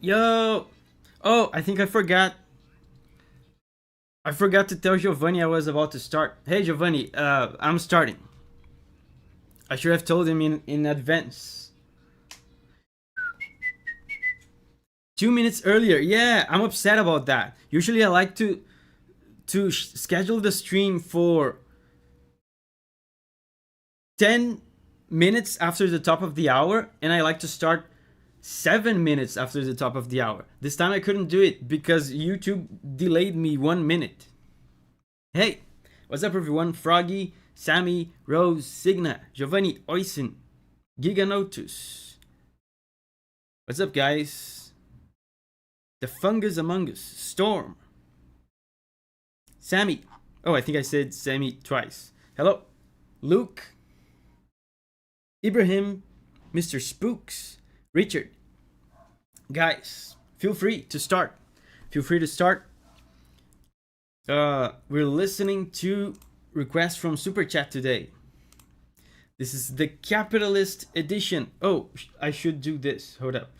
Yo! Oh, I think I forgot. I forgot to tell Giovanni I was about to start. Hey Giovanni, I'm starting. I should have told him in advance. 2 minutes earlier. Yeah, I'm upset about that. Usually I like to schedule the stream for 10 minutes after the top of the hour, and I like to start 7 minutes after the top of the hour. This time I couldn't do it because YouTube delayed me 1 minute. Hey, what's up everyone? Froggy, Sammy, Rose, Signa, Giovanni, Oisin, Giganotus. What's up guys? The Fungus Among Us, Storm, Sammy. Oh, I think I said Sammy twice. Hello, Luke, Ibrahim, Mr. Spooks, Richard. Guys, feel free to start. Feel free to start. We're listening to requests from Super Chat today. This is the capitalist edition. Oh, I should do this. Hold up.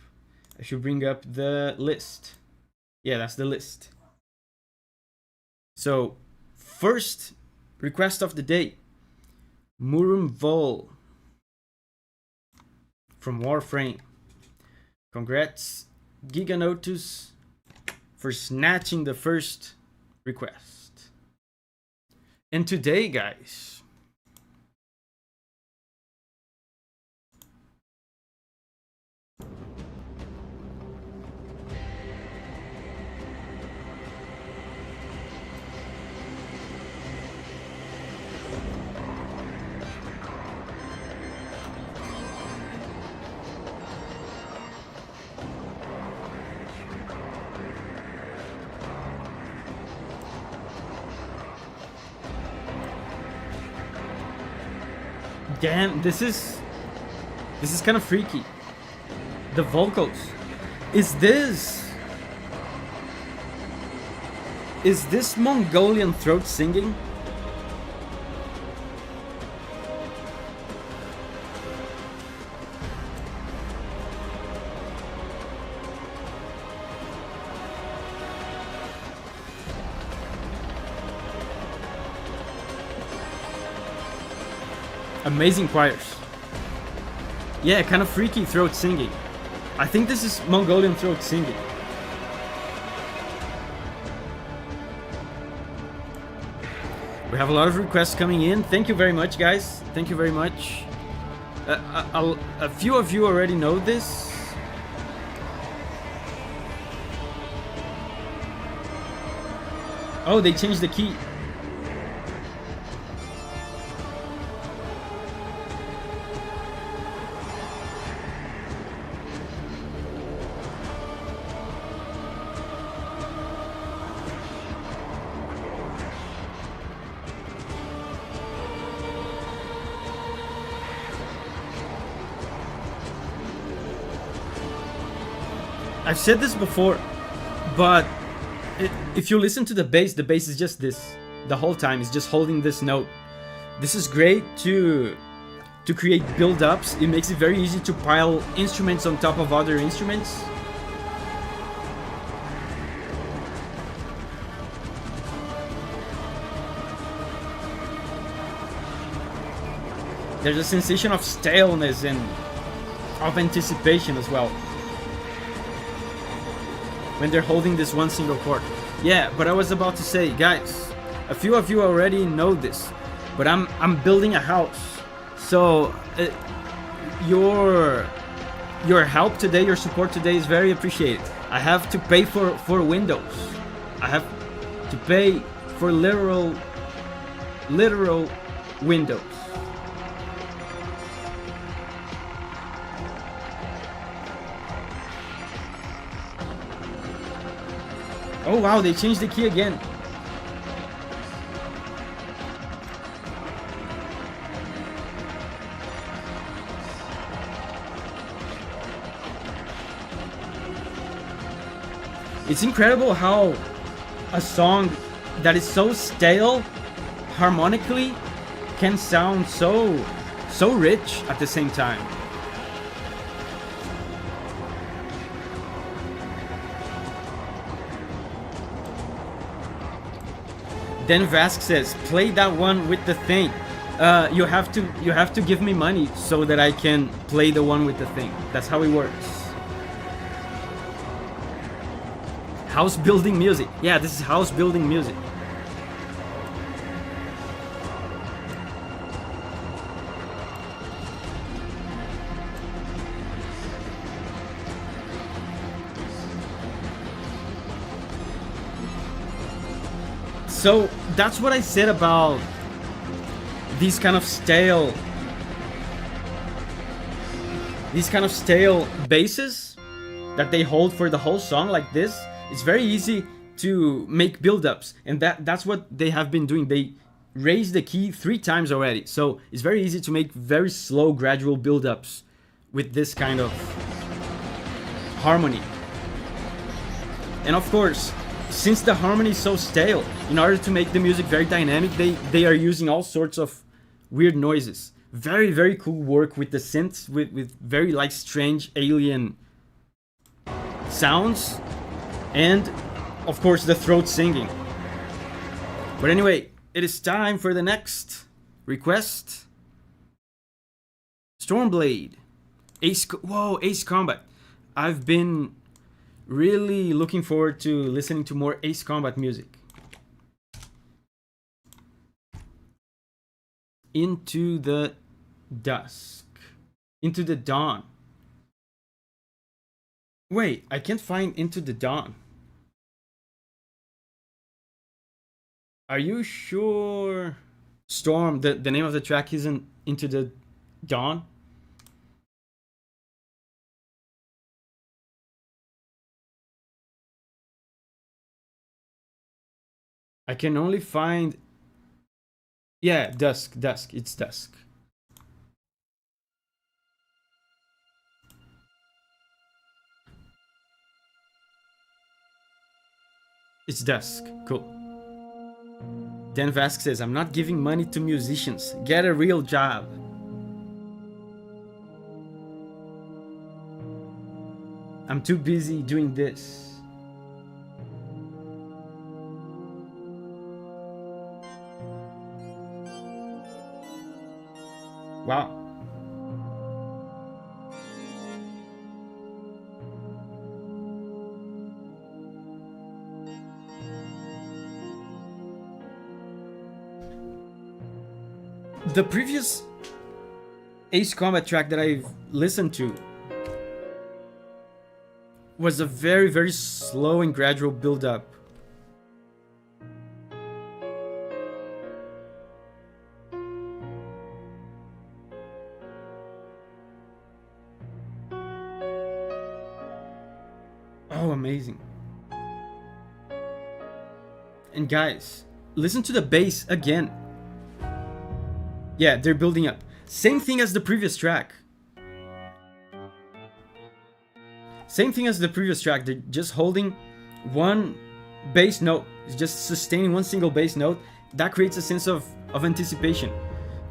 I should bring up the list. Yeah, that's the list. So, first request of the day. Murum Vol from Warframe. Congrats, Giganotus, for snatching the first request. And today, guys, damn, this is kind of freaky. The vocals. Is this Mongolian throat singing? Amazing choirs. Yeah, kind of freaky throat singing. I think this is Mongolian throat singing. We have a lot of requests coming in. Thank you very much, guys. Thank you very much. A few of you already know this. Oh, they changed the key. I've said this before, but if you listen to the bass is just this. The whole time it's just holding this note. This is great to create build-ups. It makes it very easy to pile instruments on top of other instruments. There's a sensation of staleness and of anticipation as well when they're holding this one single chord. Yeah, but I was about to say, guys, a few of you already know this, but I'm building a house. So your help today, your support today is very appreciated. I have to pay for windows. I have to pay for literal windows. Oh wow, they changed the key again. It's incredible how a song that is so stale harmonically can sound so rich at the same time. Then Vasc says, play that one with the thing. You have to give me money so that I can play the one with the thing. That's how it works. House building music. Yeah, this is house building music. So that's what I said about these kind of stale bases that they hold for the whole song like this. It's very easy to make build-ups, and that's what they have been doing. They raised the key 3 times already, so it's very easy to make very slow, gradual build-ups with this kind of harmony. And of course, since the harmony is so stale, in order to make the music very dynamic, they are using all sorts of weird noises. Very, very cool work with the synths, with very like strange alien sounds, and of course the throat singing. But anyway, it is time for the next request. Stormblade. Ace Combat. I've been really looking forward to listening to more Ace Combat music. Into the dusk. Into the dawn. Wait, I can't find Into the Dawn. Are you sure? Storm, the name of the track isn't Into the Dawn? I can only find... Yeah, Dusk. It's Dusk. It's Dusk. Cool. Dan Vasc says, I'm not giving money to musicians. Get a real job. I'm too busy doing this. Wow. The previous Ace Combat track that I've listened to was a very, very slow and gradual build-up. Oh, amazing. And guys, listen to the bass again. Yeah, they're building up. Same thing as the previous track. Same thing as the previous track. They're just holding one bass note. It's just sustaining one single bass note. That creates a sense of anticipation.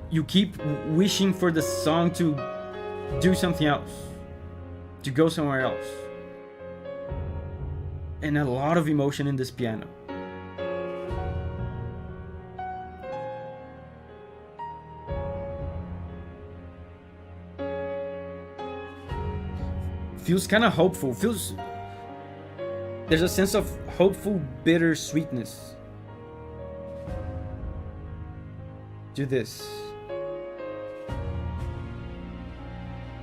You keep wishing for the song to do something else, to go somewhere else. And a lot of emotion in this piano. Feels kind of hopeful. There's a sense of hopeful bittersweetness to this.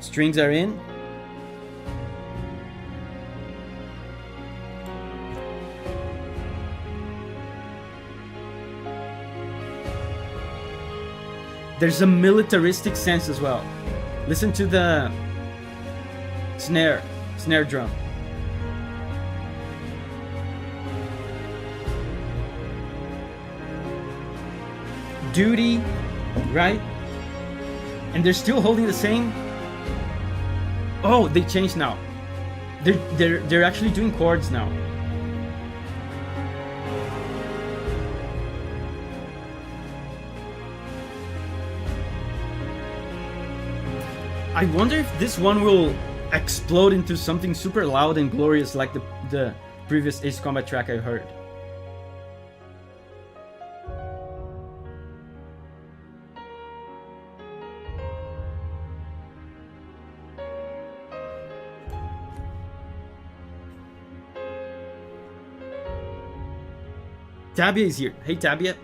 Strings are in. There's a militaristic sense as well. Listen to the snare drum. Duty, right? And they're still holding the same. Oh, they changed now. They're actually doing chords now. I wonder if this one will explode into something super loud and glorious like the previous Ace Combat track I heard. Tabia is here. Hey, Tabia.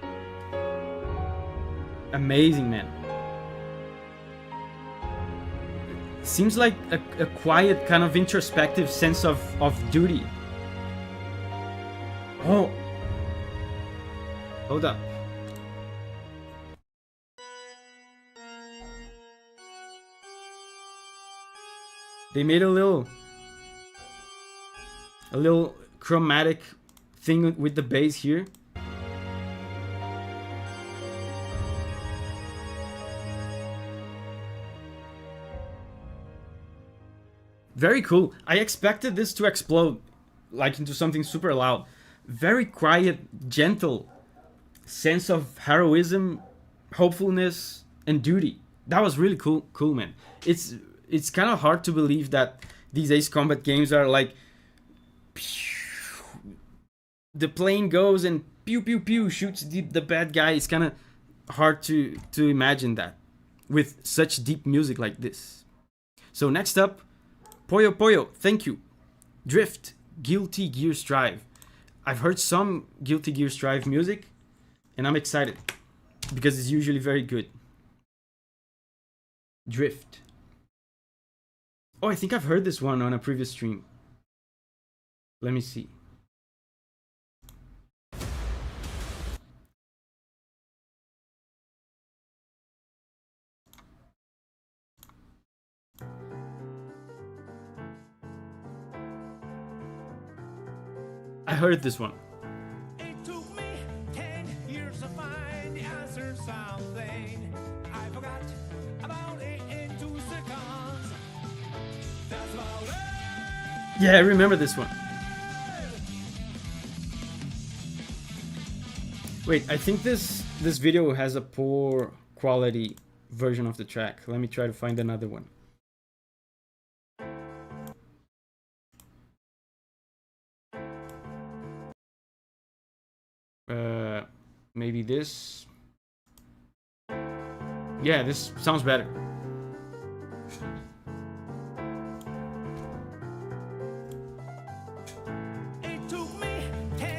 Amazing, man. Seems like a quiet, kind of introspective sense of duty. Oh. Hold up. They made a little chromatic thing with the bass here. Very cool. I expected this to explode like into something super loud. Very quiet, gentle sense of heroism, hopefulness, and duty. That was really cool, man. It's kind of hard to believe that these Ace Combat games are like the plane goes and pew pew pew shoots the bad guy. It's kind of hard to imagine that with such deep music like this. So next up, Poyo Poyo, thank you. Drift, Guilty Gear Strive. I've heard some Guilty Gear Strive music, and I'm excited because it's usually very good. Drift. Oh, I think I've heard this one on a previous stream. Let me see. I heard this one. It took me 10 years to find the answer to something. I forgot about it in 2 seconds. That's about it. Yeah, I remember this one. Wait, I think this video has a poor quality version of the track. Let me try to find another one. Maybe this. Yeah, this sounds better.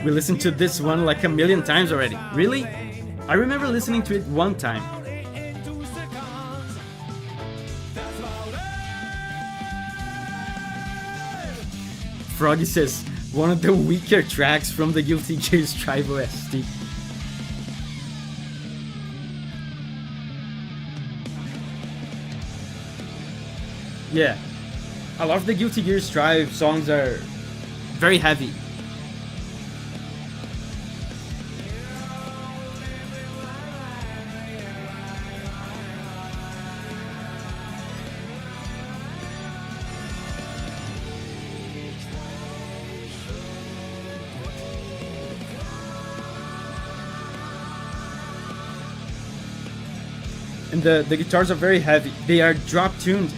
We listened to this one like a million times already. Really? I remember listening to it one time. Froggy says, one of the weaker tracks from the Guilty Gear Strive OST. Yeah, a lot of the Guilty Gear Strive songs are very heavy. And the guitars are very heavy. They are drop tuned.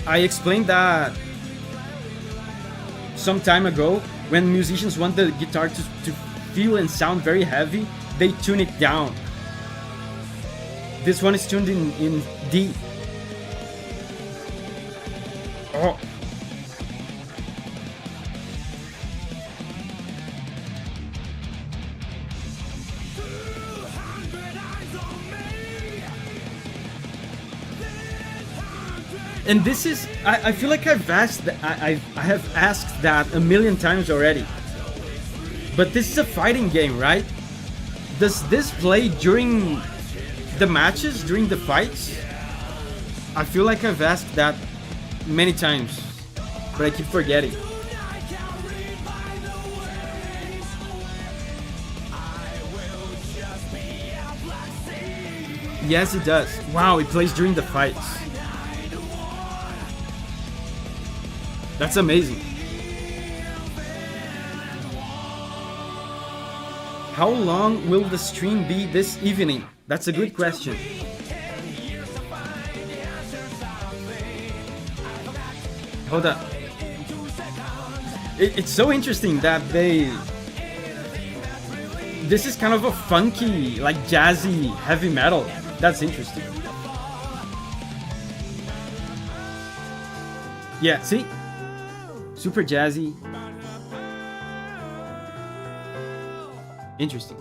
I explained that some time ago. When musicians want the guitar to feel and sound very heavy, they tune it down. This one is tuned in D. Oh. And this is, I feel like I've asked, I have asked that a million times already. But this is a fighting game, right? Does this play during the matches, during the fights? I feel like I've asked that many times, but I keep forgetting. Yes, it does. Wow, it plays during the fights. That's amazing. How long will the stream be this evening? That's a good question. Hold up. It's so interesting that this is kind of a funky, like jazzy, heavy metal. That's interesting. Yeah, see? Super jazzy. Interesting.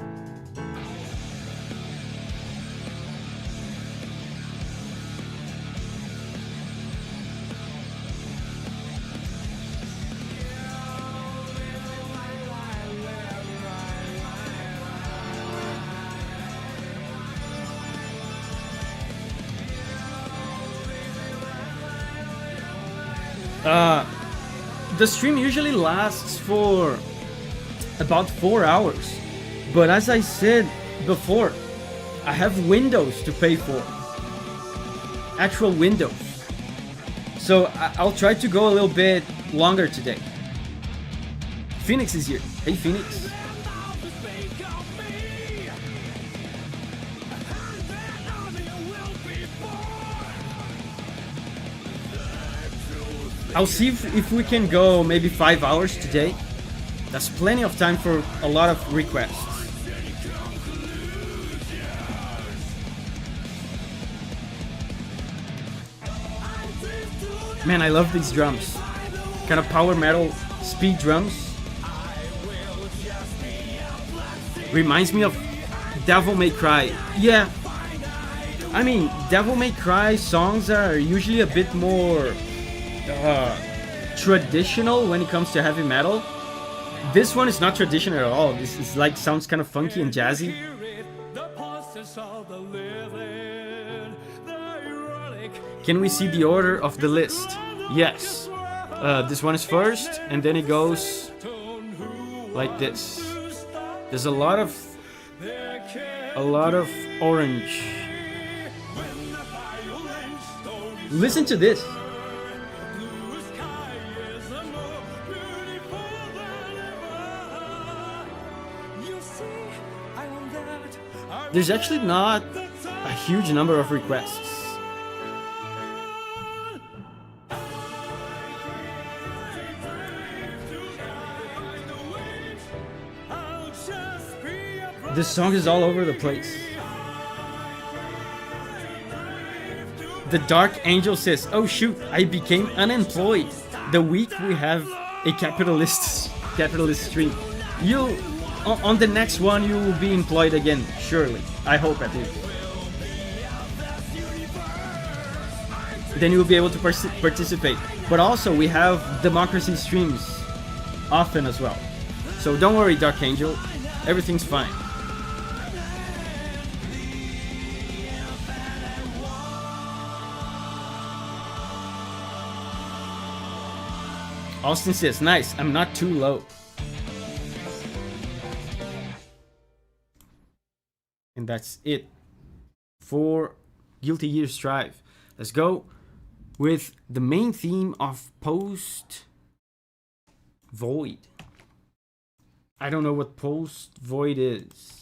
The stream usually lasts for about 4 hours, but as I said before, I have windows to pay for, actual windows, so I'll try to go a little bit longer today. Phoenix is here. Hey Phoenix. I'll see if we can go maybe 5 hours today. That's plenty of time for a lot of requests. Man, I love these drums. Kind of power metal speed drums. Reminds me of Devil May Cry. Yeah. I mean, Devil May Cry songs are usually a bit more traditional when it comes to heavy metal. This one is not traditional at all. This is like sounds kind of funky and jazzy. Can we see the order of the list? Yes. This one is first, and then it goes like this. There's a lot of orange. Listen to this. There's actually not a huge number of requests. This song is all over the place. The Dark Angel says, "Oh shoot, I became unemployed the week we have a capitalist stream. You on the next one you will be employed again, surely. I hope at least. Then you will be able to participate. But also we have democracy streams often as well. So don't worry, Dark Angel, everything's fine." Austin says, "Nice, I'm not too low." And that's it for Guilty Gear Strive. Let's go with the main theme of Post Void. I don't know what Post Void is.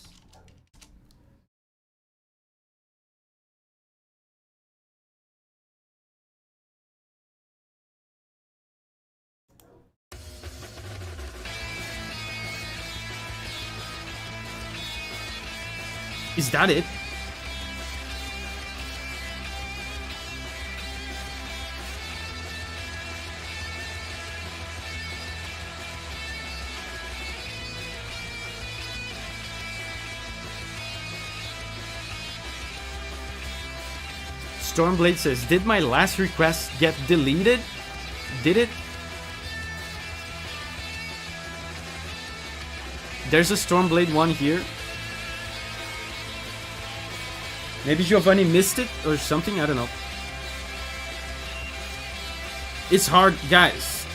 Is that it? Stormblade says, "Did my last request get deleted? Did it?" There's a Stormblade one here. Maybe Giovanni missed it or something, I don't know. It's hard, guys.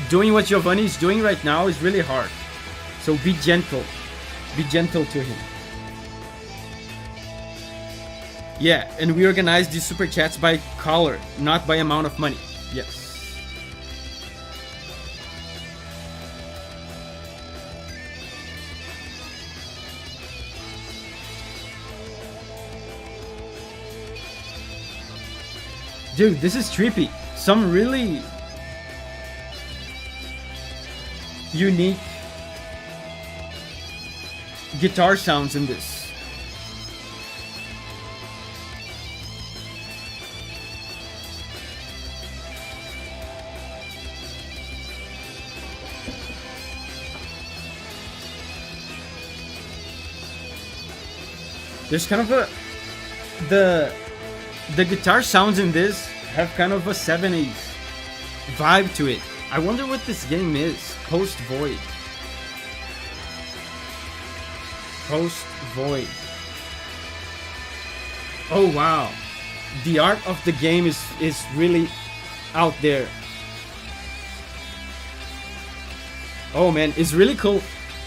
Doing what Giovanni is doing right now is really hard. So be gentle. Be gentle to him. Yeah, and we organize these super chats by color, not by amount of money. Yes. Dude, this is trippy. Some really unique guitar sounds in this. There's kind of a the guitar sounds in this have kind of a 70s vibe to it. I wonder what this game is. Post Void. Post Void. Oh wow. The art of the game is really out there. Oh man, it's really cool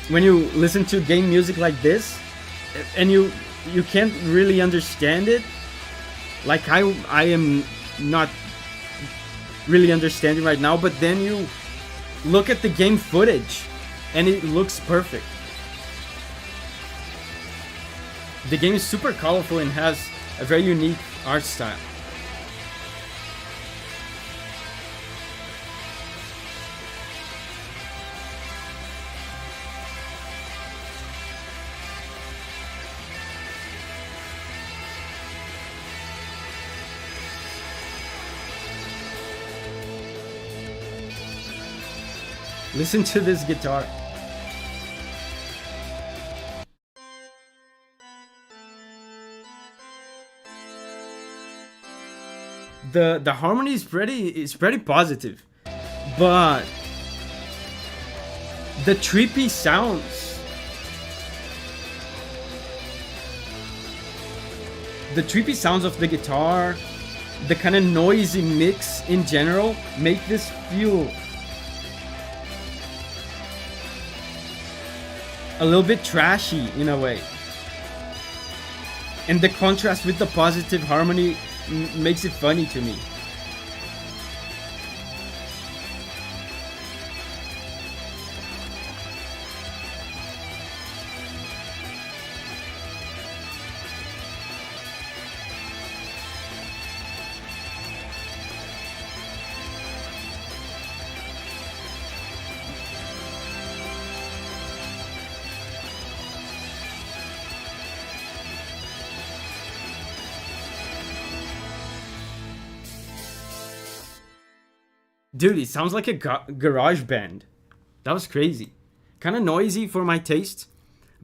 when you listen to game music like this and you can't really understand it. Like I am not really understanding right now, but then you look at the game footage and it looks perfect. The game is super colorful and has a very unique art style. Listen to this guitar. The harmony is pretty positive, but the trippy sounds, of the guitar, the kind of noisy mix in general, make this feel a little bit trashy in a way. And the contrast with the positive harmony makes it funny to me. Dude, it sounds like a garage band. That was crazy. Kind of noisy for my taste,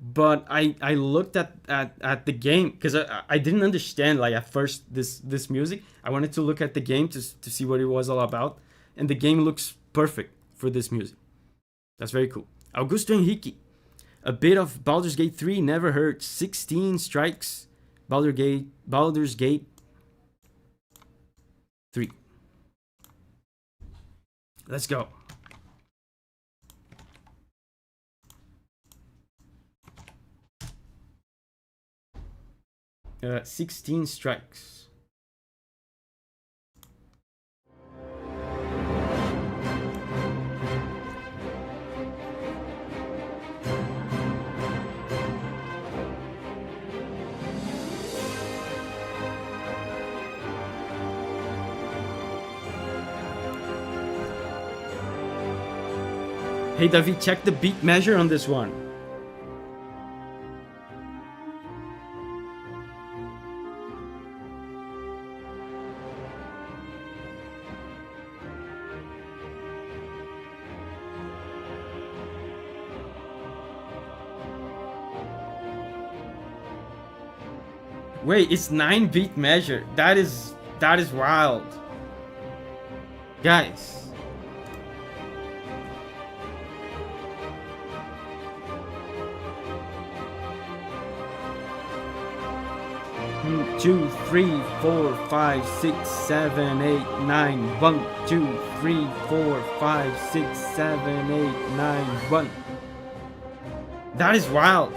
but I looked at the game because I didn't understand like at first this music. I wanted to look at the game to see what it was all about, and the game looks perfect for this music. That's very cool. Augusto Henrique, a bit of Baldur's Gate 3 never hurt. 16 strikes. Baldur's Gate 3. Let's go. Uh, 16 strikes. Hey Davi, check the beat measure on this one. Wait, it's 9 beat measure. That is wild. Guys. 2, 3, 4, 5, 6, 7, 8, 9. 1, 2, 3, 4, 5, 6, 7, 8, 9. 1. That is wild.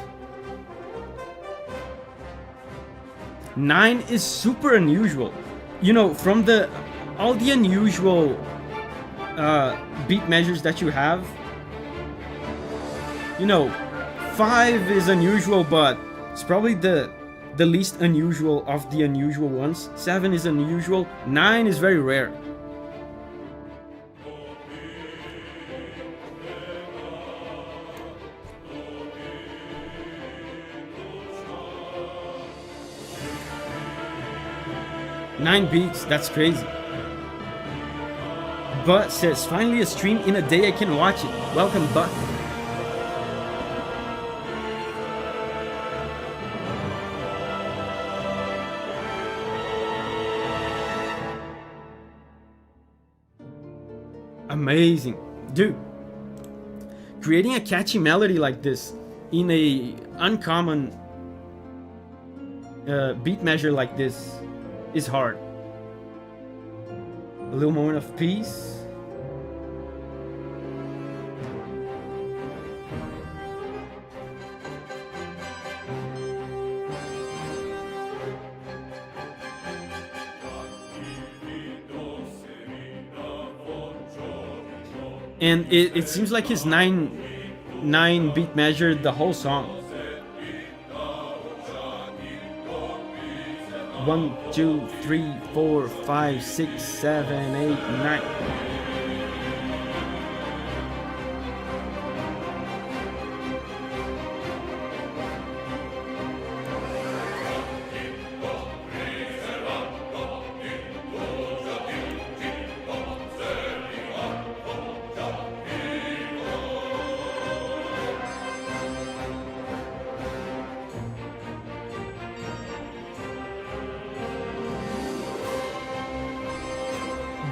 9 is super unusual. You know, from all the unusual beat measures that you have, you know, 5 is unusual, but it's probably the least unusual of the unusual ones. 7 is unusual. 9 is very rare. Nine beats, that's crazy. But says, finally a stream in a day I can watch it. Welcome, Buck. Amazing. Dude, creating a catchy melody like this in a uncommon beat measure like this is hard. A little moment of peace. And it seems like his 9 beat measure the whole song. 1, 2, 3, 4, 5, 6, 7, 8, 9.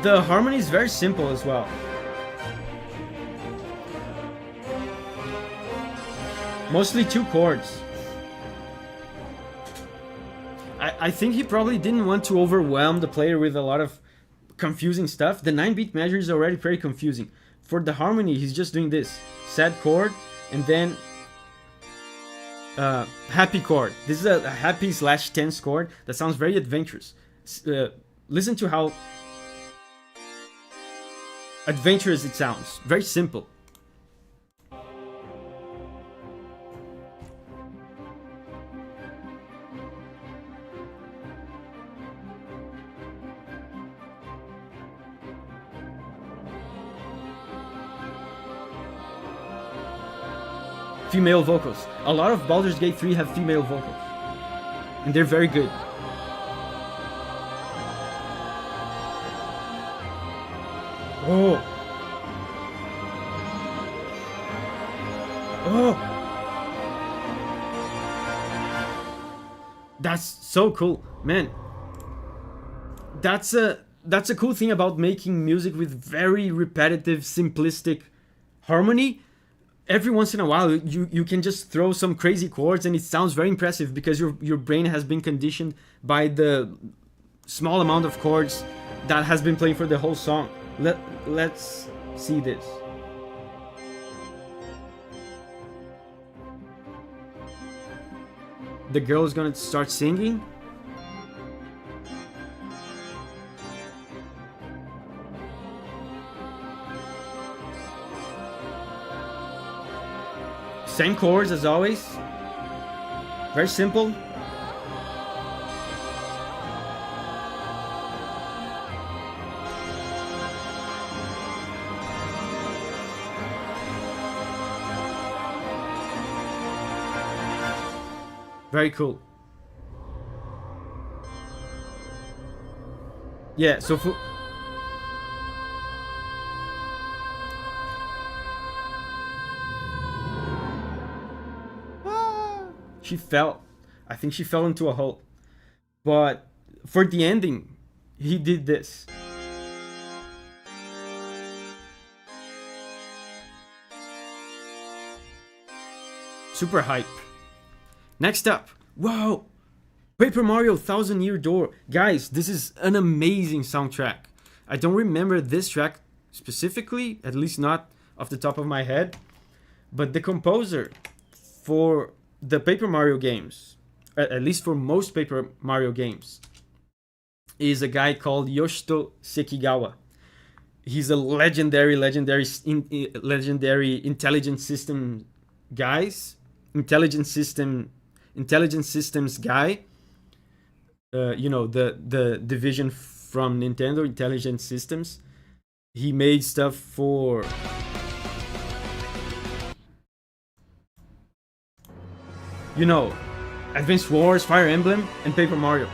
The harmony is very simple as well. Mostly 2 chords. I think he probably didn't want to overwhelm the player with a lot of confusing stuff. The 9 beat measure is already pretty confusing. For the harmony, he's just doing this. Sad chord, and then happy chord. This is a happy / tense chord that sounds very adventurous. Listen to how adventurous it sounds. Very simple. Female vocals. A lot of Baldur's Gate 3 have female vocals. And they're very good. Oh. Oh. That's so cool, man. That's a cool thing about making music with very repetitive, simplistic harmony. Every once in a while, you can just throw some crazy chords and it sounds very impressive because your brain has been conditioned by the small amount of chords that has been playing for the whole song. Let's see this. The girl is gonna start singing. Same chords as always. Very simple. Very cool. Yeah, so for she fell. I think she fell into a hole. But for the ending, he did this. Super hype. Next up, whoa! Paper Mario Thousand Year Door. Guys, this is an amazing soundtrack. I don't remember this track specifically, at least not off the top of my head. But the composer for the Paper Mario games, at least for most Paper Mario games, is a guy called Yoshito Sekigawa. He's a legendary intelligent system guys. Intelligent systems guy. You know, the division from Nintendo, Intelligent Systems. He made stuff for Advance Wars, Fire Emblem, and Paper Mario.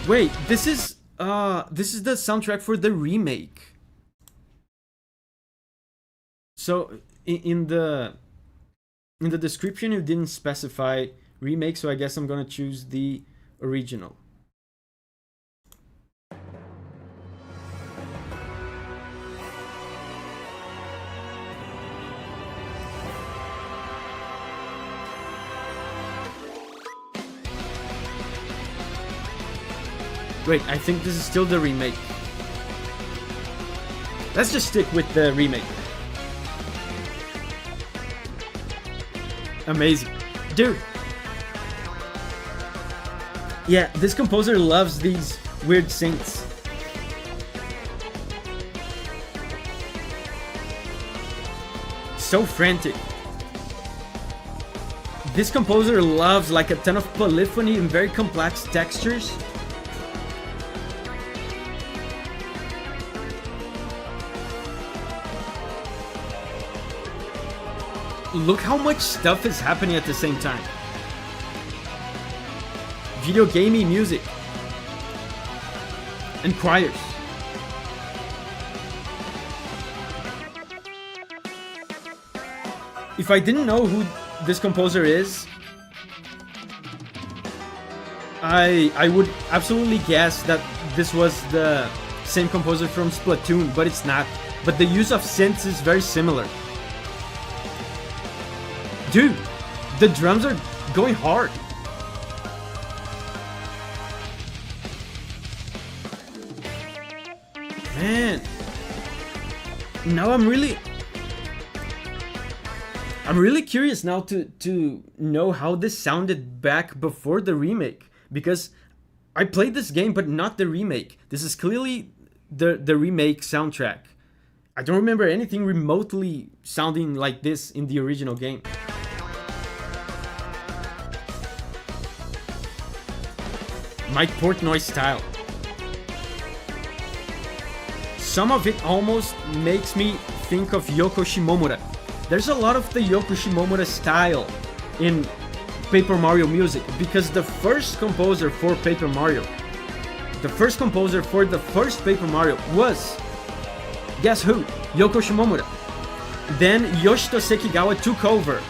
Wait, this is the soundtrack for the remake. So in the In the description, you didn't specify remake, so I guess I'm gonna choose the original. Wait, I think this is still the remake. Let's just stick with the remake. Amazing. Dude. Yeah, this composer loves these weird synths. So frantic. This composer loves like a ton of polyphony and very complex textures. Look how much stuff is happening at the same time. Video gamey music. And choirs. If I didn't know who this composer is, I would absolutely guess that this was the same composer from Splatoon, but it's not. But the use of synths is very similar. Dude, the drums are going hard. Man. Now I'm really curious now to know how this sounded back before the remake, because I played this game but not the remake. This is clearly the remake soundtrack. I don't remember anything remotely sounding like this in the original game. Mike Portnoy style. Some of it almost makes me think of Yoko Shimomura. There's a lot of the Yoko Shimomura style in Paper Mario music, because the first composer for Paper Mario, the first composer for the first Paper Mario was, guess who? Yoko Shimomura. Then Yoshito Sekigawa took over,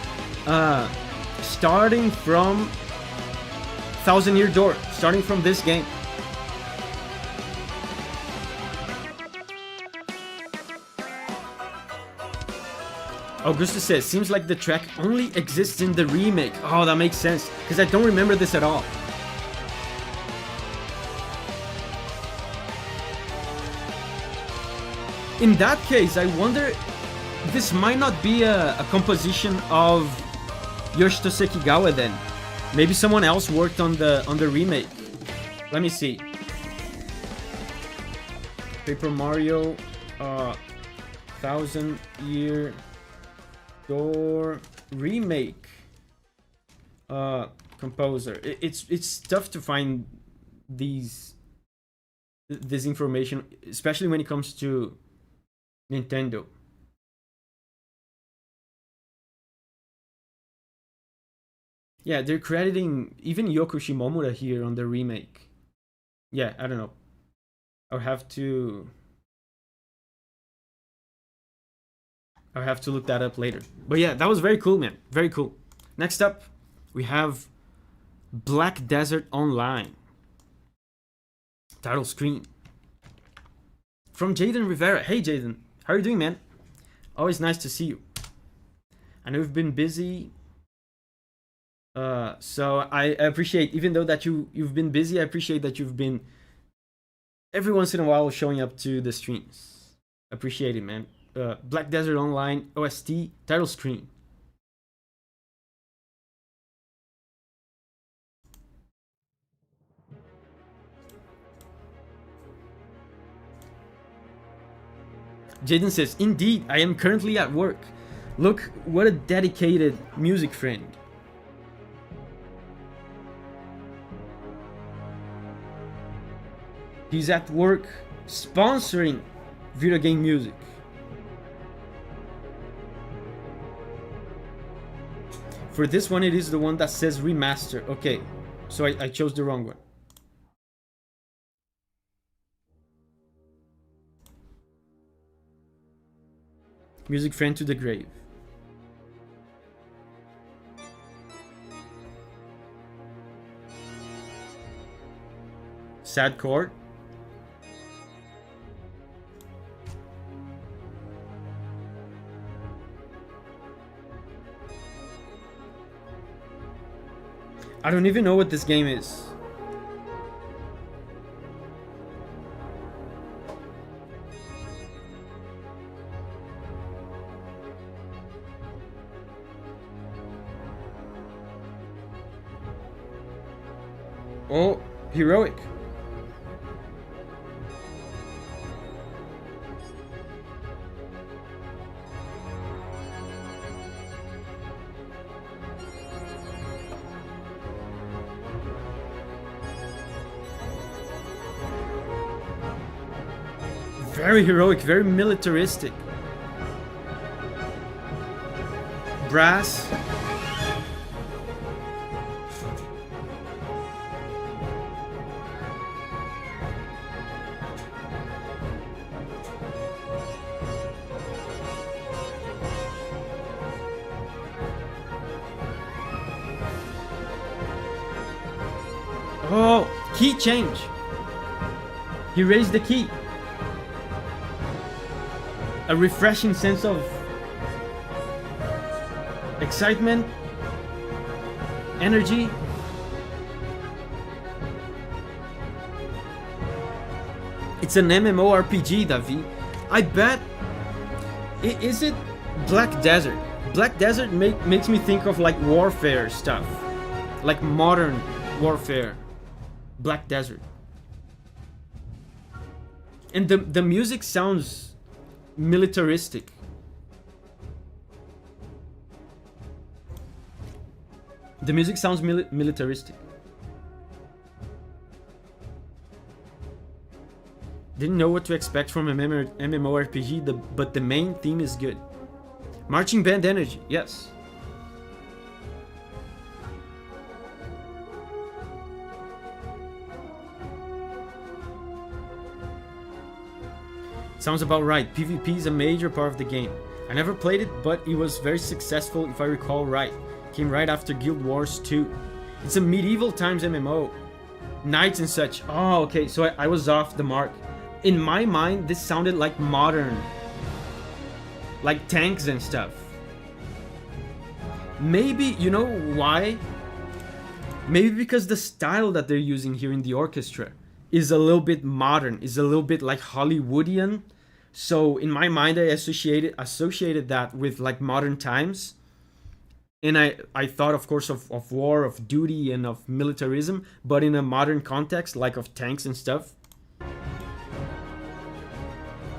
starting from Thousand Year Door, starting from this game. Augustus says, seems like the track only exists in the remake. Oh, that makes sense, because I don't remember this at all. In that case, I wonder, this might not be a composition of Yoshito Sekigawa then. Maybe someone else worked on the remake. Let me see. Paper Mario, Thousand Year Door remake. Composer. It's tough to find this information, especially when it comes to Nintendo. Yeah, they're crediting even Yoko Shimomura here on the remake. Yeah, I don't know. I'll have to look that up later. But yeah, that was very cool, man. Very cool. Next up, we have Black Desert Online. Title screen. From Jaden Rivera. Hey, Jaden. How are you doing, man? Always nice to see you. I know you've been busy. So I appreciate, even though that you've been busy, I appreciate that you've been every once in a while showing up to the streams. Appreciate it, man. Black Desert Online OST title screen. Jaden says, indeed, I am currently at work. Look, what a dedicated music friend. He's at work sponsoring video game music. For this one, it is the one that says remaster. Okay, so I chose the wrong one. Music friend to the grave. sad chord. I don't even know what this game is. Oh, heroic. Very heroic, very militaristic. Brass. Oh, key change. He raised the key. A refreshing sense of excitement, energy. It's an MMORPG, Davi. I bet. Is it Black Desert? Black Desert makes me think of like warfare stuff, like modern warfare. Black Desert. And the music sounds militaristic. The music sounds militaristic. Didn't know what to expect from an MMORPG, but the main theme is good. Marching band energy, yes. Sounds about right. PvP is a major part of the game. I never played it, but it was very successful if I recall right. Came right after Guild Wars 2. It's a medieval times MMO. Knights and such. Oh, okay, so I was off the mark. In my mind, this sounded like modern. Like tanks and stuff. Maybe, you know why? Maybe because the style that they're using here in the orchestra is a little bit modern, is a little bit like Hollywoodian. So in my mind, I associated that with like modern times. And I thought, of course, of war, of duty, and of militarism, but in a modern context, like of tanks and stuff.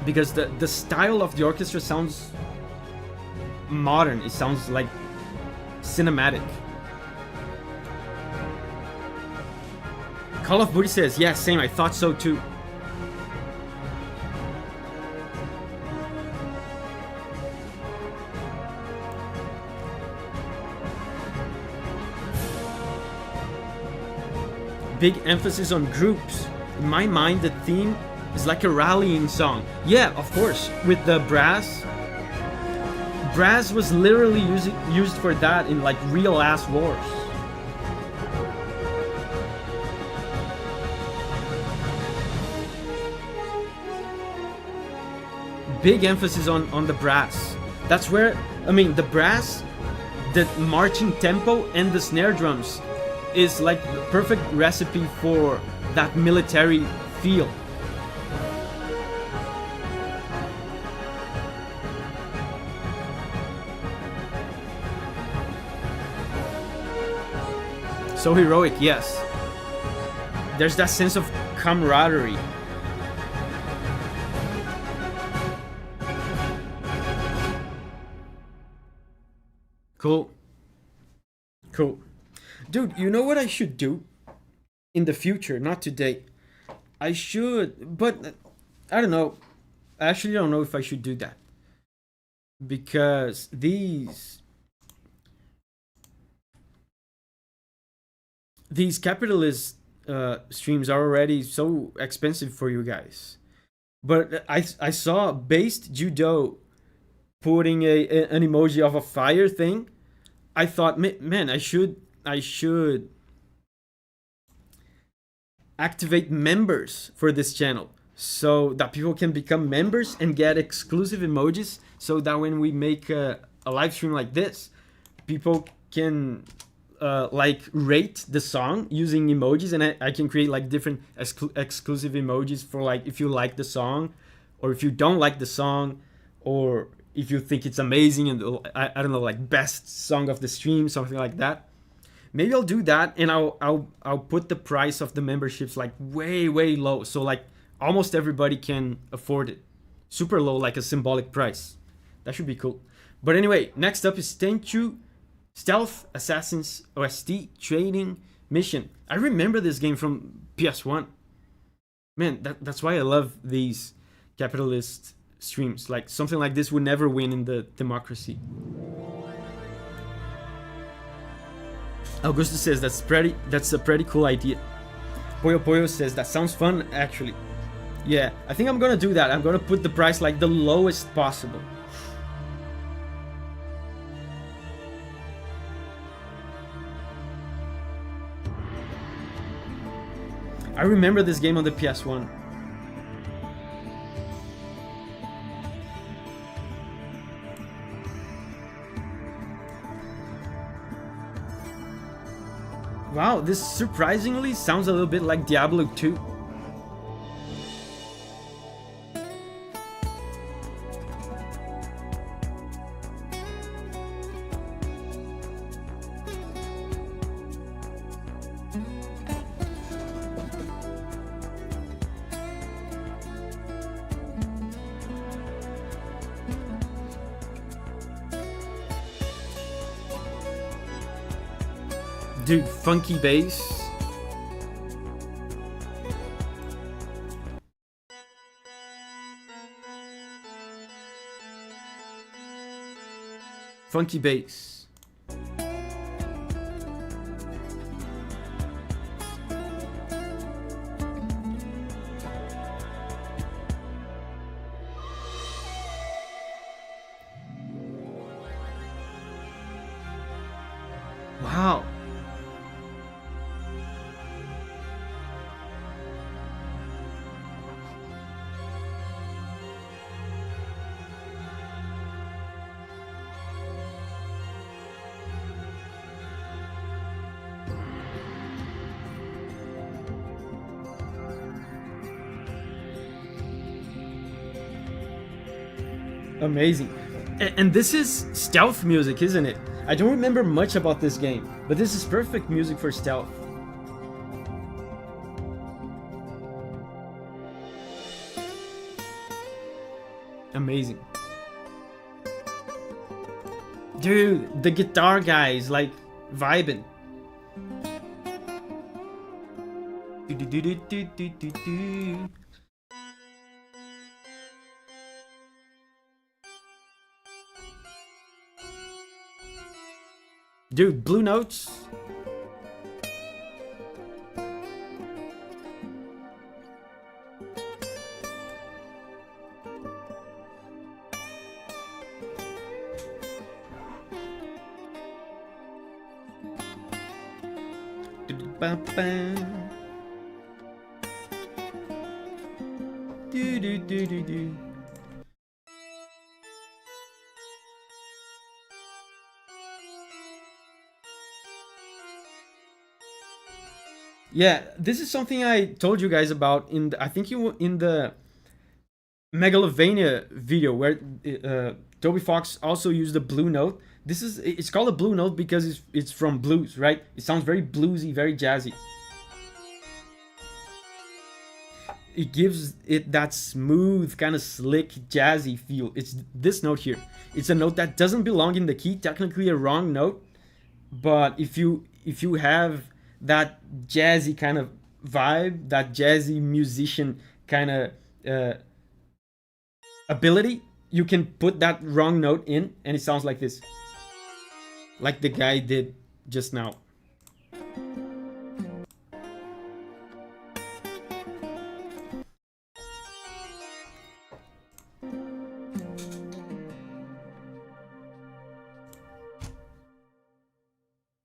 Because the style of the orchestra sounds modern. It sounds like cinematic. Call of Duty says, yeah, same, I thought so too. Big emphasis on groups. In my mind, the theme is like a rallying song. Yeah, of course, with the brass. Brass was literally used for that in like real ass wars. Big emphasis on the brass. That's where, I mean, the brass, the marching tempo, and the snare drums is like the perfect recipe for that military feel. So heroic, yes. There's that sense of camaraderie. Cool. Cool. Dude, you know what I should do in the future, not today? I should, but I don't know. I actually don't know if I should do that. Because these capitalist streams are already so expensive for you guys. But I saw Based Judo putting an emoji of a fire thing. I thought, man, I should activate members for this channel so that people can become members and get exclusive emojis, so that when we make a live stream like this, people can like rate the song using emojis, and I can create like different exclusive emojis for like if you like the song or if you don't like the song, or if you think it's amazing and I don't know, like best song of the stream, something like that. Maybe I'll do that, and I'll put the price of the memberships like way low, so like almost everybody can afford it. Super low, like a symbolic price. That should be cool. But anyway, next up is Tenchu Stealth Assassins OST Training Mission. I remember this game from PS1. Man, that's why I love these capitalist streams. Like something like this would never win in the democracy. Augusto says that's a pretty cool idea. Poyo Poyo says that sounds fun actually. Yeah, I think I'm gonna do that. I'm gonna put the price like the lowest possible. I remember this game on the PS1. Wow, this surprisingly sounds a little bit like Diablo 2. Dude, funky bass. Funky bass. Wow. Amazing. And this is stealth music, isn't it? I don't remember much about this game, but this is perfect music for stealth. Amazing. Dude, the guitar guy is like vibing. Dude, blue notes. Yeah, this is something I told you guys about in the, I think in the Megalovania video where Toby Fox also used the blue note. It's called a blue note because it's from blues, right? It sounds very bluesy, very jazzy. It gives it that smooth, kind of slick, jazzy feel. It's this note here. It's a note that doesn't belong in the key, technically a wrong note, but if you have that jazzy kind of vibe, that jazzy musician kind of ability, you can put that wrong note in and it sounds like this, like the guy did just now.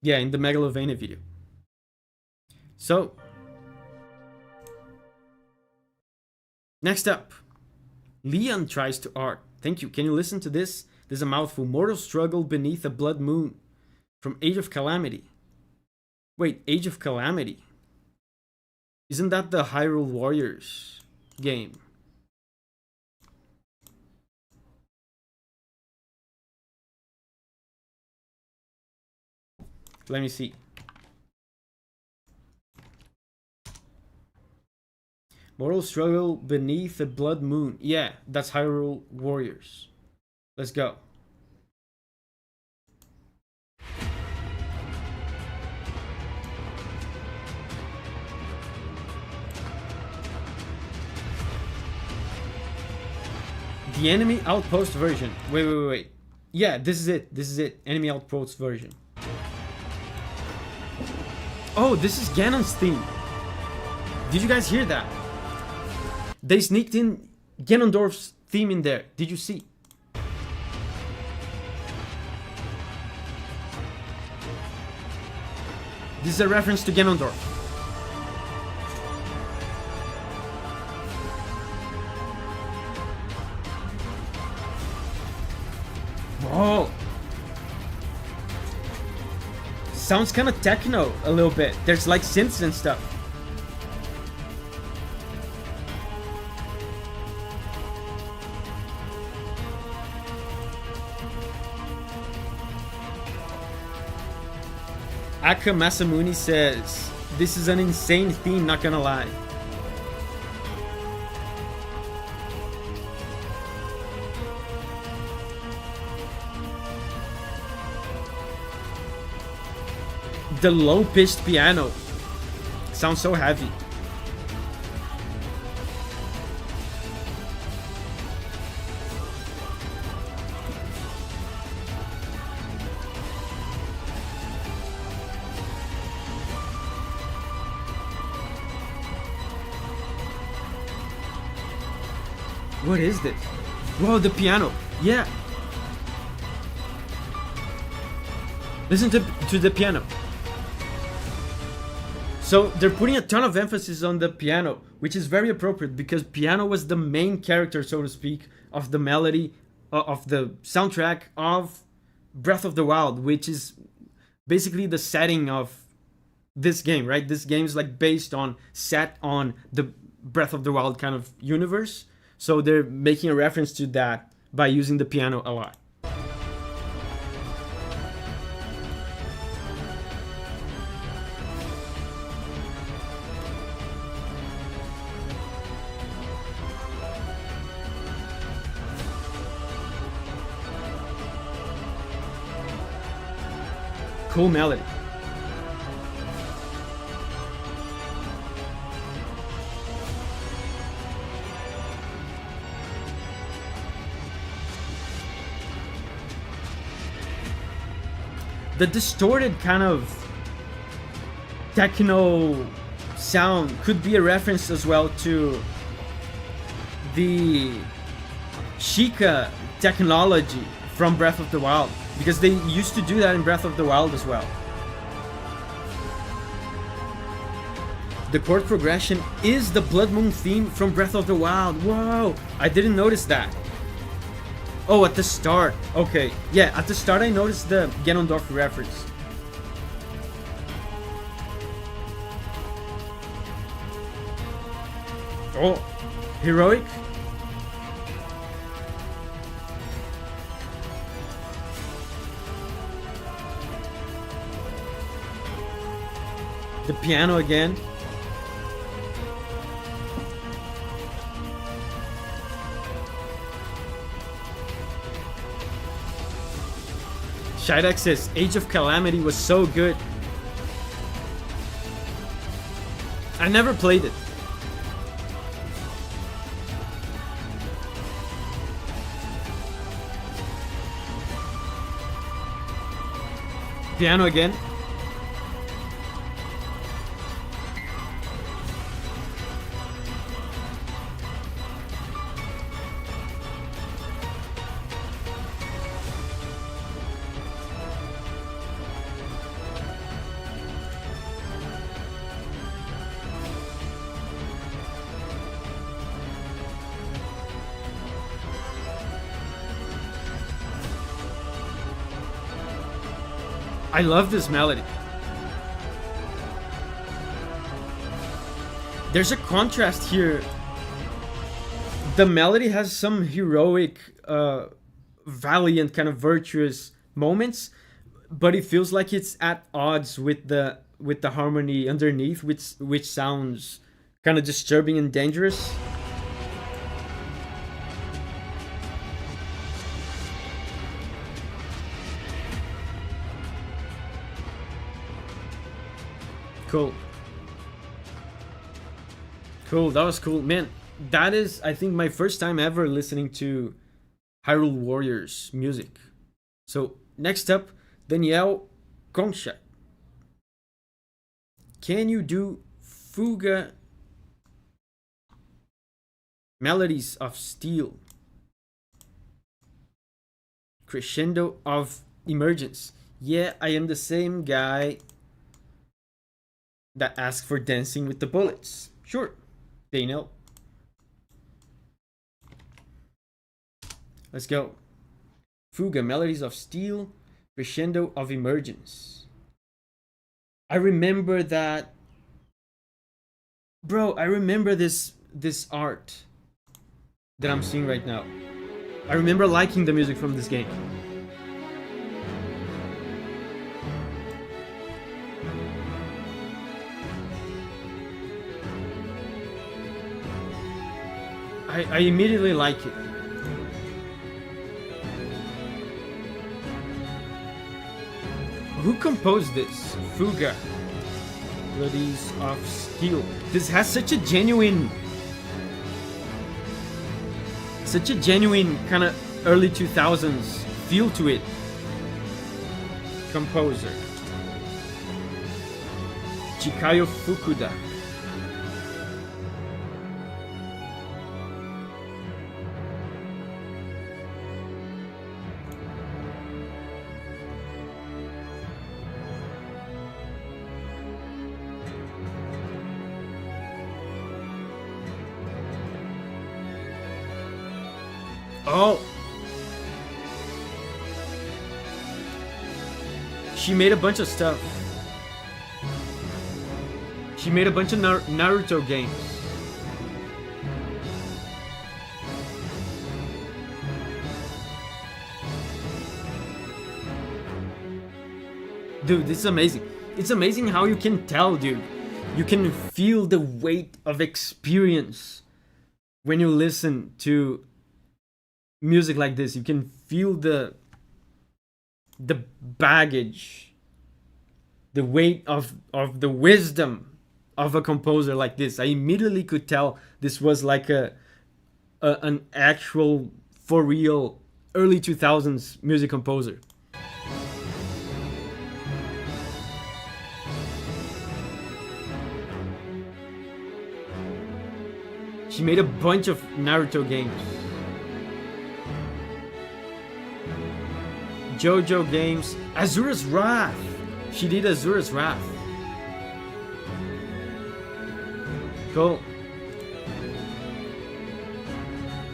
Yeah, in the Megalovania video. So, Next up, Leon tries to art. Thank you. Can you listen to this? This is a mouthful. Mortal struggle beneath a blood moon. From Age of Calamity. Wait, Age of Calamity? Isn't that the Hyrule Warriors game? Let me see. Mortal struggle beneath a blood moon. Yeah, that's Hyrule Warriors. Let's go. The enemy outpost version. Wait. Yeah, this is it. Enemy outpost version. Oh, this is Ganon's theme. Did you guys hear that? They sneaked in Ganondorf's theme in there. Did you see? This is a reference to Ganondorf. Whoa. Sounds kind of techno a little bit. There's like synths and stuff. Aka Masamune says, this is an insane theme, not gonna lie. The low-pitched piano sounds so heavy. What is this? Whoa, the piano. Yeah. Listen to the piano. So they're putting a ton of emphasis on the piano, which is very appropriate because piano was the main character, so to speak, of the melody, of the soundtrack of Breath of the Wild, which is basically the setting of this game, right? This game is like set on the Breath of the Wild kind of universe. So they're making a reference to that by using the piano a lot. Cool melody. The distorted kind of techno sound could be a reference as well to the Sheikah technology from Breath of the Wild, because they used to do that in Breath of the Wild as well. The chord progression is the Blood Moon theme from Breath of the Wild. Whoa, I didn't notice that. Oh, at the start. Okay, yeah, at the start I noticed the Ganondorf reference. Oh, heroic. The piano again. Shidek says, Age of Calamity was so good. I never played it. Piano again. I love this melody. There's a contrast here. The melody has some heroic, valiant, kind of virtuous moments, but it feels like it's at odds with the harmony underneath, which sounds kind of disturbing and dangerous. Cool. Cool, that was cool. Man, that is, I think, my first time ever listening to Hyrule Warriors music. So, next up, Danielle Concha. Can you do Fuga Melodies of Steel? Crescendo of Emergence. Yeah, I am the same guy that asked for Dancing with the Bullets. Sure, they know. Let's go. Fuga, Melodies of Steel, Crescendo of Emergence. I remember that. Bro, I remember this art that I'm seeing right now. I remember liking the music from this game. I immediately like it. Who composed this? Fuga, Melodies of Steel. This has such a genuine kind of early 2000s feel to it. Composer Chikayo Fukuda. Oh, she made a bunch of stuff. She made a bunch of Naruto games. Dude, this is amazing. It's amazing how you can tell, dude. You can feel the weight of experience when you listen to music like this. You can feel the baggage, the weight of the wisdom of a composer like this. I immediately could tell this was like an actual, for real, early 2000s music composer. She made a bunch of Naruto games. JoJo games. Azura's Wrath. She did Azura's Wrath. Cool.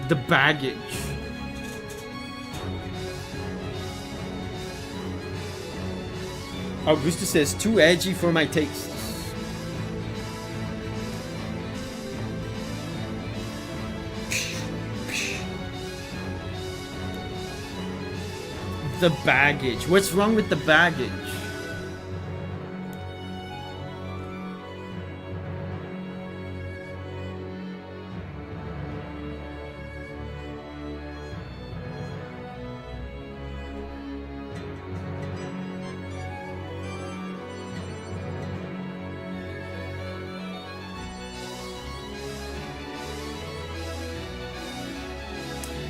The baggage. Augusto says, too edgy for my tastes. The baggage. What's wrong with the baggage?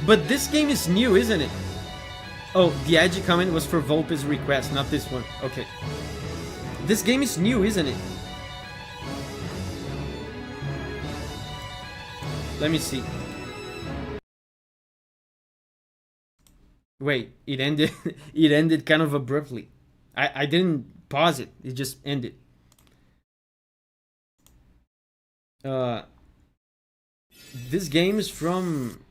But this game is new, isn't it? Oh, the edgy comment was for Volpe's request, not this one. Okay. This game is new, isn't it? Let me see. Wait, it ended it ended kind of abruptly. I didn't pause it. It just ended. This game is from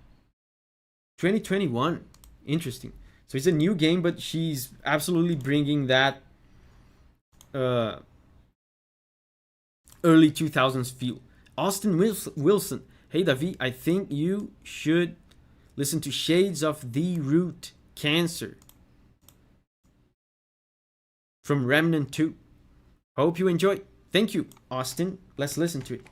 2021. Interesting. So it's a new game, but she's absolutely bringing that early 2000s feel. Austin Wilson, hey Davi, I think you should listen to Shades of the Root, Cancer, from Remnant 2. Hope you enjoy. Thank you, Austin. Let's listen to it.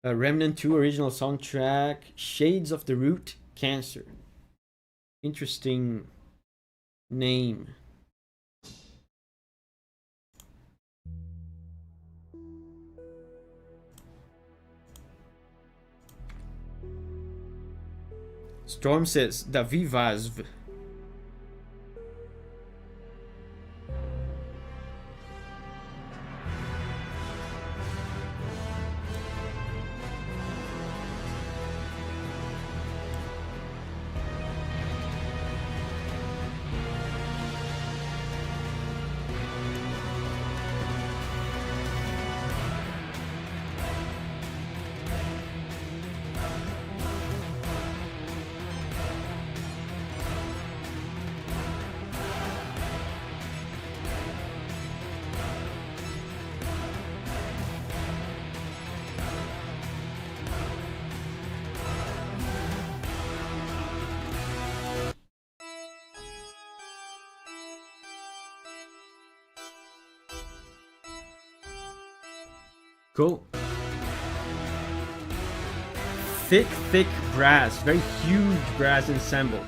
Remnant 2 original soundtrack, Shades of the Root, Cancer. Interesting name. Storm says, Davi Vasv. Cool. Thick brass, very huge brass ensemble.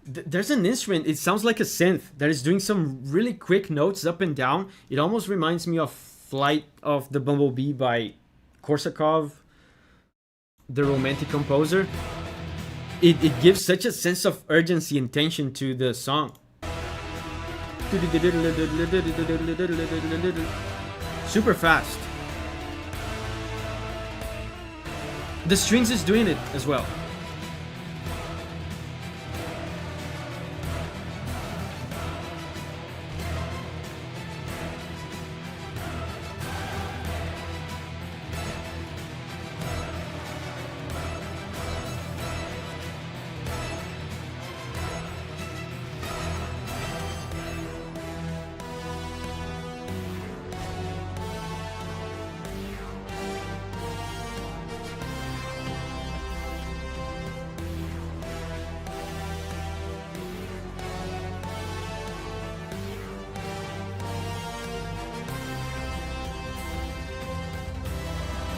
There's an instrument, it sounds like a synth that is doing some really quick notes up and down. It almost reminds me of Flight of the Bumblebee by Korsakov, the Romantic composer. It gives such a sense of urgency and tension to the song. Super fast. The strings is doing it as well.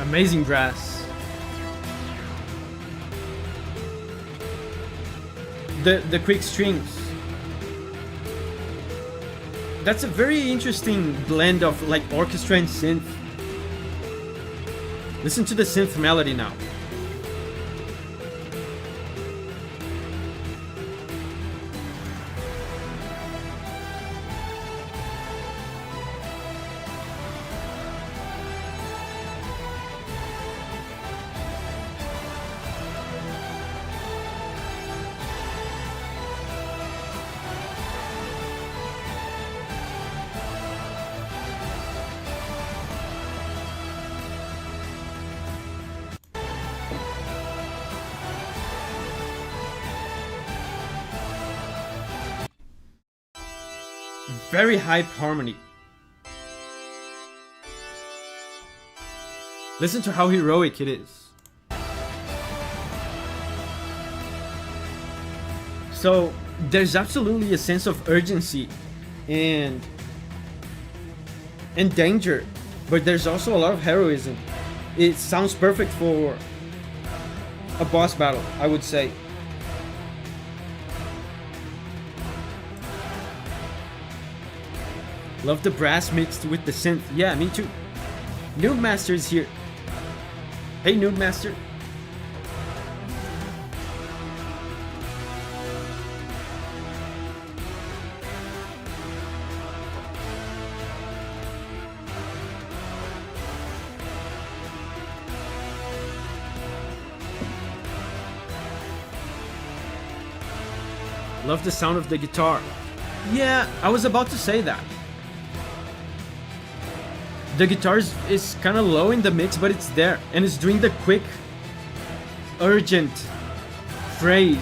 Amazing brass. The quick strings. That's a very interesting blend of like orchestra and synth. Listen to the synth melody now. Very high harmony. Listen to how heroic it is. So there's absolutely a sense of urgency and danger, but there's also a lot of heroism. It sounds perfect for a boss battle, I would say. Love the brass mixed with the synth. Yeah, me too. Noob Master is here. Hey, Noob Master. Love the sound of the guitar. Yeah, I was about to say that. The guitar is kind of low in the mix, but it's there. And it's doing the quick, urgent phrase.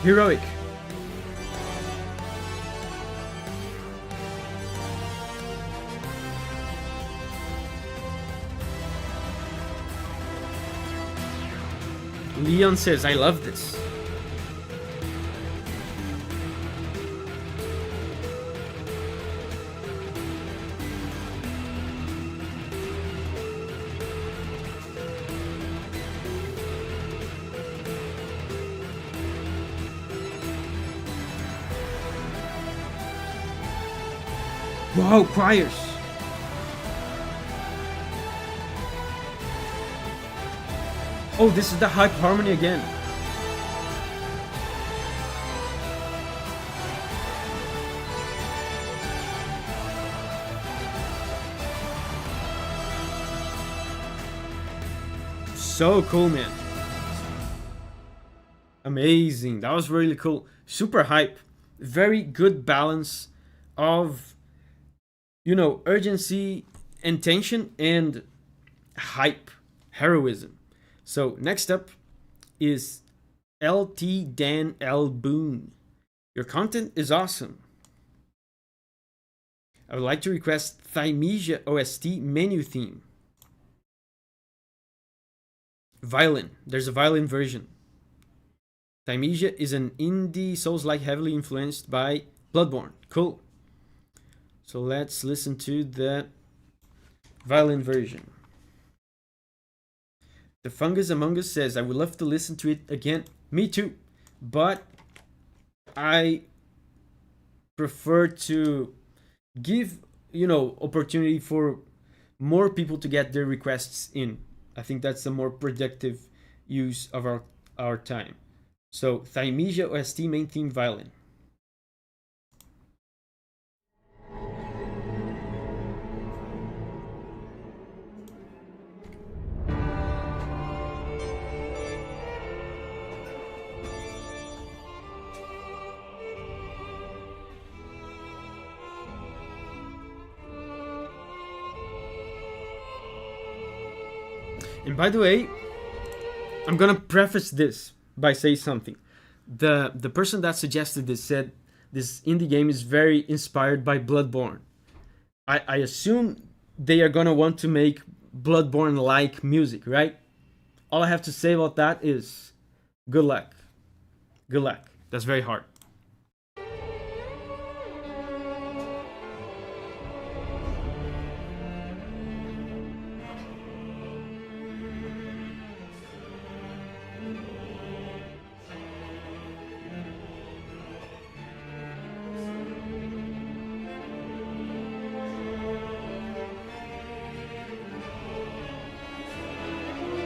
Heroic. Leon says, I love this. Wow, choirs. Oh, this is the hype harmony again. So cool, man. Amazing. That was really cool. Super hype. Very good balance of, you know, urgency and tension and hype, heroism. So next up is LT Dan L. Boone. Your content is awesome. I would like to request Thymesia OST menu theme. Violin. There's a violin version. Thymesia is an indie souls-like heavily influenced by Bloodborne. Cool. So let's listen to the violin version. The Fungus Among Us says, I would love to listen to it again. Me too. But I prefer to give, you know, opportunity for more people to get their requests in. I think that's a more productive use of our time. So Thymesia OST main theme violin. And by the way, I'm gonna preface this by saying something. The person that suggested this said this indie game is very inspired by Bloodborne. I assume they are gonna want to make Bloodborne-like music, right? All I have to say about that is good luck. Good luck. That's very hard.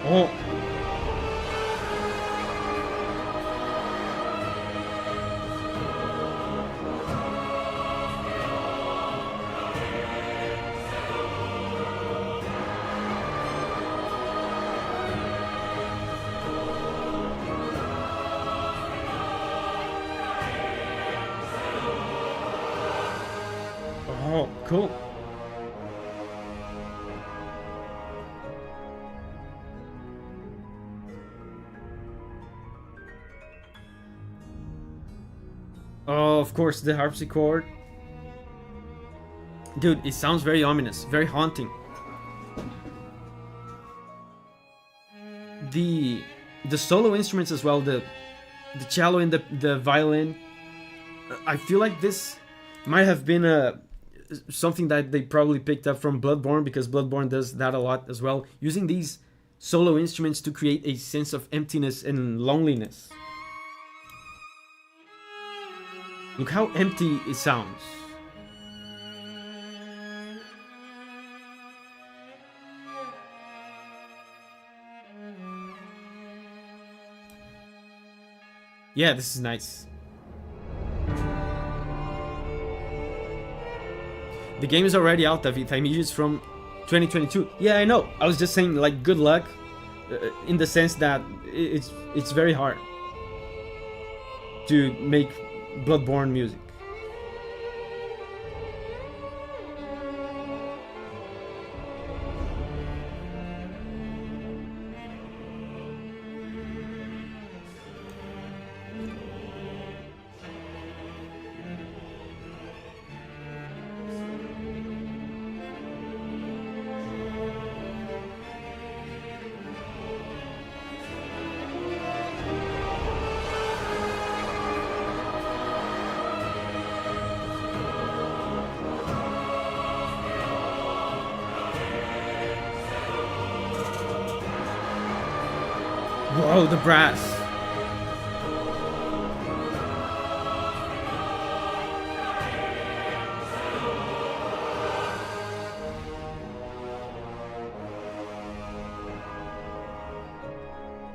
Oh. Oh, cool. Oh, of course, the harpsichord. Dude, it sounds very ominous, very haunting. The solo instruments as well, the cello and the violin. I feel like this might have been something that they probably picked up from Bloodborne, because Bloodborne does that a lot as well, using these solo instruments to create a sense of emptiness and loneliness. Look how empty it sounds. Yeah, this is nice. The game is already out, Davi. Thematic is from 2022. Yeah, I know. I was just saying, like, good luck, in the sense that it's very hard to make Bloodborne music. Whoa, the brass.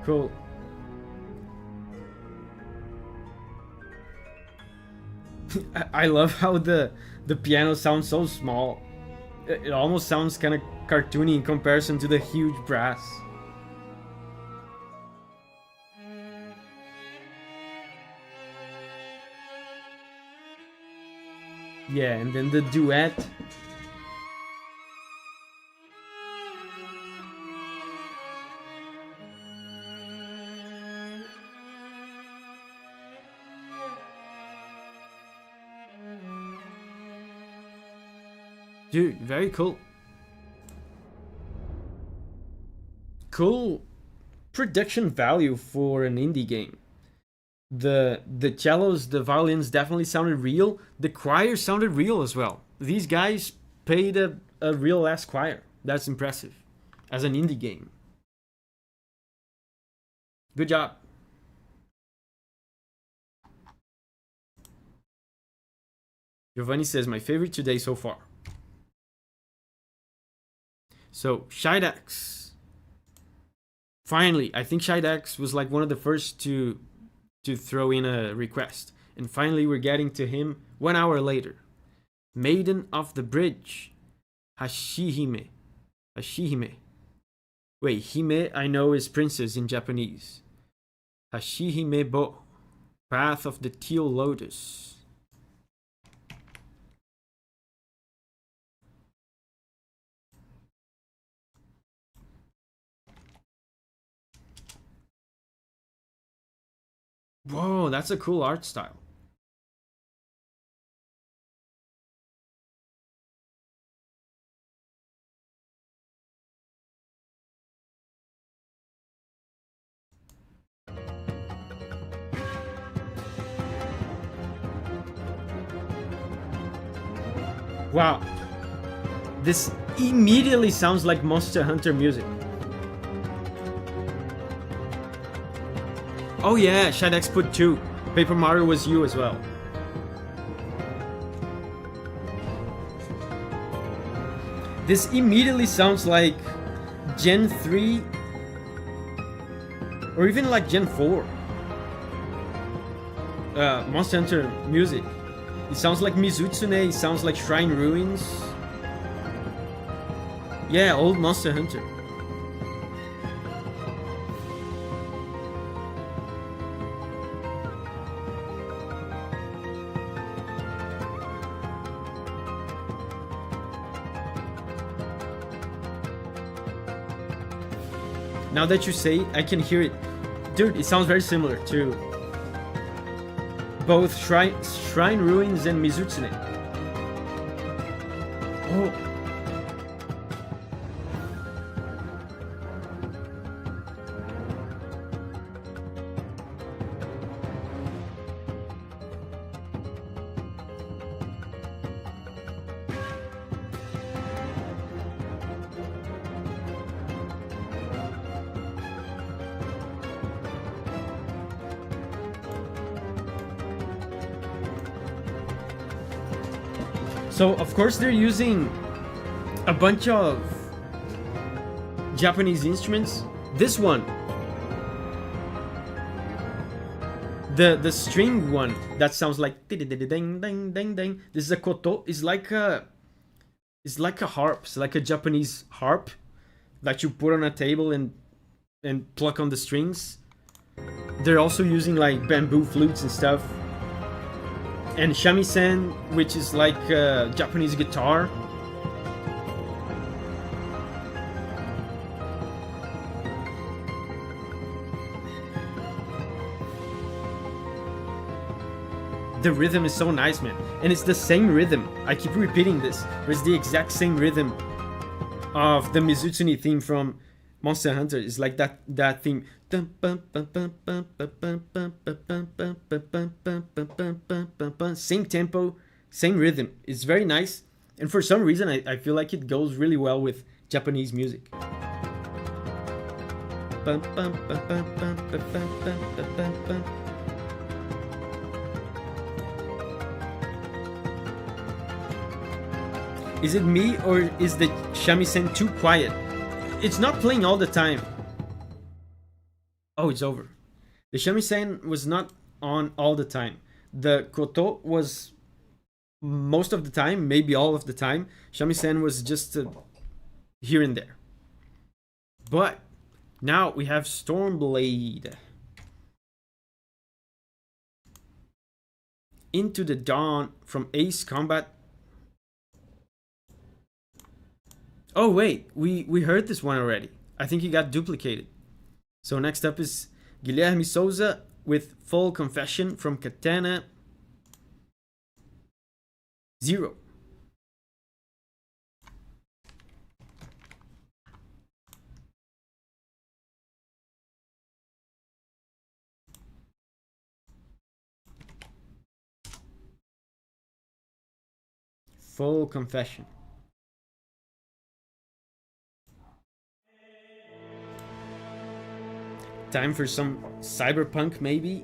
Cool. I love how the piano sounds so small. It almost sounds kind of cartoony in comparison to the huge brass. Yeah, and then the duet. Dude, very cool. Cool production value for an indie game. The cellos, the violins definitely sounded real. The choir sounded real as well. These guys paid a real ass choir. That's impressive. As an indie game. Good job. Giovanni says, my favorite today so far. So, Shidex. Finally, I think Shidex was like one of the first to throw in a request. And finally we're getting to him 1 hour later. Maiden of the Bridge. Hashihime. Hashihime. Wait, hime I know is princess in Japanese. Hashihime Bo. Path of the Teal Lotus. Whoa, that's a cool art style. Wow. This immediately sounds like Monster Hunter music. Oh yeah, Shidex put 2. Paper Mario was you as well. This immediately sounds like Gen 3 or even like Gen 4. Monster Hunter music. It sounds like Mizutsune, it sounds like Shrine Ruins. Yeah, old Monster Hunter. Now that you say it, I can hear it. Dude, it sounds very similar to both Shrine Ruins and Mizutsune. Oh. So, of course, they're using a bunch of Japanese instruments. This one The string one that sounds like ding ding ding ding ding. This is a koto. It's like a harp. It's like a Japanese harp that you put on a table and pluck on the strings. They're also using like bamboo flutes and stuff. And shamisen, which is like a Japanese guitar. The rhythm is so nice, man. And it's the same rhythm. I keep repeating this. But it's the exact same rhythm of the Mizutsune theme from Monster Hunter. It's like that theme. Same tempo, same rhythm. It's very nice. And for some reason, I feel like it goes really well with Japanese music. Is it me or is the shamisen too quiet? It's not playing all the time. Oh, it's over. The shamisen was not on all the time. The koto was most of the time, maybe all of the time. Shamisen was just here and there. But now we have Stormblade. Into the Dawn from Ace Combat. Oh wait, we heard this one already. I think it got duplicated. So next up is Guilherme Souza with Full Confession from Katana 0. Full Confession. Time for some cyberpunk, maybe?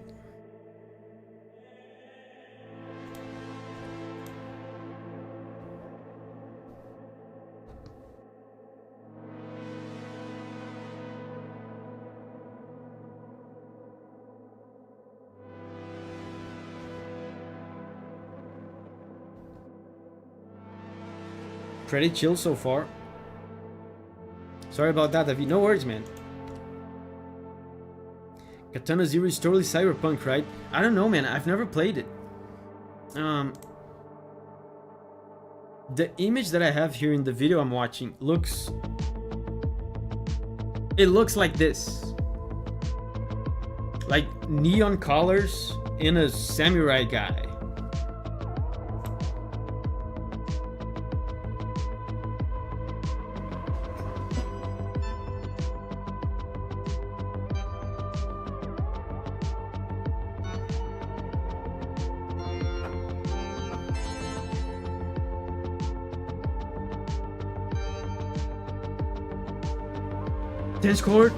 Pretty chill so far. Sorry about that, Davi. No worries, man. Katana Zero is totally cyberpunk, right? I don't know, man. I've never played it. The image that I have here in the video I'm watching looks... It looks like this. Like neon colors in a samurai guy. Discord.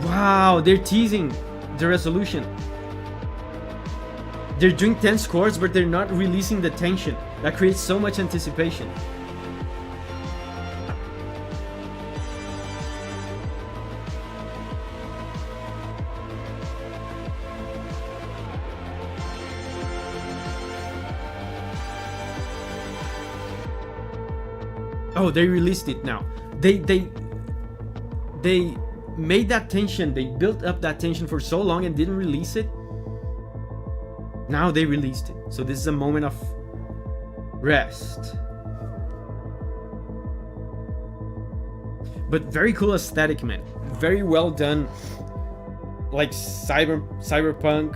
Wow, they're teasing the resolution. They're doing 10 scores, but they're not releasing the tension. That creates so much anticipation. Oh, they released it now. They made that tension, they built up that tension for so long and didn't release it. Now they released it. So this is a moment of rest. But very cool aesthetic, man. Very well done. Like cyberpunk.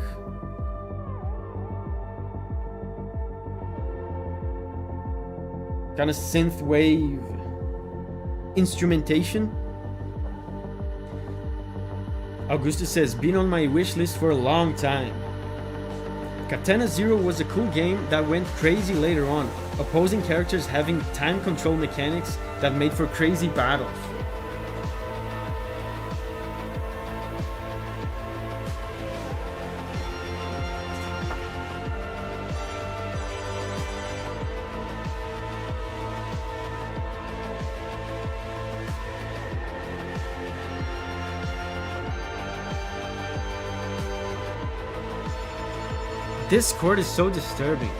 Kind of synthwave instrumentation. Augustus says, been on my wish list for a long time. Katana Zero was a cool game that went crazy later on, opposing characters having time control mechanics that made for crazy battles. This chord is so disturbing.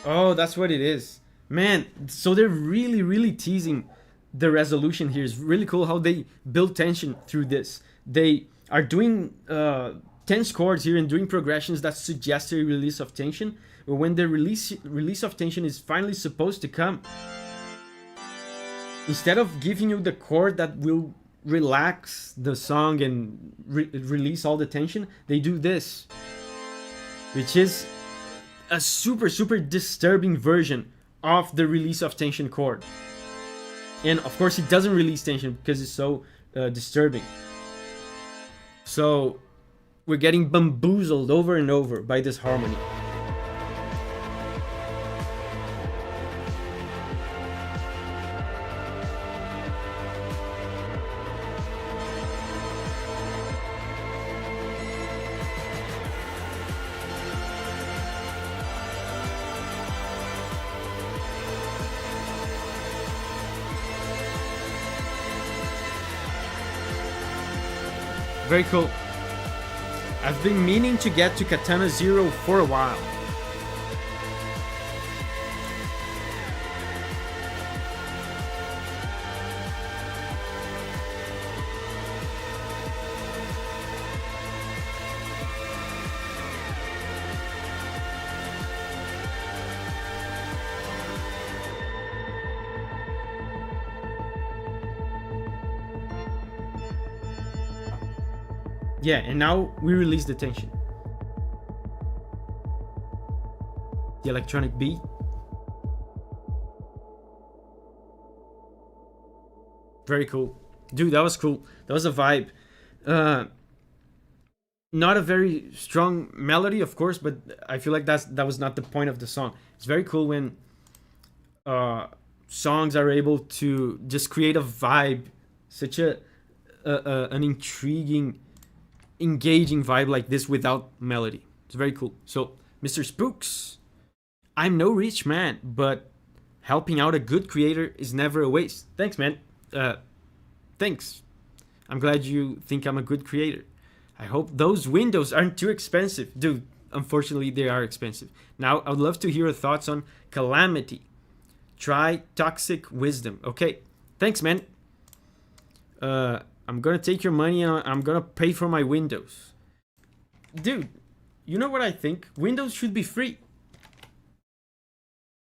Oh, that's what it is. Man, so they're really teasing the resolution here. It's really cool how they build tension through this. They are doing tense chords here and doing progressions that suggest a release of tension. But when the release of tension is finally supposed to come, instead of giving you the chord that will relax the song and release all the tension, they do this, which is a super disturbing version of the release of tension chord. And of course it doesn't release tension because it's so disturbing. So we're getting bamboozled over and over by this harmony. Very cool. I've been meaning to get to Katana Zero for a while. Yeah, and now we release the tension. The electronic beat. Very cool. Dude, that was cool. That was a vibe. Not a very strong melody, of course, but I feel like that was not the point of the song. It's very cool when songs are able to just create a vibe, such an intriguing, engaging vibe like this without melody. It's very cool. So, Mr. Spooks, I'm no rich man, but helping out a good creator is never a waste. Thanks, man. Thanks. I'm glad you think I'm a good creator. I hope those windows aren't too expensive. Dude, unfortunately, they are expensive. Now, I would love to hear your thoughts on Calamity. Try Toxic Wisdom. Okay, thanks, man. I'm gonna take your money and I'm gonna pay for my windows. Dude, you know what I think? Windows should be free.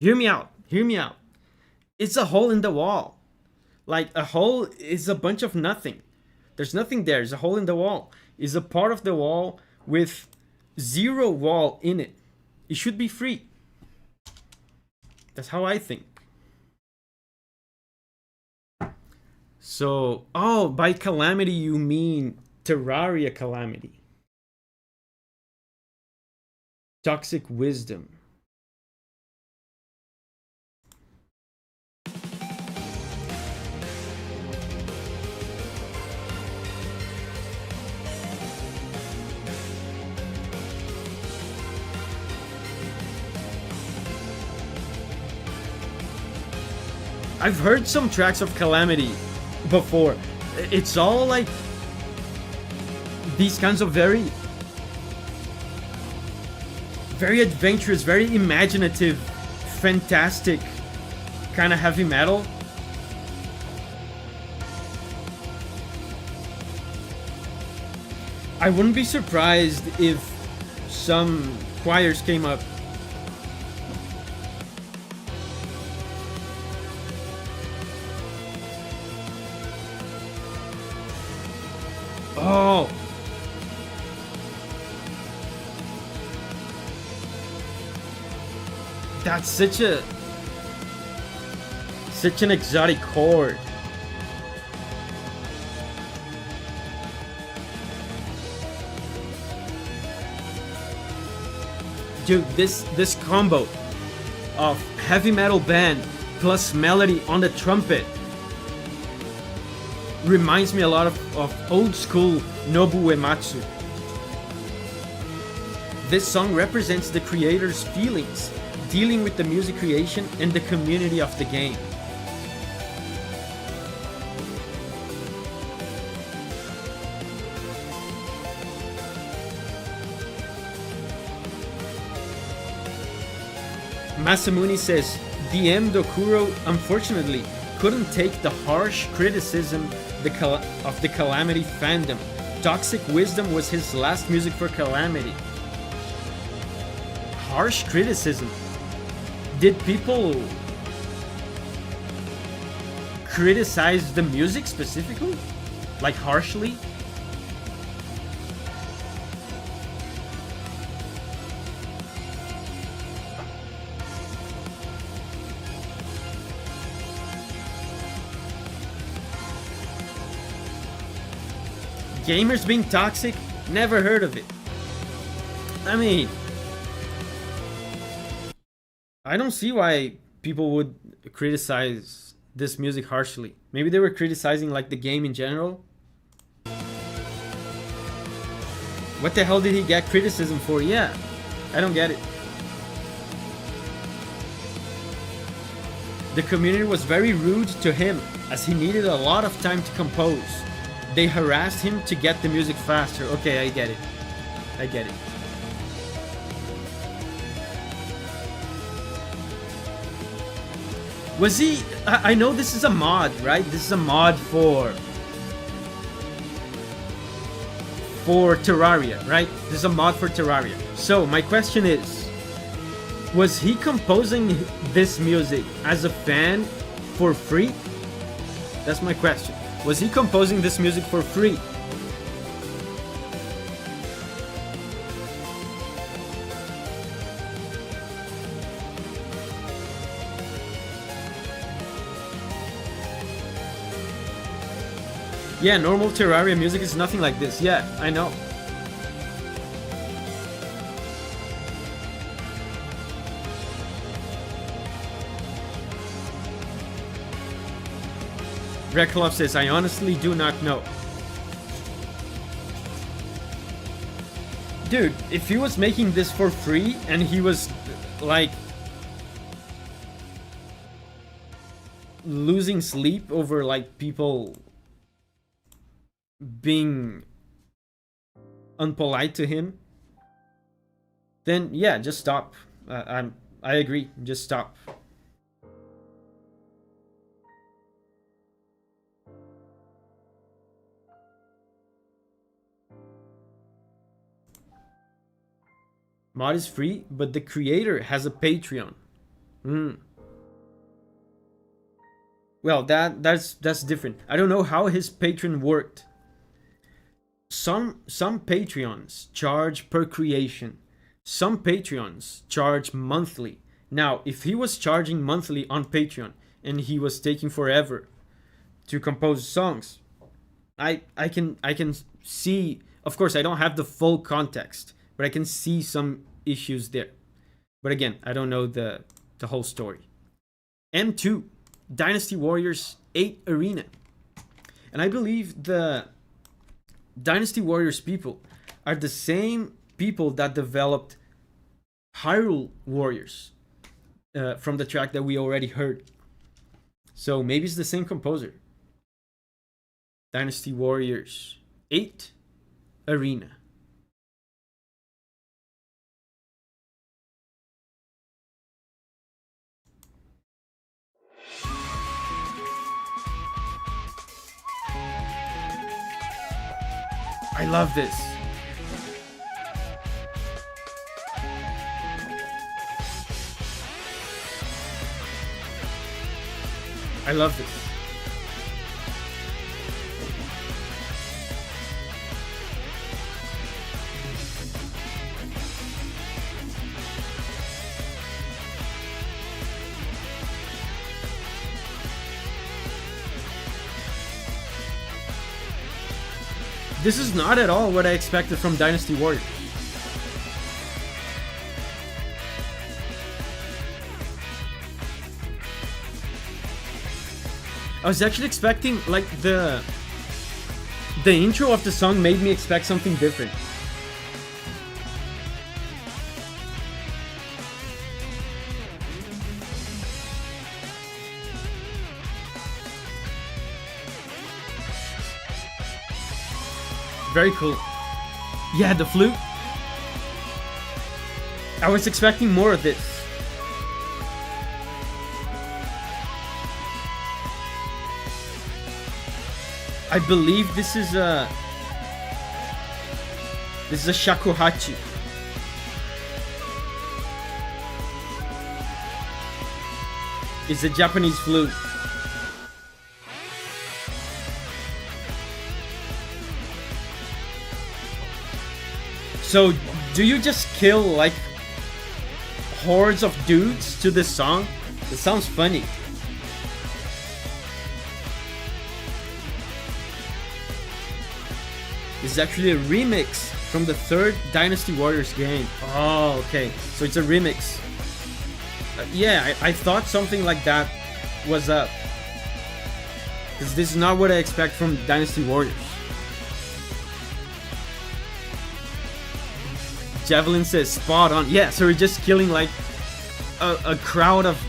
Hear me out. Hear me out. It's a hole in the wall. Like, a hole is a bunch of nothing. There's nothing there. There's a hole in the wall. It's a part of the wall with zero wall in it. It should be free. That's how I think. So, oh, by Calamity you mean Terraria Calamity. Toxic Wisdom. I've heard some tracks of Calamity before. It's all like these kinds of very adventurous, very imaginative, fantastic kind of heavy metal. I wouldn't be surprised if some choirs came up. Oh, that's such an exotic chord. Dude, this combo of heavy metal band plus melody on the trumpet reminds me a lot of old school Nobu Uematsu. This song represents the creator's feelings dealing with the music creation and the community of the game. Masamune says, DM Dokuro unfortunately couldn't take the harsh criticism of the Calamity fandom. Toxic Wisdom was his last music for Calamity. Harsh criticism? Did people criticize the music specifically? Like harshly? Gamers being toxic? Never heard of it. I mean, I don't see why people would criticize this music harshly. Maybe they were criticizing like the game in general. What the hell did he get criticism for? Yeah, I don't get it. The community was very rude to him as he needed a lot of time to compose. They harassed him to get the music faster. Okay, I get it. I get it. Was he... I know this is a mod, right? This is a mod for Terraria, right? This is a mod for Terraria. So, my question is, was he composing this music as a fan for free? That's my question. Was he composing this music for free? Yeah, normal Terraria music is nothing like this. Yeah, I know. Reklov says, I honestly do not know. Dude, if he was making this for free and he was like losing sleep over like people being unpolite to him, then yeah, just stop. I agree, just stop. Mod is free, but the creator has a Patreon. Well, that's different. I don't know how his Patreon worked. Some Patreons charge per creation. Some Patreons charge monthly. Now, if he was charging monthly on Patreon and he was taking forever to compose songs, I can see. Of course, I don't have the full context, but I can see some issues there. But again, I don't know the whole story. M2, Dynasty Warriors 8 Arena. And I believe the Dynasty Warriors people are the same people that developed Hyrule Warriors from the track that we already heard. So maybe it's the same composer. Dynasty Warriors 8 Arena. I love this. I love this. This is not at all what I expected from Dynasty Warriors. I was actually expecting, like, the intro of the song made me expect something different. Very cool. Yeah, the flute. I was expecting more of this. I believe this is a shakuhachi. It's a Japanese flute. So, do you just kill like hordes of dudes to this song? It sounds funny. This is actually a remix from the third Dynasty Warriors game. Oh, okay. So it's a remix. Yeah, I thought something like that was up. Because this is not what I expect from Dynasty Warriors. Javelin says spot on. Yeah, so we're just killing like a crowd of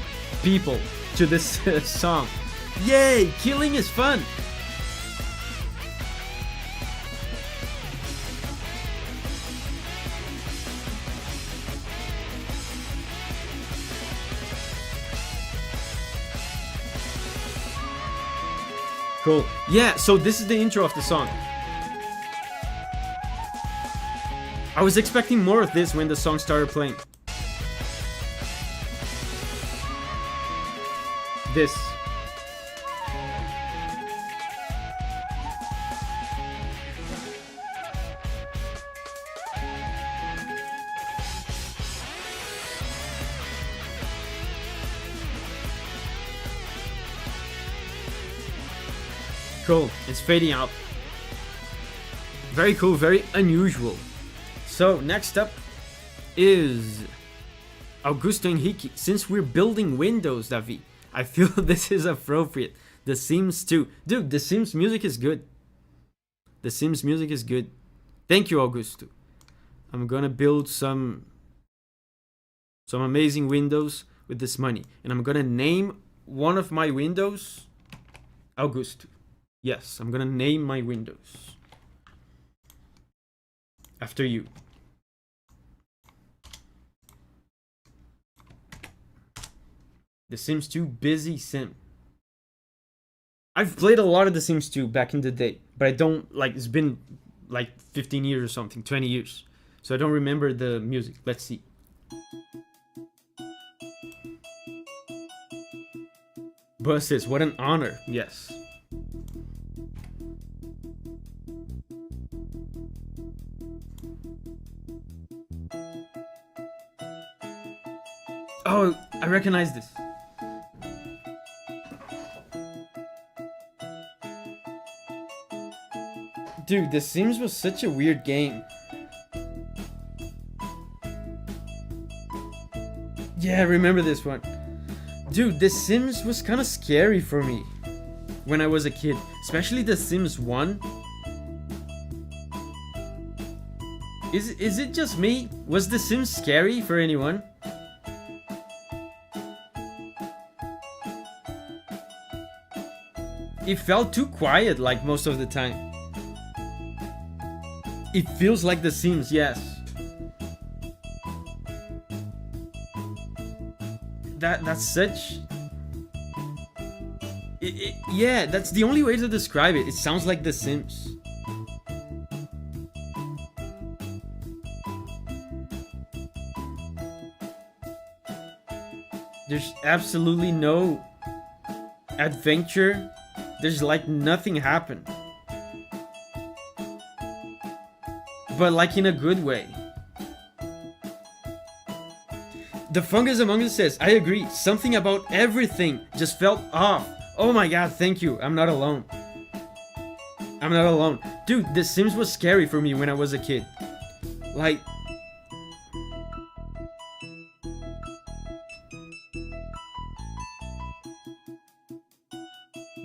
people to this song. Yay, killing is fun. Cool. Yeah, so this is the intro of the song. I was expecting more of this when the song started playing. This. Cool. It's fading out. Very cool, very unusual. So, next up is Augusto Henrique. Since we're building windows, Davi, I feel this is appropriate. The Sims 2. Dude, The Sims music is good. The Sims music is good. Thank you, Augusto. I'm gonna build some amazing windows with this money. And I'm gonna name one of my windows Augusto. Yes, I'm gonna name my windows after you. The Sims 2 busy sim. I've played a lot of The Sims 2 back in the day, but I don't, like, it's been like 15 years or something, 20 years. So I don't remember the music. Let's see. Buses, what an honor. Yes. Oh, I recognize this. Dude, The Sims was such a weird game. Yeah, I remember this one. Dude, The Sims was kind of scary for me when I was a kid. Especially The Sims 1. Is it just me? Was The Sims scary for anyone? It felt too quiet like most of the time. It feels like The Sims, yes. That's such... yeah, that's the only way to describe it. It sounds like The Sims. There's absolutely no adventure. There's like nothing happened. But like in a good way. The Fungus Among Us says, I agree. Something about everything just felt off. Oh my god, thank you. I'm not alone. I'm not alone. Dude, The Sims was scary for me when I was a kid. Like...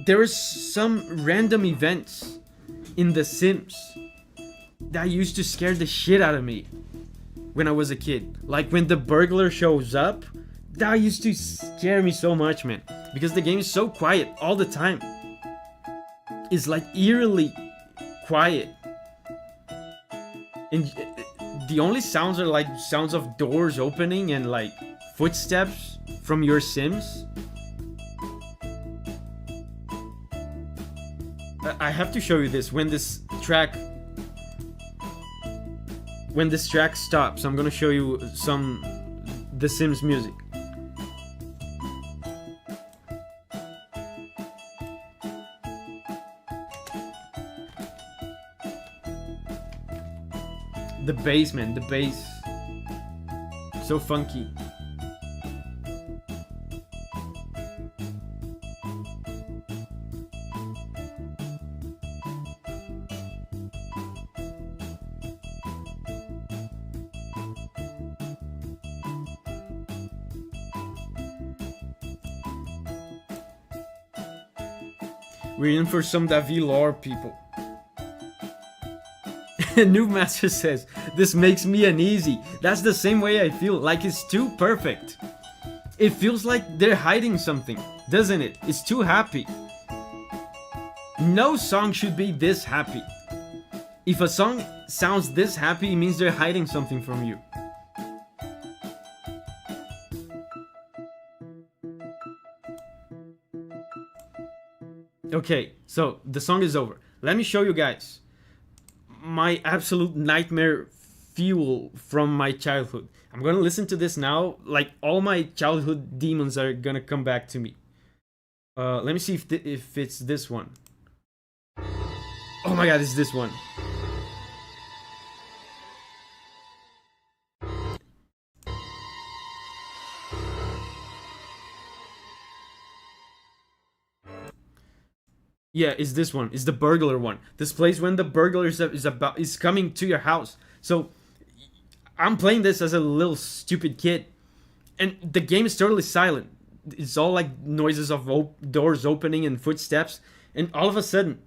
there was some random events in The Sims that used to scare the shit out of me when I was a kid. Like when the burglar shows up, that used to scare me so much, man. Because the game is so quiet all the time. It's like eerily quiet. And the only sounds are like sounds of doors opening and like footsteps from your Sims. I have to show you this when this track stops. I'm gonna show you some The Sims music. The bass, man, the bass. So funky. We're in for some Davi lore, people. Noob Master says, this makes me uneasy. That's the same way I feel, like it's too perfect. It feels like they're hiding something, doesn't it? It's too happy. No song should be this happy. If a song sounds this happy, it means they're hiding something from you. Okay, so the song is over. Let me show you guys my absolute nightmare fuel from my childhood. I'm gonna listen to this now. Like, all my childhood demons are gonna come back to me. Let me see if it's this one. Oh my god, it's this one. Yeah, it's this one. It's the burglar one. This plays when the burglar is coming to your house. So I'm playing this as a little stupid kid, and the game is totally silent. It's all like noises of doors opening and footsteps, and all of a sudden,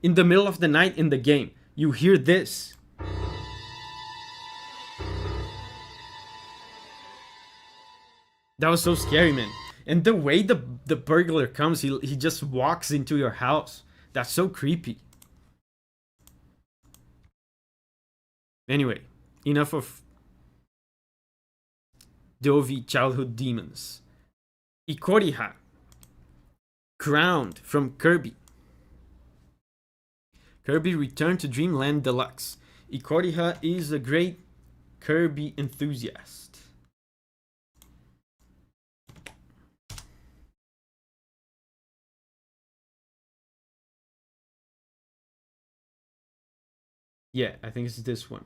in the middle of the night in the game, you hear this. That was so scary, man. And the way the burglar comes, he just walks into your house. That's so creepy. Anyway, enough of Davi childhood demons. Ikoriha, crowned from Kirby. Kirby Return to Dreamland Deluxe. Ikoriha is a great Kirby enthusiast. Yeah, I think it's this one.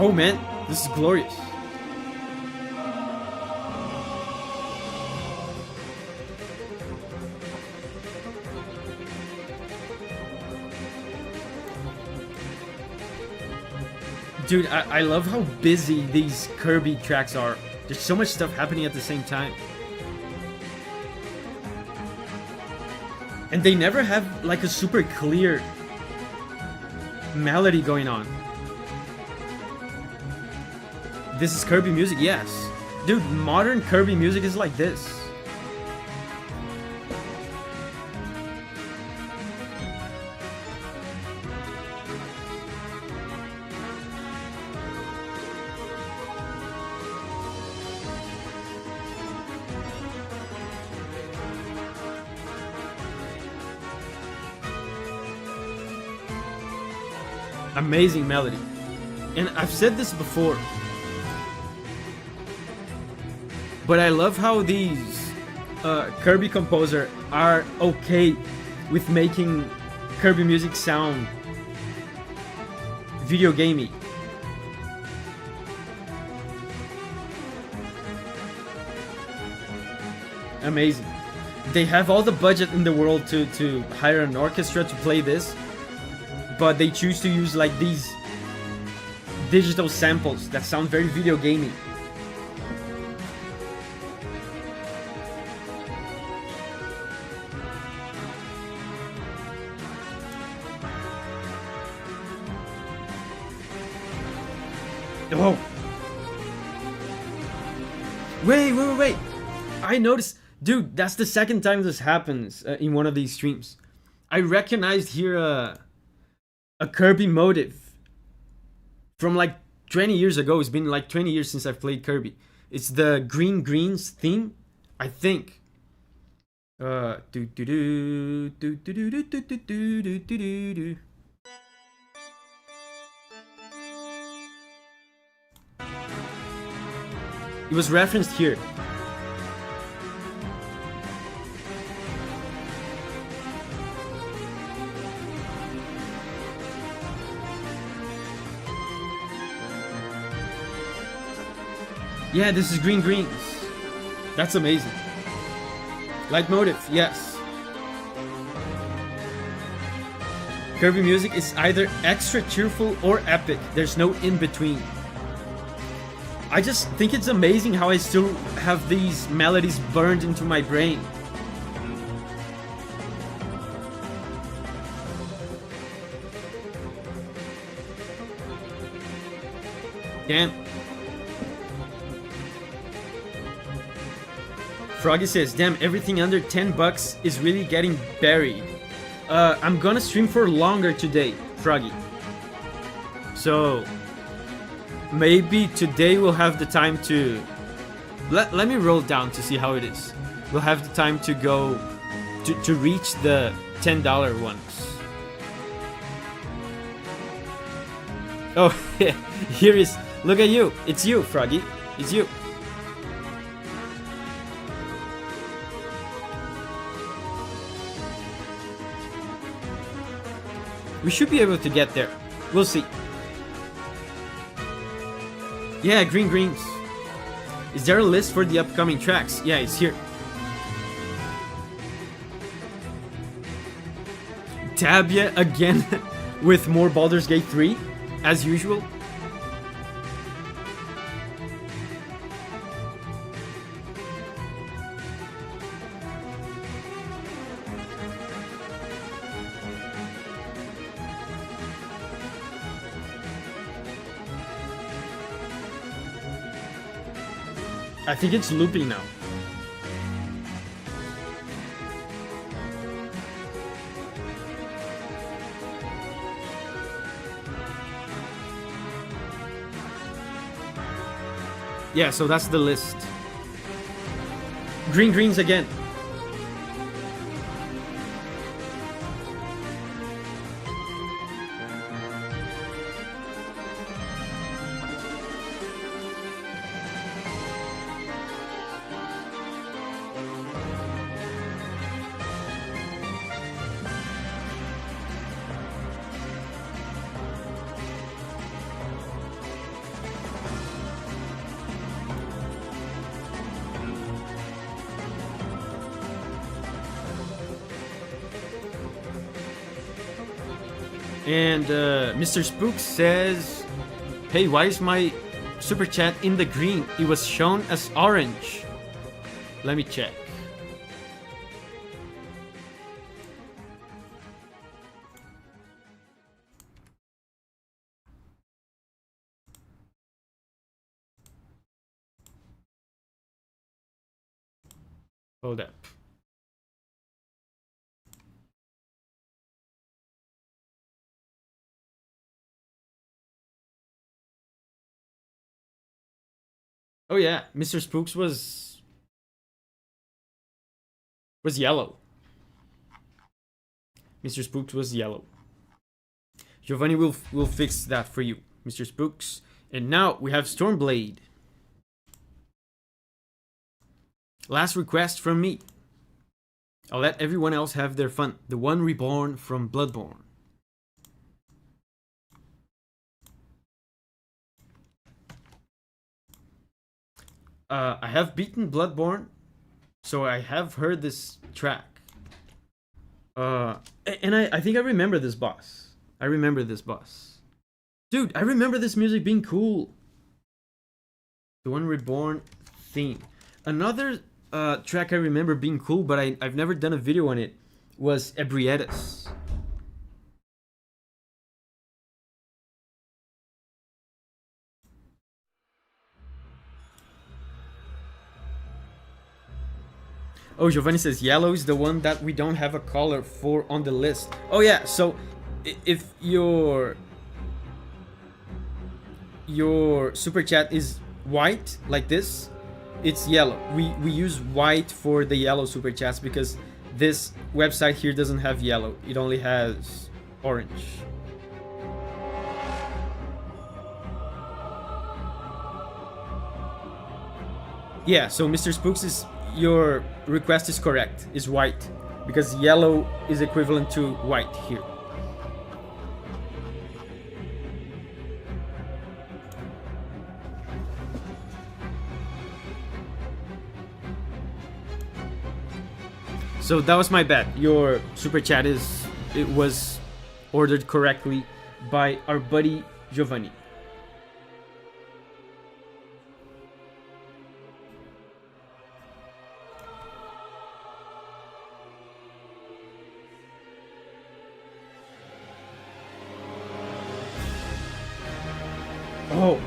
Oh man, this is glorious. Dude, I love how busy these Kirby tracks are. There's so much stuff happening at the same time. And they never have like a super clear melody going on. This is Kirby music? Yes. Dude, modern Kirby music is like this. Amazing melody. And I've said this before, but I love how these Kirby composers are okay with making Kirby music sound video gamey. Amazing. They have all the budget in the world to hire an orchestra to play this, but they choose to use like these digital samples that sound very video gamey. Oh! Wait! I noticed, dude, that's the second time this happens in one of these streams. I recognized here a Kirby motive from like 20 years ago. It's been like 20 years since I've played Kirby. It's the green greens theme, I think. Do do do do do do do do do do do do. It was referenced here. Yeah, this is green greens. That's amazing. Light motive, yes. Kirby music is either extra cheerful or epic. There's no in between. I just think it's amazing how I still have these melodies burned into my brain. Damn. Froggy says, damn, everything under 10 bucks is really getting buried. I'm gonna stream for longer today, Froggy. So, maybe today we'll have the time to... Let me roll down to see how it is. We'll have the time to go... To reach the $10 ones. Oh, here is... Look at you. It's you, Froggy. It's you. We should be able to get there. We'll see. Yeah, green greens. Is there a list for the upcoming tracks? Yeah, it's here. Tabia again with more Baldur's Gate 3, as usual. I think it's looping now. Yeah, so that's the list. Green greens again. And Mr. Spook says, hey, why is my super chat in the green? It was shown as orange. Let me check. Hold up. Oh yeah, Mr. Spooks was yellow. Mr. Spooks was yellow. Giovanni will fix that for you, Mr. Spooks. And now we have Stormblade. Last request from me. I'll let everyone else have their fun. The one reborn from Bloodborne. I have beaten Bloodborne, so I have heard this track. And I think I remember this boss. I remember this boss. Dude, I remember this music being cool. The One Reborn theme. Another track I remember being cool, but I've never done a video on it, was Ebrietas. Oh, Giovanni says yellow is the one that we don't have a color for on the list. Oh yeah, so if your super chat is white like this, it's yellow. We use white for the yellow super chats because this website here doesn't have yellow. It only has orange. Yeah, so Mr. Spooks, is your request is correct. Is white because yellow is equivalent to white here. So that was my bad. Your super chat was ordered correctly by our buddy Giovanni. Oh.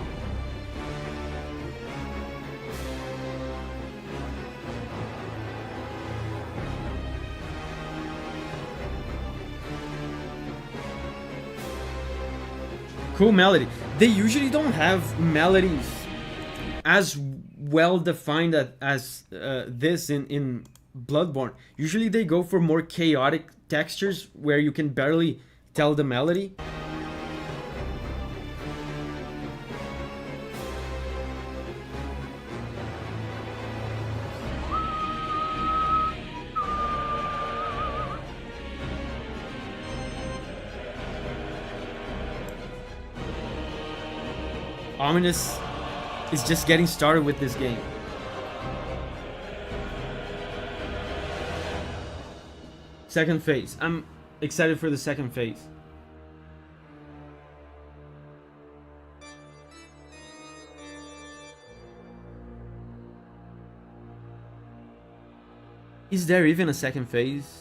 Cool melody. They usually don't have melodies as well defined as this in Bloodborne. Usually they go for more chaotic textures where you can barely tell the melody. Ominous is just getting started with this game. Second phase. I'm excited for the second phase. Is there even a second phase?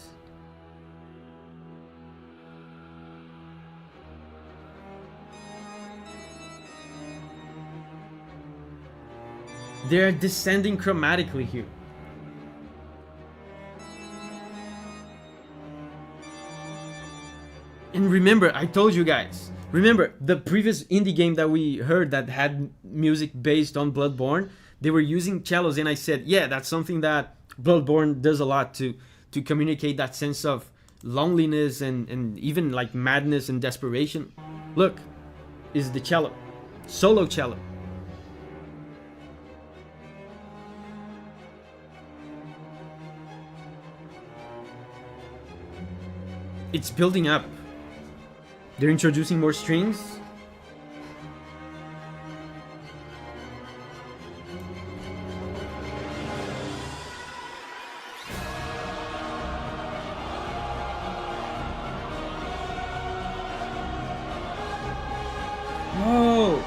They're descending chromatically here. And remember, I told you guys, remember the previous indie game that we heard that had music based on Bloodborne, they were using cellos, and I said, yeah, that's something that Bloodborne does a lot to communicate that sense of loneliness and even like madness and desperation. Look, is the cello, solo cello. It's building up. They're introducing more strings. Whoa!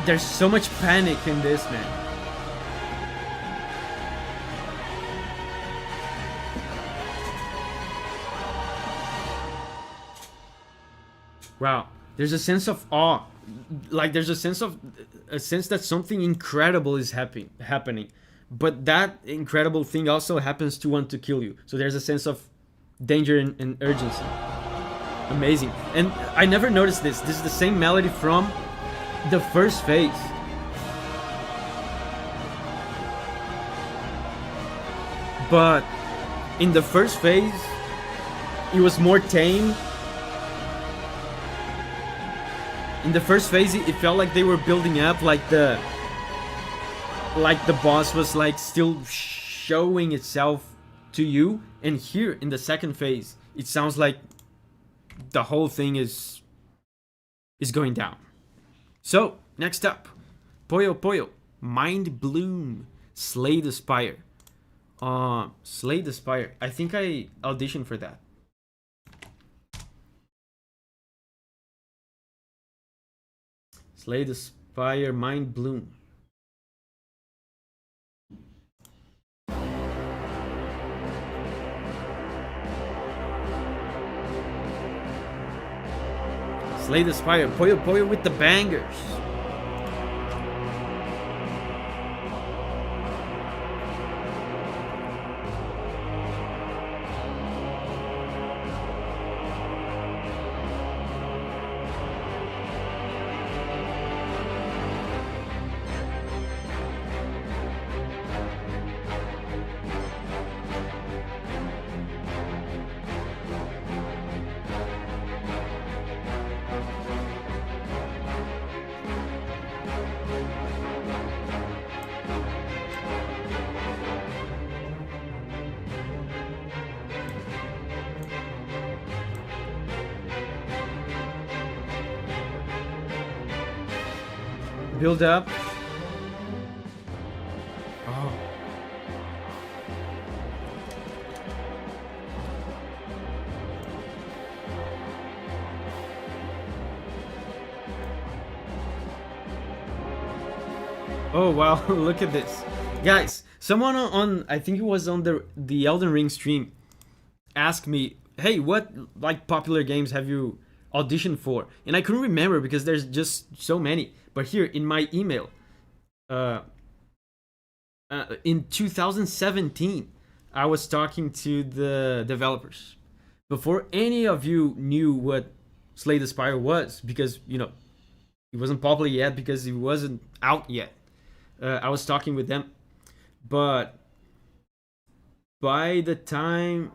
There's so much panic in this, man. Wow, there's a sense of awe. Like there's a sense that something incredible is happening. But that incredible thing also happens to want to kill you. So there's a sense of danger and urgency. Amazing. And I never noticed this. This is the same melody from the first phase. But in the first phase, it was more tame. In the first phase, it felt like they were building up, like the boss was like still showing itself to you. And here in the second phase, it sounds like the whole thing is going down. So, next up, Poyo Poyo, Mind Bloom, Slay the Spire. Slay the Spire. I think I auditioned for that. Slay the Spire, Mind Bloom. Slay the Spire, Poyo Poyo with the bangers. Build up. Oh. Oh wow, look at this. Guys, someone on I think it was on the Elden Ring stream asked me, "Hey, what like popular games have you auditioned for?" And I couldn't remember because there's just so many. But here in my email, in 2017, I was talking to the developers before any of you knew what Slay the Spire was, because you know it wasn't popular yet because it wasn't out yet. I was talking with them, but by the time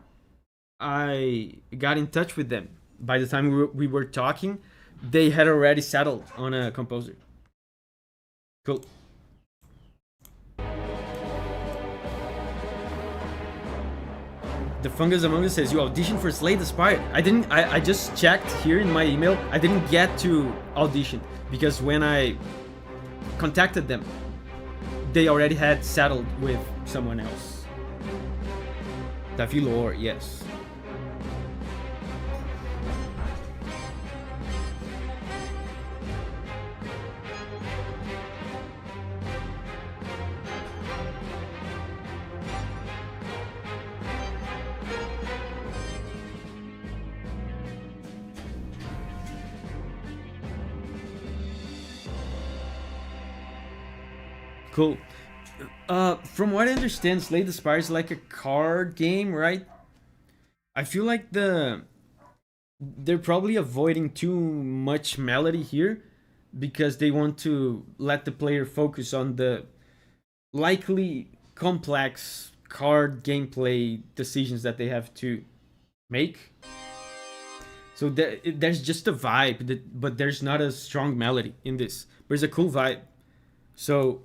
I got in touch with them, by the time we were talking, they had already settled on a composer. Cool. The Fungus Among Us says you auditioned for Slay the Spire. I didn't. I just checked here in my email. I didn't get to audition because when I contacted them, they already had settled with someone else. Davi lore, yes. Cool. From what I understand, Slay the Spire is like a card game, right? I feel like they're probably avoiding too much melody here because they want to let the player focus on the likely complex card gameplay decisions that they have to make. So there's just a vibe, but there's not a strong melody in this. But it's a cool vibe. So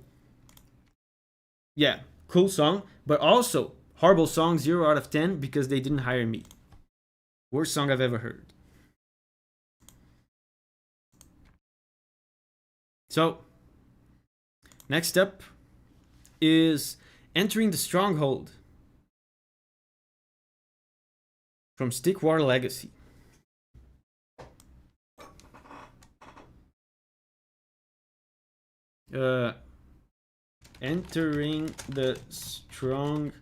yeah, cool song, but also horrible song, 0 out of 10 because they didn't hire me. Worst song I've ever heard. So, next up is Entering the Stronghold from Stick War Legacy. Entering the Stronghold.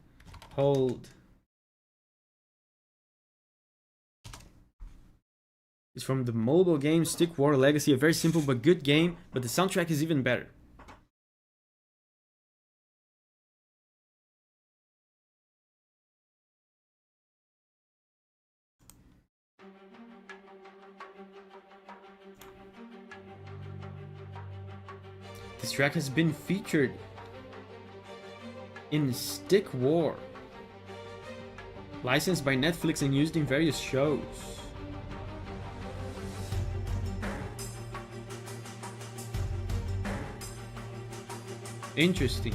It's from the mobile game Stick War Legacy, a very simple but good game, but the soundtrack is even better. This track has been featured in Stick War, licensed by Netflix and used in various shows. Interesting.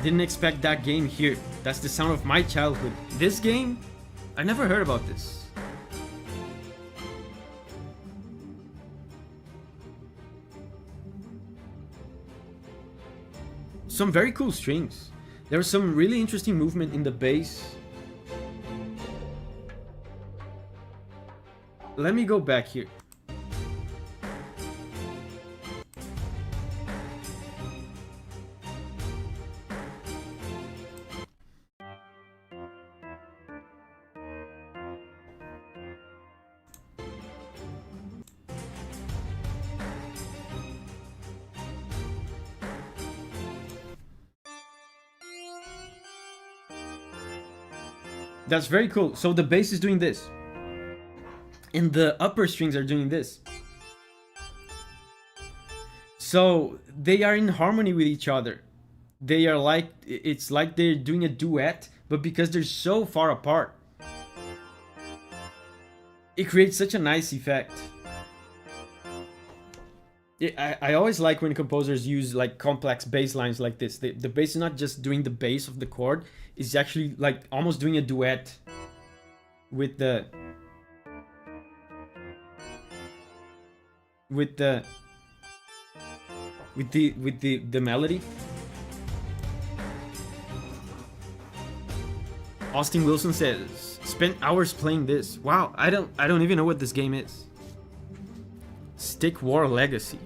Didn't expect that game here. That's the sound of my childhood. This game? I never heard about this. Some very cool strings. There was some really interesting movement in the bass. Let me go back here. That's very cool. So the bass is doing this. And the upper strings are doing this. So they are in harmony with each other. They are like, it's like they're doing a duet, but because they're so far apart, it creates such a nice effect. I always like when composers use like complex bass lines like this. The bass is not just doing the bass of the chord, it's actually like almost doing a duet with the melody. Austin Wilson says, spent hours playing this. Wow, I don't even know what this game is. Stick War Legacy.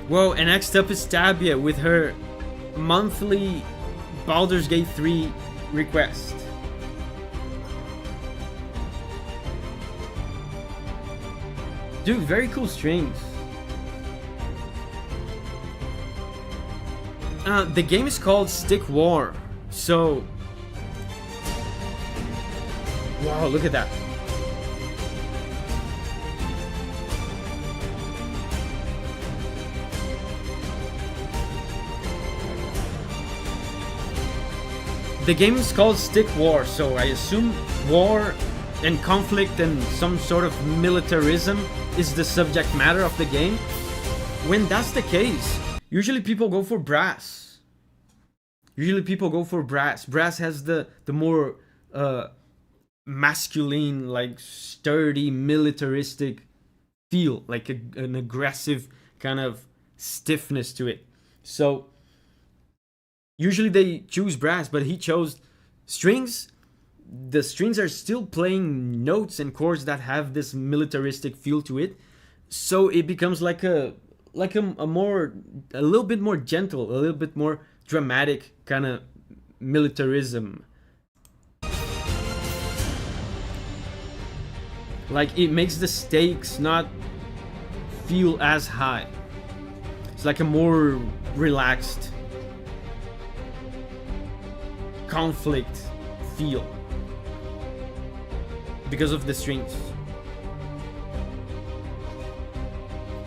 Whoa, and next up is Tabia with her monthly Baldur's Gate 3 request. Dude, very cool strings. The game is called Stick War, so... Wow, look at that. The game is called Stick War, so I assume war and conflict and some sort of militarism is the subject matter of the game. When that's the case, usually people go for brass. Brass has the more masculine, like sturdy, militaristic feel, like an aggressive kind of stiffness to it. So usually they choose brass, but he chose strings. The strings are still playing notes and chords that have this militaristic feel to it, so it becomes like a little bit more gentle, a little bit more dramatic kind of militarism. Like it makes the stakes not feel as high. It's like a more relaxed conflict feel because of the strings.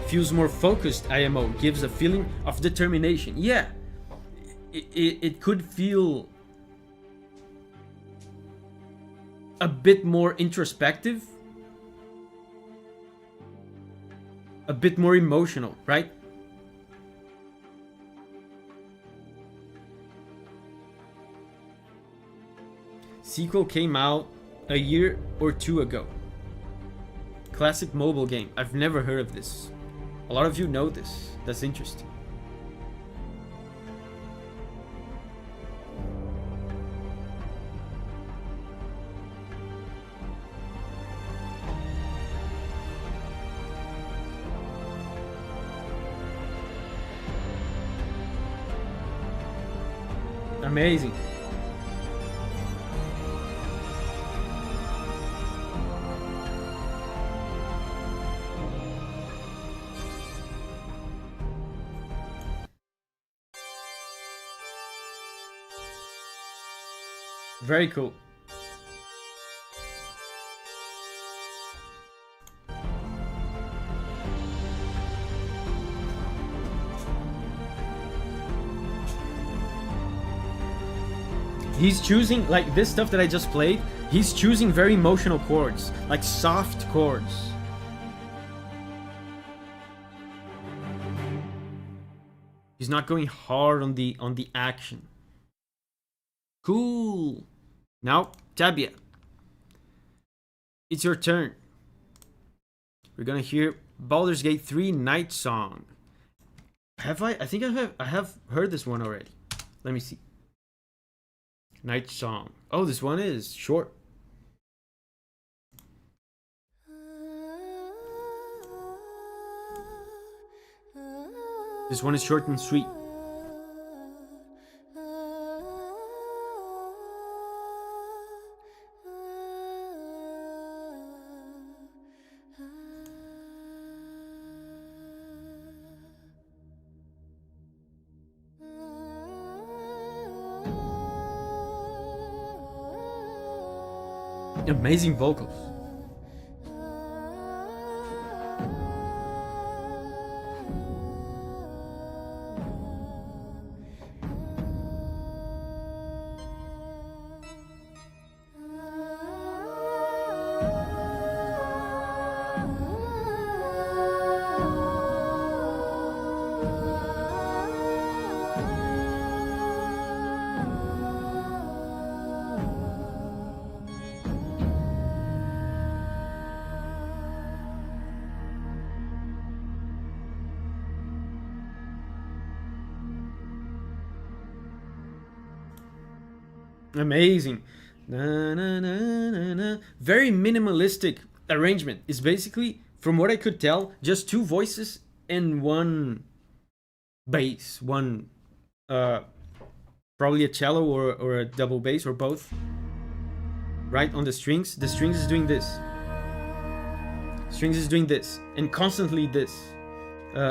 Feels more focused. IMO gives a feeling of determination. Yeah, it could feel a bit more introspective, a bit more emotional, right? Sequel came out a year or two ago. Classic mobile game. I've never heard of this. A lot of you know this. That's interesting. Amazing. Very cool. He's choosing, like this stuff that I just played, he's choosing very emotional chords, like soft chords. He's not going hard on the action. Cool. Now, Tabia, it's your turn. We're gonna hear Baldur's Gate 3 Night Song. Have I? I think I have heard this one already. Let me see. Night Song. Oh, this one is short. This one is short and sweet. Amazing vocals. Amazing. Na, na, na, na, na. Very minimalistic arrangement. It's basically, from what I could tell, just two voices and one bass. One, probably a cello or a double bass or both. Right on the strings. The strings is doing this. Strings is doing this. And constantly this.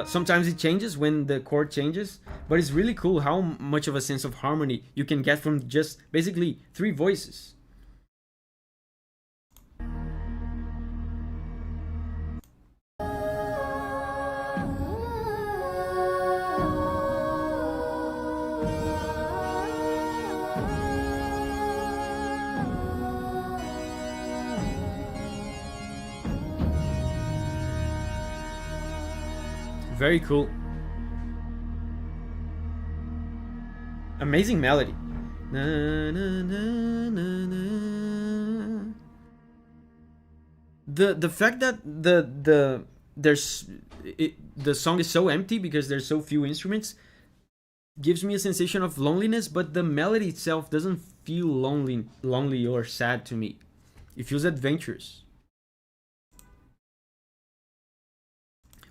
Sometimes it changes when the chord changes, but it's really cool how much of a sense of harmony you can get from just basically three voices. Very cool. Amazing melody. Na, na, na, na, na. The fact that the song is so empty because there's so few instruments gives me a sensation of loneliness, but the melody itself doesn't feel lonely or sad to me. It feels adventurous.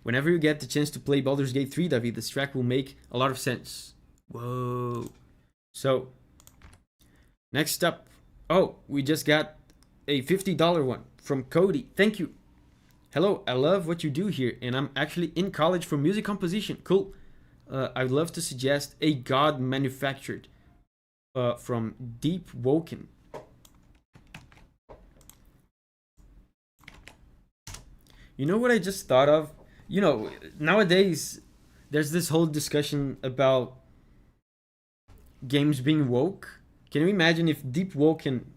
Whenever you get the chance to play Baldur's Gate 3, Davi, this track will make a lot of sense. Whoa. So, next up. Oh, we just got a $50 one from Cody. Thank you. Hello, I love what you do here, and I'm actually in college for music composition. Cool. I'd love to suggest a God Manufactured from Deep Woken. You know what I just thought of? You know, nowadays there's this whole discussion about games being woke. Can you imagine if Deep Woken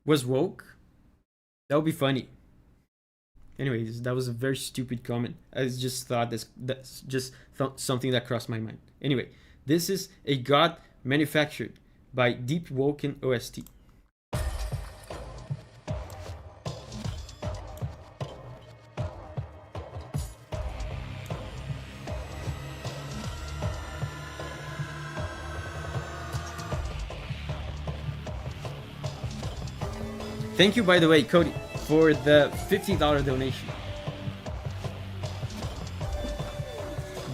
was woke? That would be funny. Anyways, that was a very stupid comment. I just thought that's just something that crossed my mind. Anyway, this is a God Manufactured by Deep Woken OST. Thank you, by the way, Cody, for the $50 donation.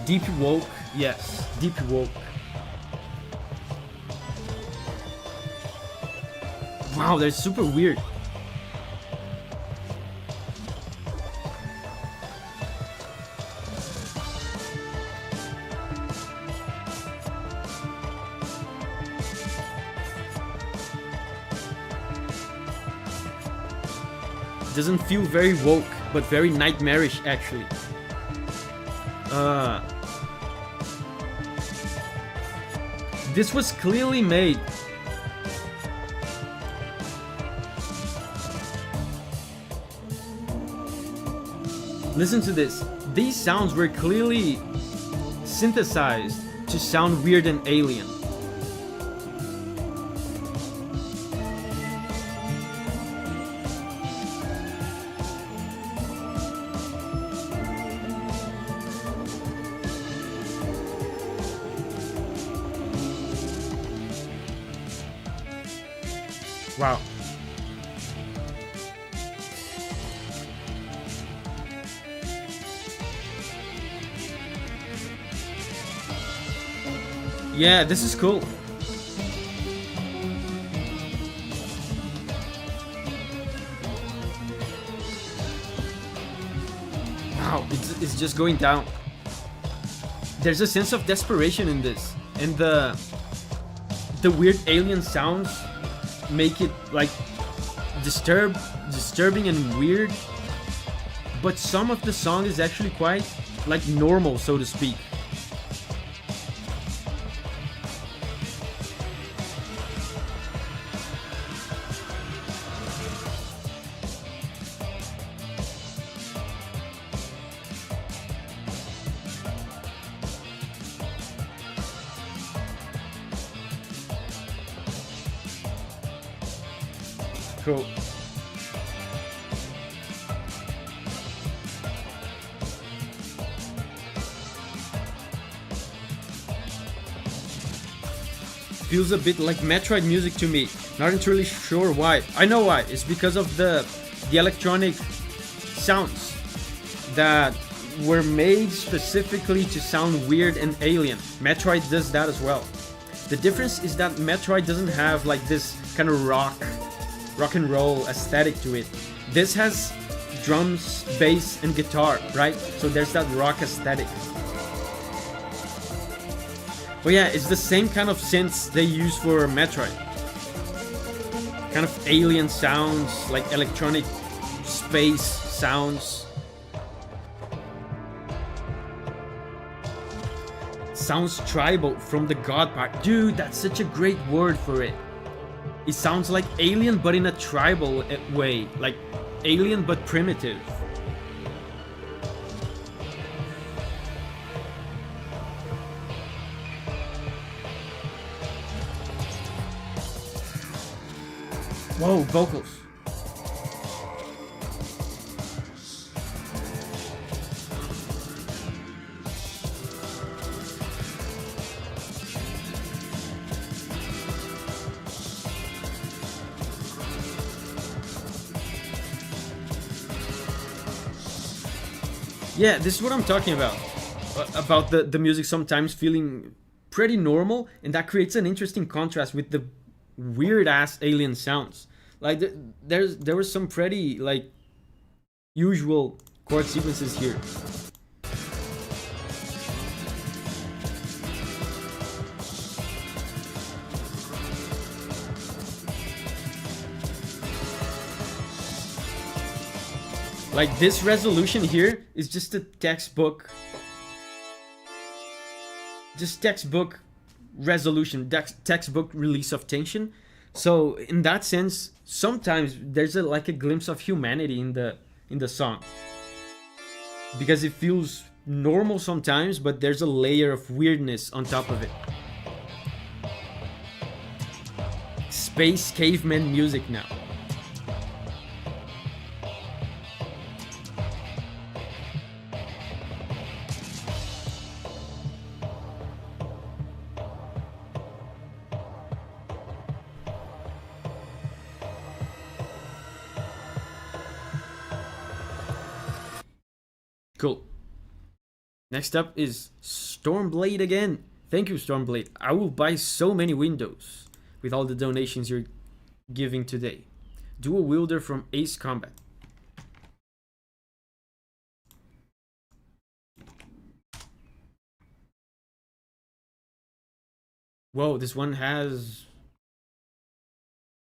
Deep Woke, yes, Deep Woke. Wow, that's super weird. Doesn't feel very woke, but very nightmarish actually. This was clearly made Listen to this. These sounds were clearly synthesized to sound weird and alien. Wow. Yeah, this is cool. Wow, it's just going down. There's a sense of desperation in this, and the weird alien sounds make it like disturbing and weird. But some of the song is actually quite like normal, so to speak. Cool. Feels a bit like Metroid music to me. Not entirely sure why. I know why. It's because of the electronic sounds that were made specifically to sound weird and alien. Metroid does that as well. The difference is that Metroid doesn't have like this kind of rock and roll aesthetic to it. This has drums, bass, and guitar, right? So there's that rock aesthetic. But yeah, it's the same kind of synths they use for Metroid. Kind of alien sounds, like electronic space sounds. Sounds tribal from the God part. Dude, that's such a great word for it. It sounds like alien but in a tribal way. Like alien but primitive. Whoa, vocals. Yeah, this is what I'm talking about. About the music sometimes feeling pretty normal, and that creates an interesting contrast with the weird ass alien sounds. Like there was some pretty like usual chord sequences here. Like this resolution here is just a textbook resolution, textbook release of tension. So in that sense, sometimes there's like a glimpse of humanity in the song, because it feels normal sometimes, but there's a layer of weirdness on top of it. Space caveman music now. Cool. Next up is Stormblade again. Thank you, Stormblade. I will buy so many windows with all the donations you're giving today. Dual wielder from Ace Combat. Whoa, this one has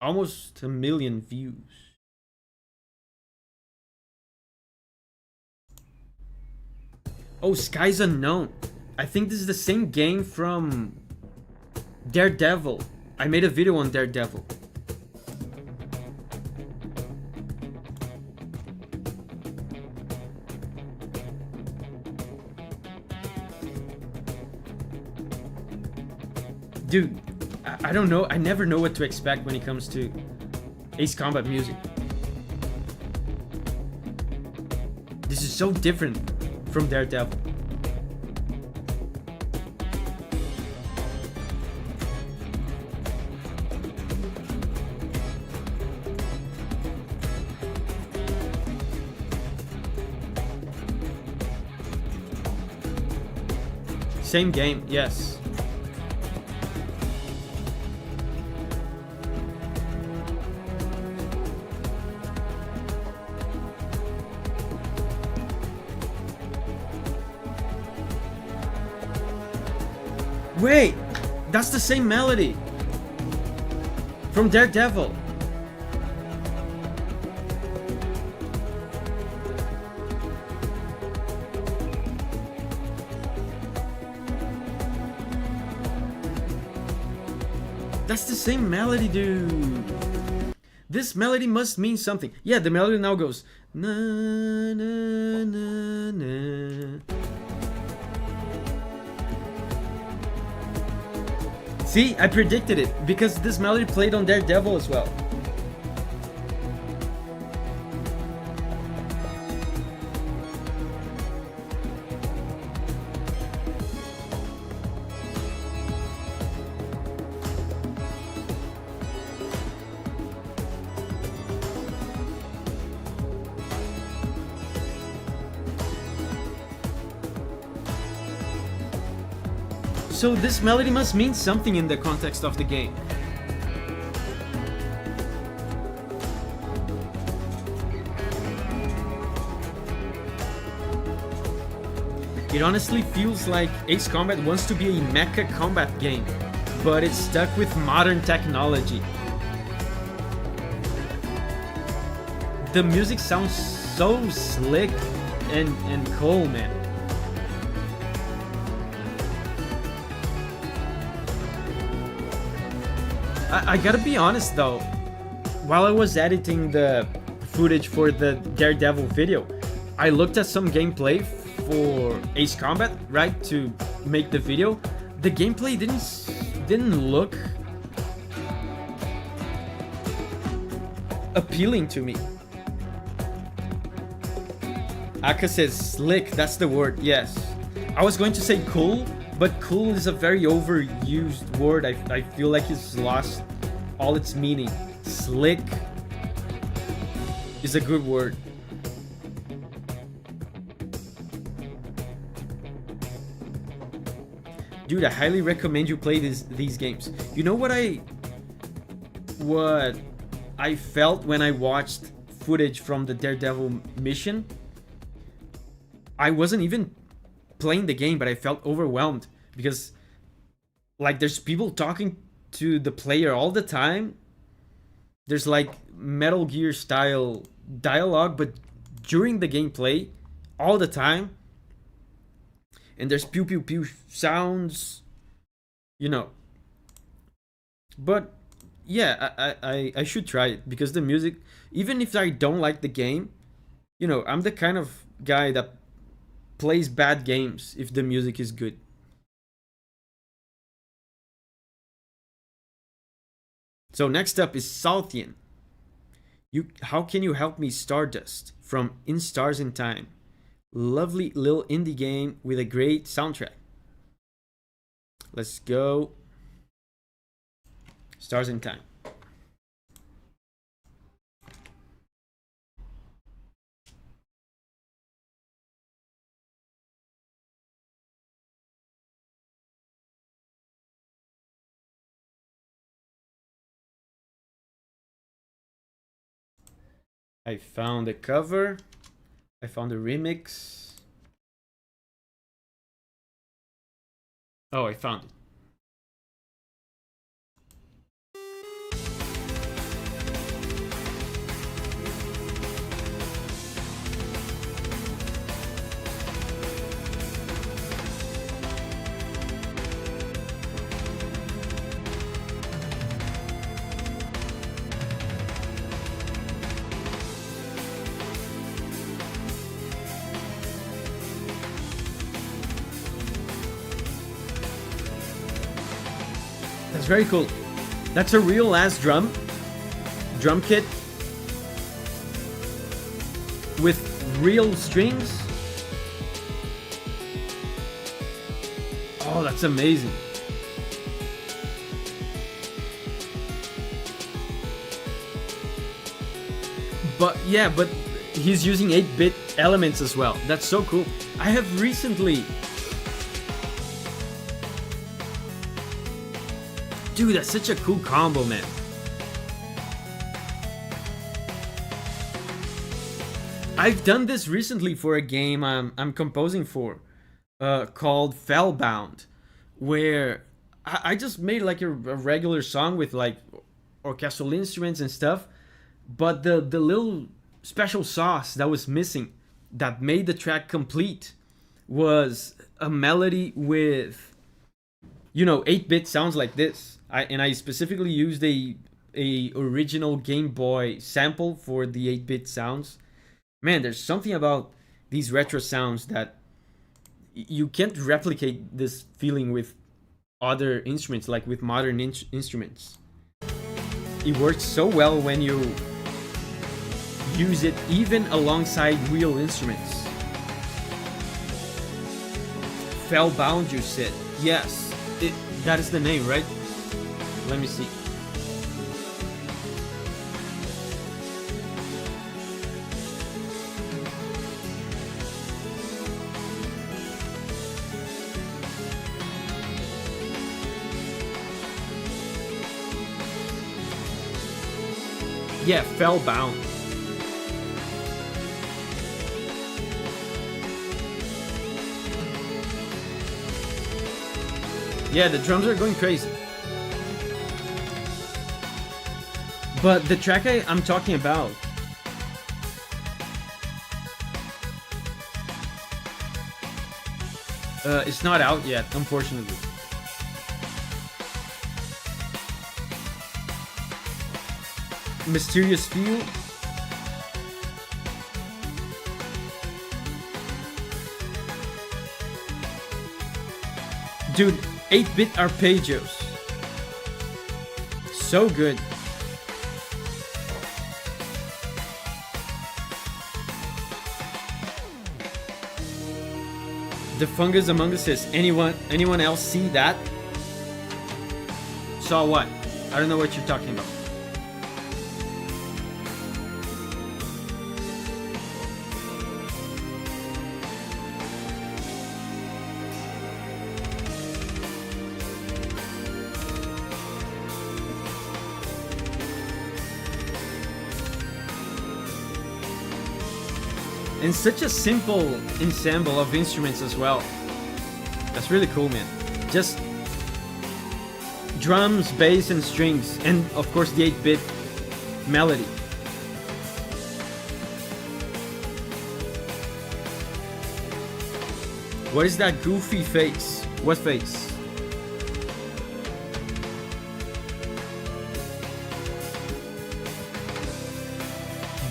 almost 1 million views. Oh, Skies Unknown. I think this is the same game from Daredevil. I made a video on Daredevil. dude, I don't know. I never know what to expect when it comes to Ace Combat music. This is so different from Daredevil. Same game, yes. Wait, that's the same melody from Daredevil. That's the same melody, dude. This melody must mean something. Yeah, the melody now goes na na na na. See, I predicted it because this melody played on Daredevil as well. So this melody must mean something in the context of the game. It honestly feels like Ace Combat wants to be a mecha combat game, but it's stuck with modern technology. The music sounds so slick and cool, man. I gotta be honest though, while I was editing the footage for the Daredevil video, I looked at some gameplay for Ace Combat, right, to make the video. The gameplay didn't look appealing to me. Aka says slick, that's the word, yes. I was going to say cool, but cool is a very overused word. I feel like it's lost all its meaning. Slick is a good word. Dude, I highly recommend you play these games. You know what I felt when I watched footage from the Daredevil mission? I wasn't even playing the game, but I felt overwhelmed because like there's people talking to the player all the time. There's like Metal Gear style dialogue, but during the gameplay all the time. And there's pew pew pew sounds, you know. But yeah, I should try it because the music, even if I don't like the game, you know, I'm the kind of guy that plays bad games if the music is good. So next up is Salthian. How can you help me, Stardust from In Stars in Time? Lovely little indie game with a great soundtrack. Let's go. Stars in Time. I found the cover. I found the remix. Oh, I found it. That's very cool. That's a real ass drum kit with real strings. Oh, that's amazing. But yeah, but he's using 8-bit elements as well. That's so cool. I have recently... Dude, that's such a cool combo, man. I've done this recently for a game I'm composing for, called Fellbound, where I just made like a regular song with like orchestral instruments and stuff, but the little special sauce that was missing that made the track complete was a melody with, 8-bit sounds like this. I specifically used a original Game Boy sample for the 8-bit sounds. Man, there's something about these retro sounds that you can't replicate this feeling with other instruments, like with modern instruments. It works so well when you use it even alongside real instruments. Fellbound, you said. Yes, that is the name, right? Let me see. Yeah, Fellbound. Yeah, the drums are going crazy. But the track I'm talking about, it's not out yet, unfortunately. Mysterious Feel. Dude, 8-bit arpeggios. So good. The Fungus Among Us says, anyone else see that? Saw what? I don't know what you're talking about. And such a simple ensemble of instruments as well. That's really cool, man. Just drums, bass, and strings, and of course the 8-bit melody. What is that goofy face? What face?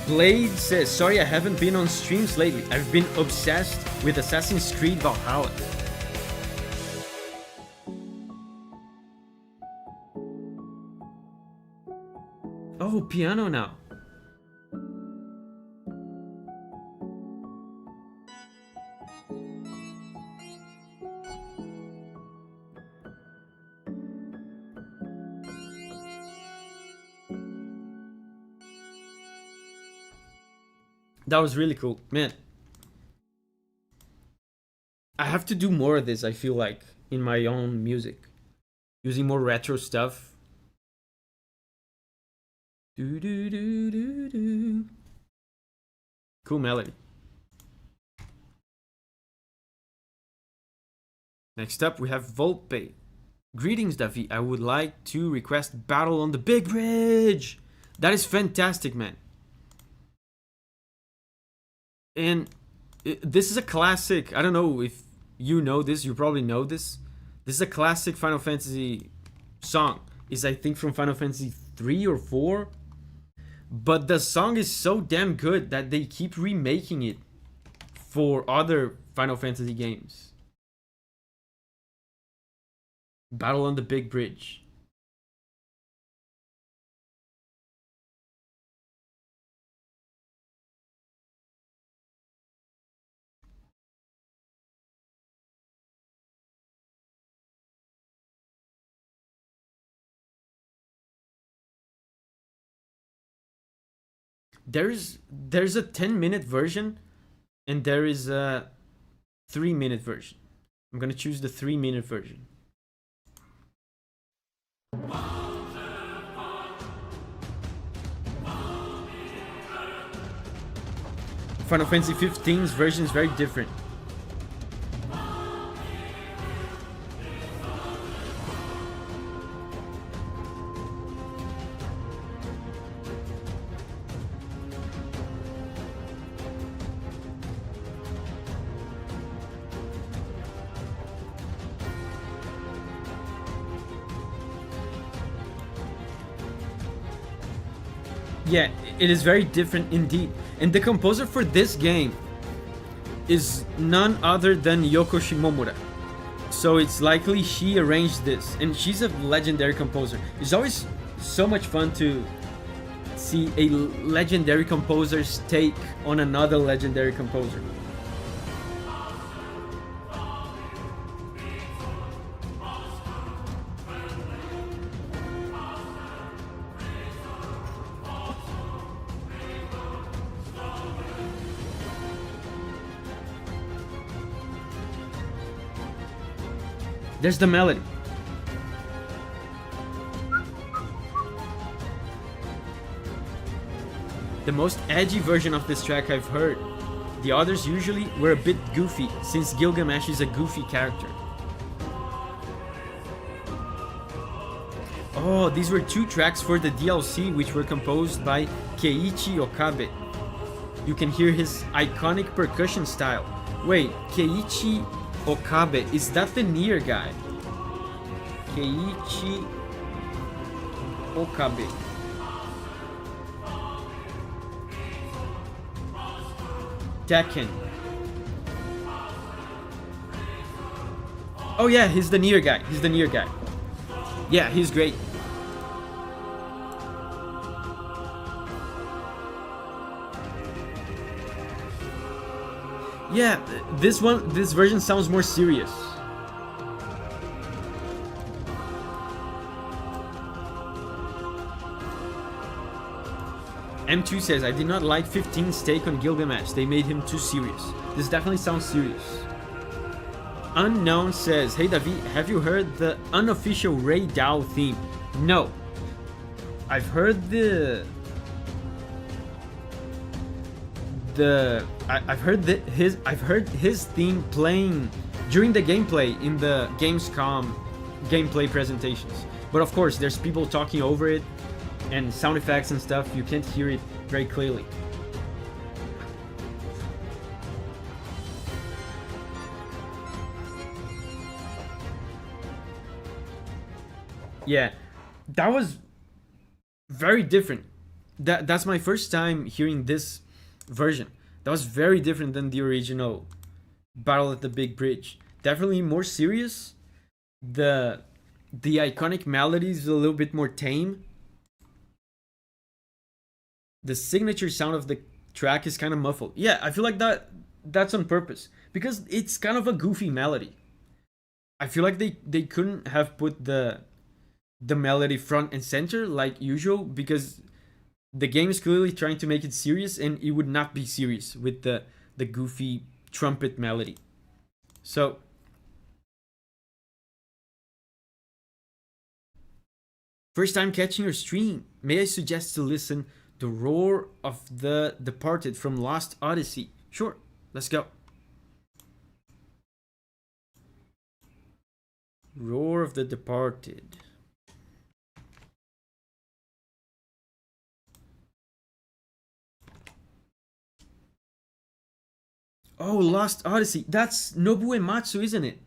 Blade says, sorry I haven't been on streams lately. I've been obsessed with Assassin's Creed Valhalla. Oh, piano now. That was really cool, man. I have to do more of this, I feel like, in my own music. Using more retro stuff. Do do do do do. Cool melody. Next up, we have Volpe. Greetings, Davi. I would like to request Battle on the Big Bridge. That is fantastic, man. And this is a classic. I don't know if you know this. You probably know this. This is a classic Final Fantasy song. It's, I think, from Final Fantasy 3 or 4. But the song is so damn good that they keep remaking it for other Final Fantasy games. Battle on the Big Bridge. There's a 10-minute version, and there is a 3-minute version. I'm gonna choose the 3-minute version. Final Fantasy 15's version is very different. Yeah, it is very different indeed. And the composer for this game is none other than Yoko Shimomura. So it's likely she arranged this, and she's a legendary composer. It's always so much fun to see a legendary composer's take on another legendary composer. There's the melody. The most edgy version of this track I've heard. The others usually were a bit goofy, since Gilgamesh is a goofy character. Oh, these were 2 tracks for the DLC, which were composed by Keiichi Okabe. You can hear his iconic percussion style. Wait, Keiichi Okabe, is that the Nier guy? Keiichi Okabe. Tekken. Oh yeah, he's the Nier guy. He's the Nier guy. Yeah, he's great. Yeah, this version sounds more serious. M2 says, I did not like 15's take on Gilgamesh. They made him too serious. This definitely sounds serious. Unknown says, hey Davi, have you heard the unofficial Ray Dao theme? No. I've heard I've heard his theme playing during the gameplay in the Gamescom gameplay presentations. But of course, there's people talking over it and sound effects and stuff. You can't hear it very clearly. Yeah, that was very different. That's my first time hearing this version. That was very different than the original Battle at the Big Bridge. Definitely more serious. The iconic melody is a little bit more tame. The signature sound of the track is kind of muffled. Yeah, I feel like that's on purpose because it's kind of a goofy melody. I feel like they couldn't have put the melody front and center like usual because the game is clearly trying to make it serious and it would not be serious with the goofy trumpet melody. So first time catching your stream, may I suggest to listen The Roar of the Departed from Lost Odyssey? Sure, let's go. Roar of the Departed. Oh, Lost Odyssey. That's Nobu Ematsu, isn't it?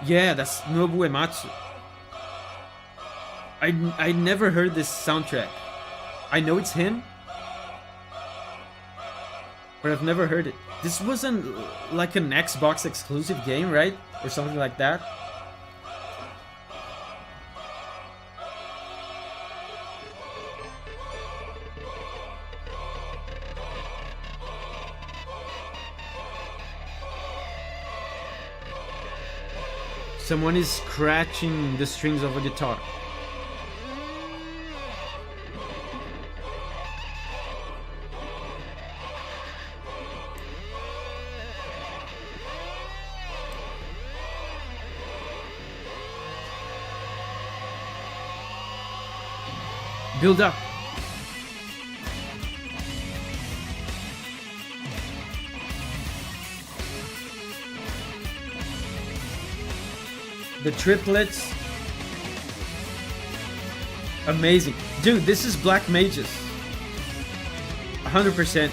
Yeah, that's Nobu Ematsu. I never heard this soundtrack. I know it's him, but I've never heard it. This wasn't like an Xbox exclusive game, right? Or something like that. Someone is scratching the strings of a guitar. Build up. The triplets. Amazing. Dude, this is Black Mages. 100%.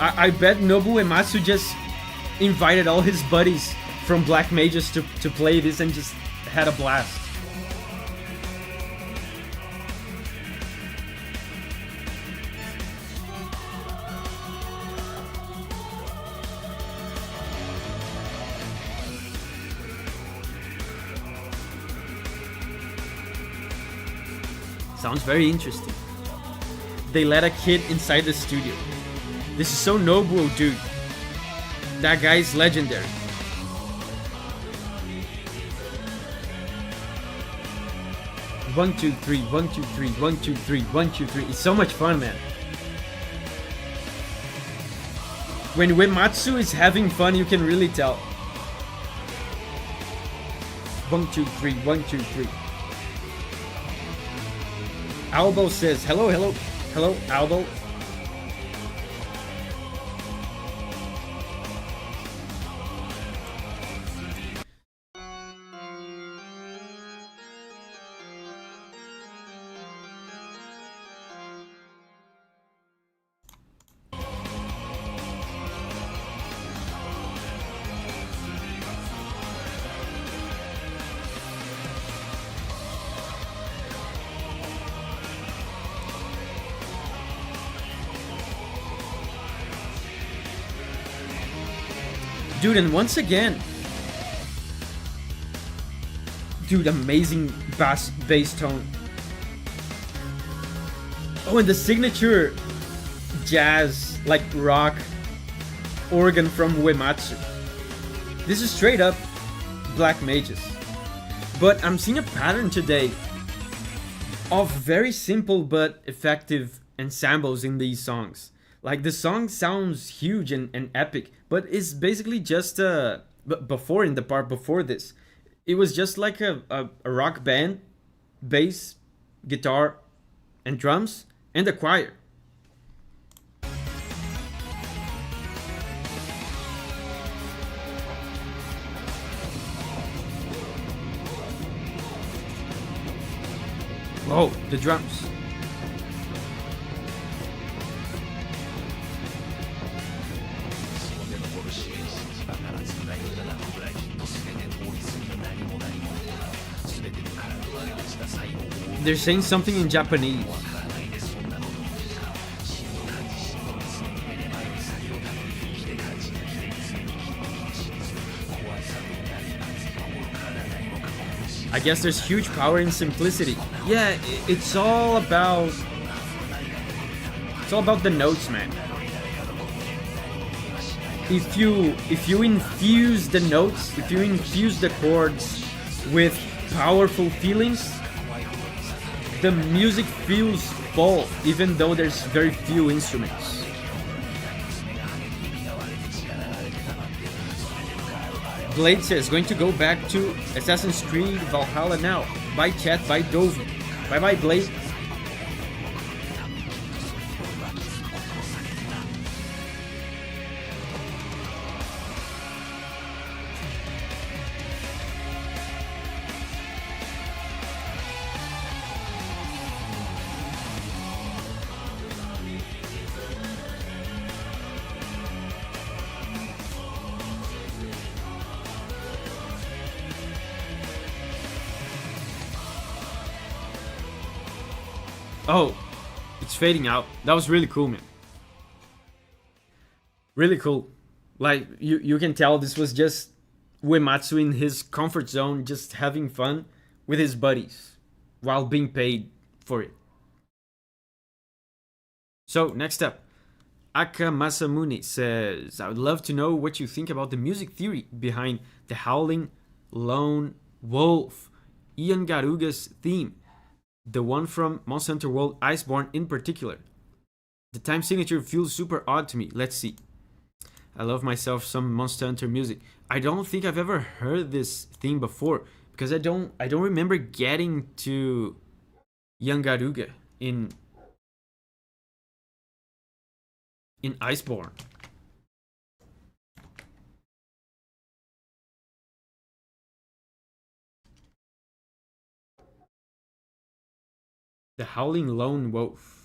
I bet Nobu Uematsu just invited all his buddies from Black Mages to play this and just had a blast. Sounds very interesting. They let a kid inside the studio. This is so noble, dude. That guy's legendary. One, two, three, 1, 2, 3, 1, 2, 3, 1, 2, 3. It's so much fun, man. When Uematsu is having fun, you can really tell. 1, 2, 3, 1, 2, 3. Albo says, hello, hello, hello, Albo. Dude, and once again, dude, amazing bass tone. Oh, and the signature jazz, like rock organ from Uematsu. This is straight up Black Mages. But I'm seeing a pattern today of very simple but effective ensembles in these songs. Like, the song sounds huge and epic, but it's basically just before, in the part before this, it was just like a rock band, bass, guitar, and drums, and a choir. Oh, the drums. They're saying something in Japanese. I guess there's huge power in simplicity. Yeah, it's all about the notes, man. If you infuse the notes, if you infuse the chords with powerful feelings, the music feels full, even though there's very few instruments. Blade says, going to go back to Assassin's Creed Valhalla now. Bye chat, bye Davi. Bye bye Blade. Oh, it's fading out. That was really cool, man. Really cool. Like, you can tell this was just Uematsu in his comfort zone, just having fun with his buddies while being paid for it. So, next up. Aka Masamune says, I would love to know what you think about the music theory behind the Howling Lone Wolf, Ian Garuga's theme, the one from Monster Hunter World Iceborne in particular. The time signature feels super odd to me. Let's see. I love myself some Monster Hunter music. I don't think I've ever heard this theme before because I don't remember getting to Ian Garuga in Iceborne. The Howling Lone Wolf.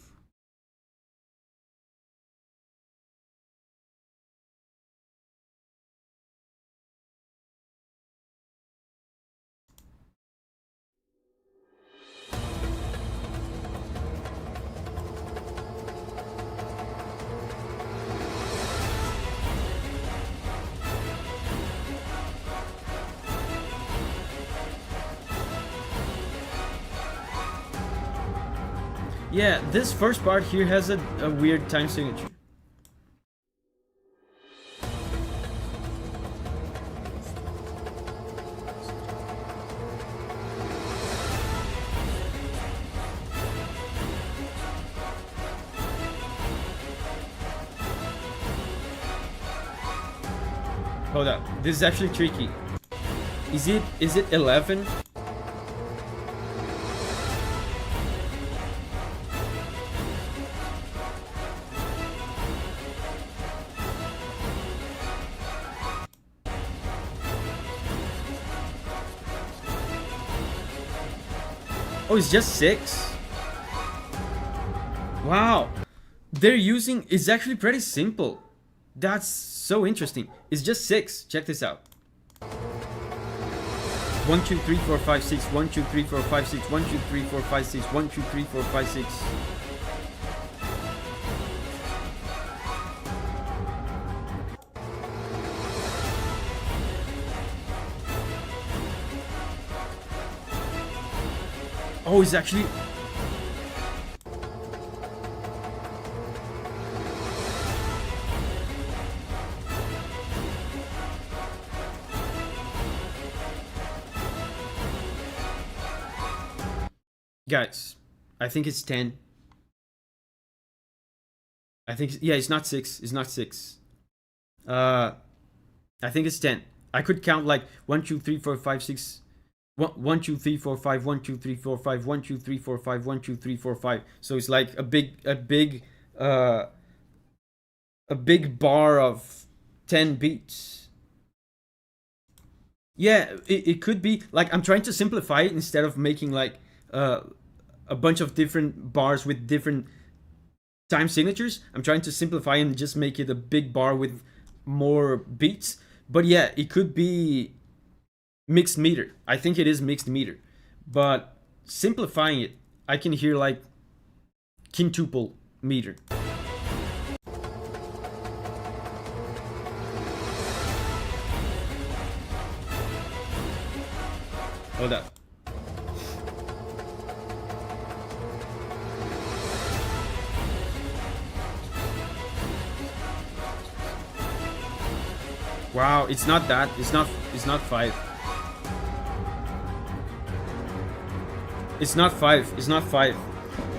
Yeah, this first part here has a weird time signature. Hold up, this is actually tricky. Is it 11? Oh, it's just 6? Wow. They're using... It's actually pretty simple. That's so interesting. It's just 6. Check this out. 1, 2, 3, 4, 5, 6. 1, 2, 3, 4, 5, 6. 1, 2, 3, 4, 5, 6. 1, 2, 3, 4, 5, 6. Oh, it's actually... Guys, I think it's 10. I think... Yeah, it's not 6. It's not 6. I think it's 10. I could count like 1, 2, 3, 4, 5, 6... 1, 2, 3, 4, 5, 1, 2, 3, 4, 5, 1, 2, 3, 4, 5, 1, 2, 3, 4, 5. So it's like a big bar of 10 beats. Yeah, it could be like I'm trying to simplify it instead of making like a bunch of different bars with different time signatures. I'm trying to simplify and just make it a big bar with more beats. But yeah, it could be mixed meter. I think it is mixed meter. But simplifying it, I can hear like quintuple meter. Hold up. Wow, it's not that. It's not 5. It's not 5. It's not 5.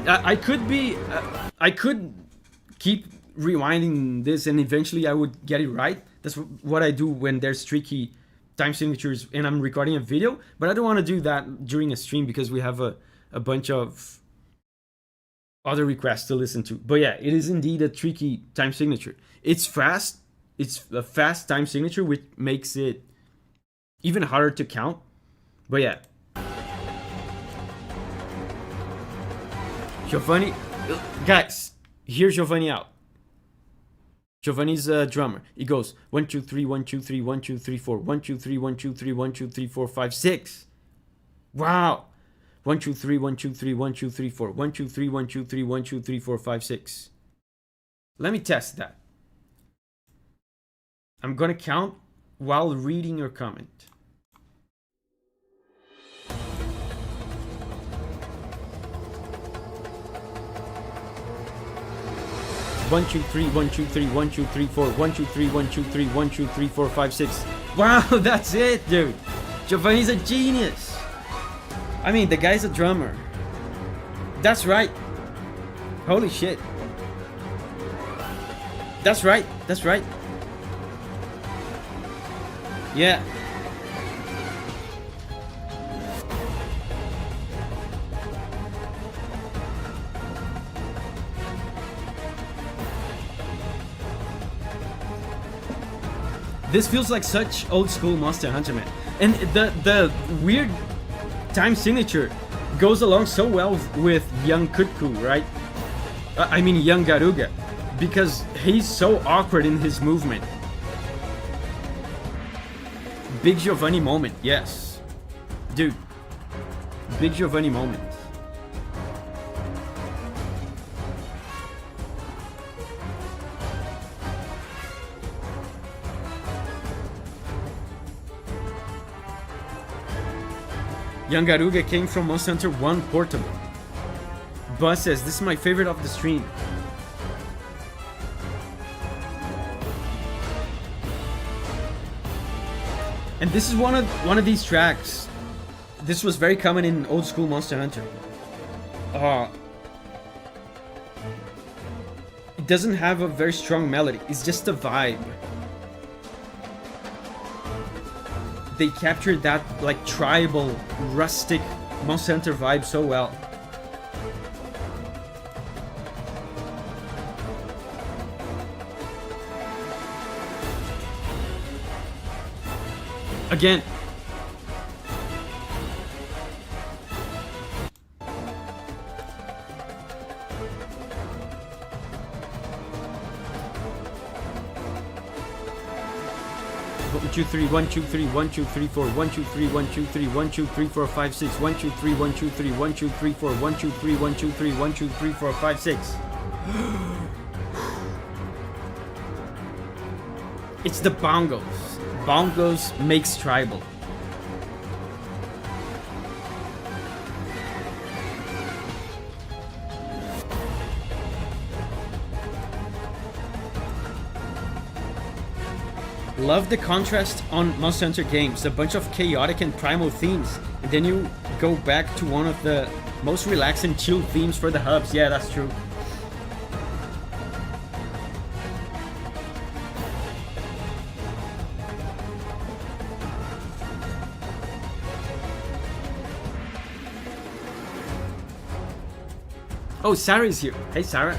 I could be... I could keep rewinding this and eventually I would get it right. That's what I do when there's tricky time signatures and I'm recording a video. But I don't want to do that during a stream because we have a bunch of other requests to listen to. But yeah, it is indeed a tricky time signature. It's fast. It's a fast time signature, which makes it even harder to count. But yeah. Giovanni, guys, hear Giovanni out. Giovanni's a drummer. He goes 1, 2, 3, 1, 2, 3, 1, 2, 3, 4, 1, 2, 3, 1, 2, 3, 1, 2, 3, 4, 5, 6. Wow. 1, 2, 3, 1, 2, 3, 1, 2, 3, 4, 1, 2, 3, 1, 2, 3, 1, 2, 3, 4, 5, 6. Let me test that. I'm gonna count while reading your comment. 1 2 3 1 2 3 1 2 3 4 1 2 3 1 2 3 1 2 3 4 5 6. Wow, that's it, dude. Giovanni's a genius. I mean, the guy's a drummer. That's right. Holy shit. That's right. That's right. Yeah. This feels like such old school Monster Hunter, man. And the weird time signature goes along so well with young Kutku, right? I mean young Garuga, because he's so awkward in his movement. Big Giovanni moment, yes. Dude, Big Giovanni moment. Young Garuga came from Monster Hunter 1 Portable. Buzz says, this is my favorite of the stream. And this is one of these tracks. This was very common in old school Monster Hunter. It doesn't have a very strong melody. It's just a vibe. They captured that like tribal, rustic Monster Hunter vibe so well. Again. One, two, three, 1 2 3 1 2 3 4 1 2 3 1 2 3 1 2 3 4 5 6 1 2 3 1 2 3 1 2 3 4 1 2 3 1 2 3 1 2 3 4 5 6. It's the bongos. Bongos makes tribal. Love the contrast on Monster Hunter games, a bunch of chaotic and primal themes, and then you go back to one of the most relaxed and chill themes for the hubs. Yeah, that's true. Oh, Sarah is here. Hey, Sarah.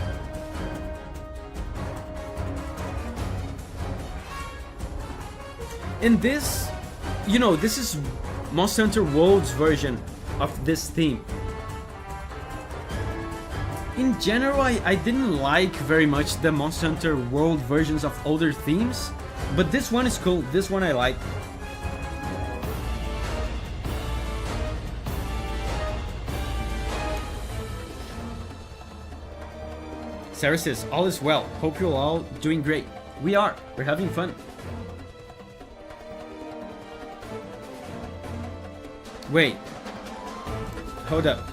In this, you know, this is Monster Hunter World's version of this theme. In general, I didn't like very much the Monster Hunter World versions of older themes, but this one is cool. This one I like. Sarah says, all is well. Hope you're all doing great. We are. We're having fun. Wait. Hold up.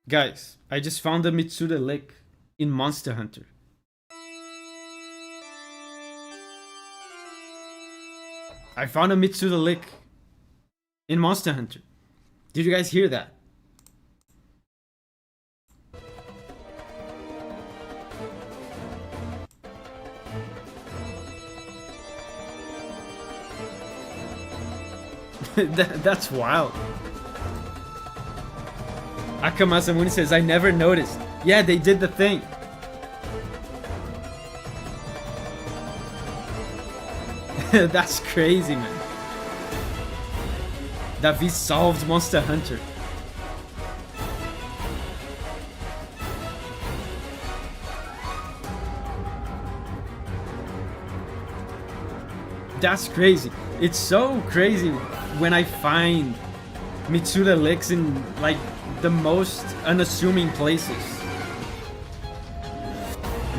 Guys, I just found the Mitsuda lick in Monster Hunter. I found a Mitsuda lick in Monster Hunter. Did you guys hear that? That's wild. Akamasamuni says, I never noticed. Yeah, they did the thing. That's crazy, man. Davi solved Monster Hunter. That's crazy. It's so crazy when I find Mitsuda licks in like the most unassuming places.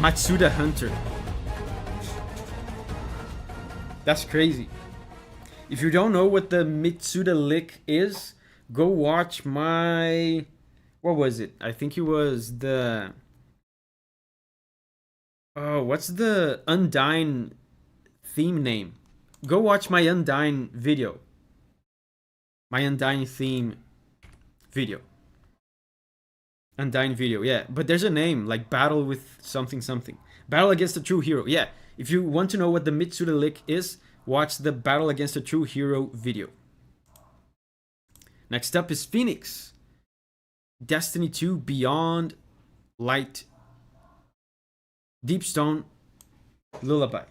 Matsuda Hunter. That's crazy. If you don't know what the Mitsuda lick is, go watch my... What was it? I think it was the... Oh, what's the Undyne theme name? Go watch my Undyne video. My Undyne theme video. Undyne video, yeah. But there's a name, like Battle with something something. Battle Against the True Hero, yeah. If you want to know what the Mitsuda lick is, watch the Battle Against the True Hero video. Next up is Phoenix. Destiny 2 Beyond Light. Deepstone Lullaby.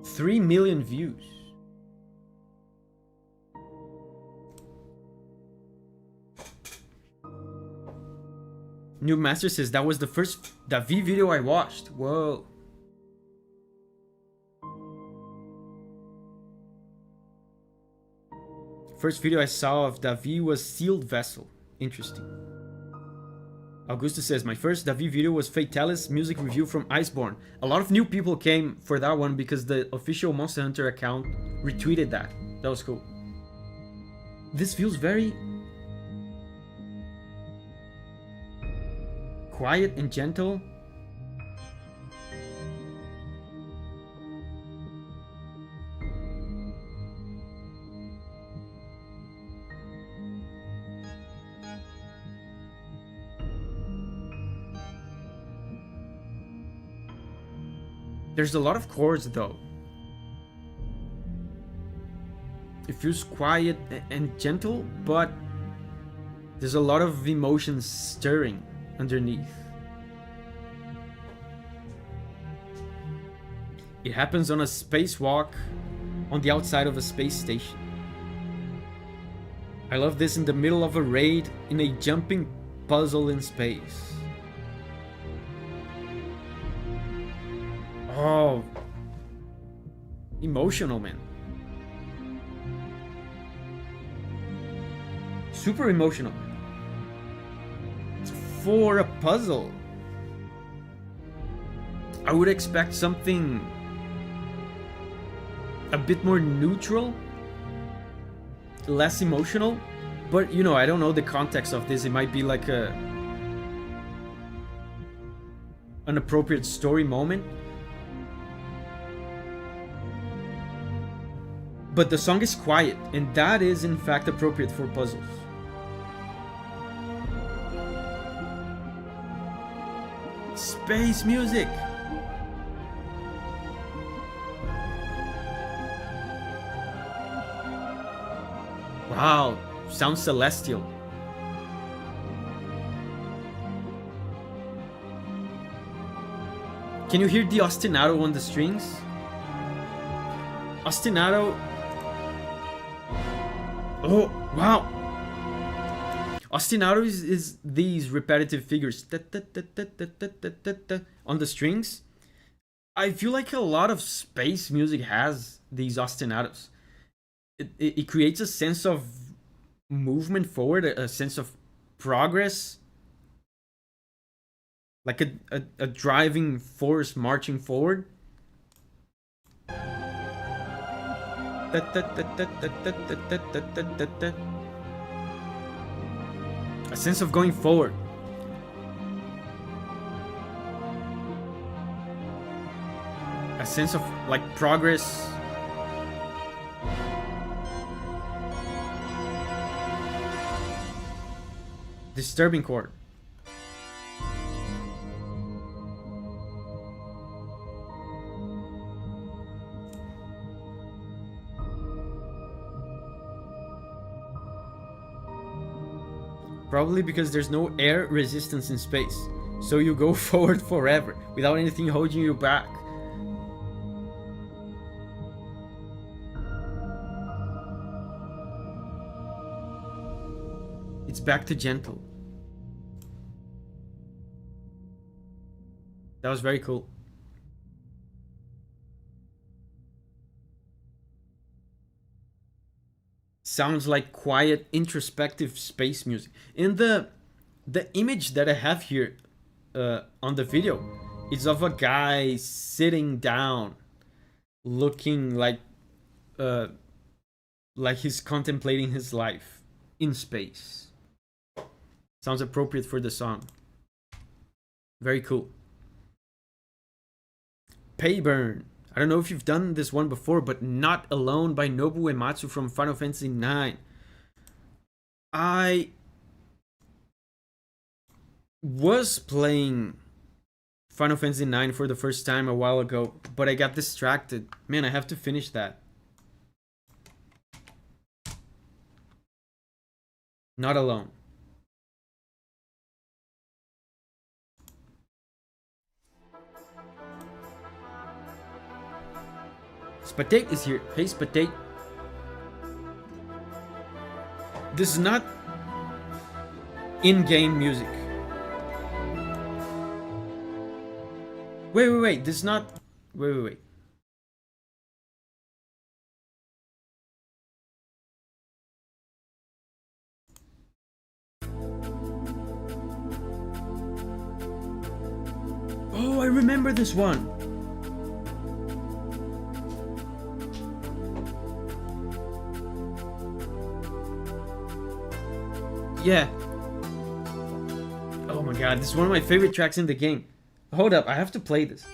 Three million views. New Master says that was the first Davi video I watched. Whoa. First video I saw of Davi was Sealed Vessel. Interesting. Augusta says, my first Davi video was Fatalis music review from Iceborne. A lot of new people came for that one because the official Monster Hunter account retweeted that. That was cool. This feels very quiet and gentle. There's a lot of chords though. It feels quiet and gentle, but there's a lot of emotions stirring underneath. It happens on a spacewalk on the outside of a space station. I love this in the middle of a raid in a jumping puzzle in space. Oh, emotional, man. Super emotional. For a puzzle, I would expect something a bit more neutral, less emotional, but you know, I don't know the context of this. It might be like an appropriate story moment. But the song is quiet, and that is in fact appropriate for puzzles. Space music! Wow, sounds celestial. Can you hear the ostinato on the strings? Ostinato. Oh, wow. Ostinato is these repetitive figures on the strings. I feel like a lot of space music has these ostinatos. It creates a sense of movement forward, a sense of progress. Like a driving force marching forward. A sense of going forward. A sense of like progress. Disturbing chord. Probably because there's no air resistance in space, so you go forward forever without anything holding you back. It's back to gentle. That was very cool. sounds like quiet, introspective space music. And the image that I have here on the video is of a guy sitting down, looking like he's contemplating his life in space. Sounds appropriate for the song. Very cool. Payburn. I don't know if you've done this one before, but Not Alone by Nobu Uematsu from Final Fantasy IX. I was playing Final Fantasy IX for the first time a while ago, but I got distracted. Man, I have to finish that. Not Alone. Spatate is here. Hey, Spatate. This is not in-game music. Wait. This is not... Wait. Oh, I remember this one. Yeah. Oh my god, this is one of my favorite tracks in the game. Hold up, I have to play this.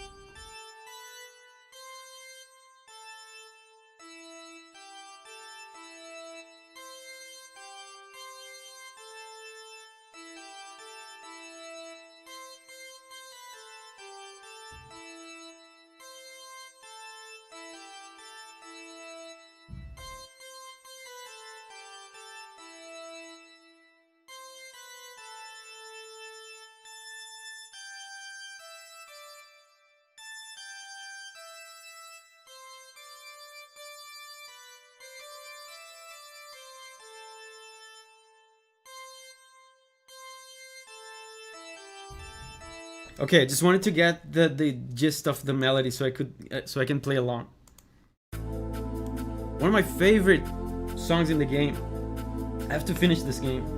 Okay, I just wanted to get the gist of the melody so I can play along. One of my favorite songs in the game. I have to finish this game.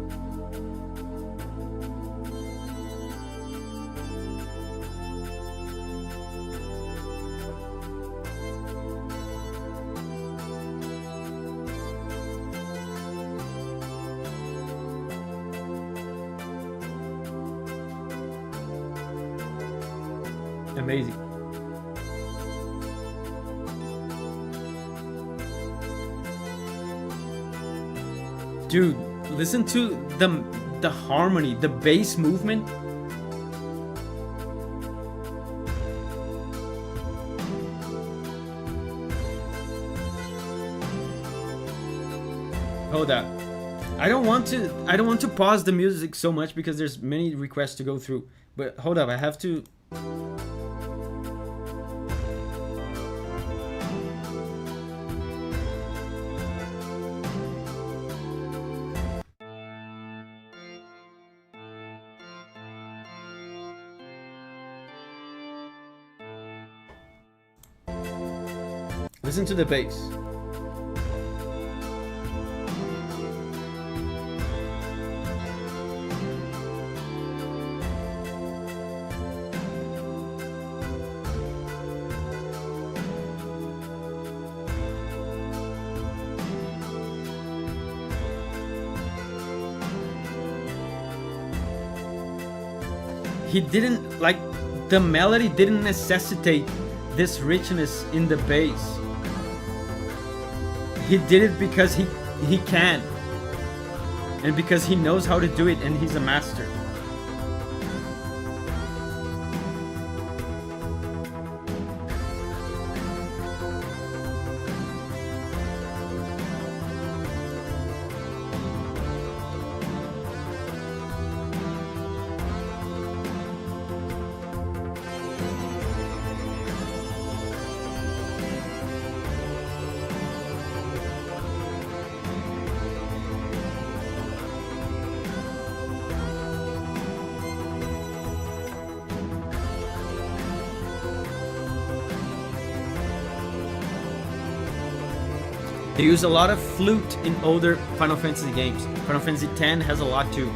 Amazing. Dude, listen to the harmony, the bass movement. Hold up. I don't want to pause the music so much because there's many requests to go through. But hold up, I have to... Listen to the bass. He didn't, like, the melody didn't necessitate this richness in the bass. He did it because he can, and because he knows how to do it, and he's a master. They use a lot of flute in older Final Fantasy games. Final Fantasy X has a lot too.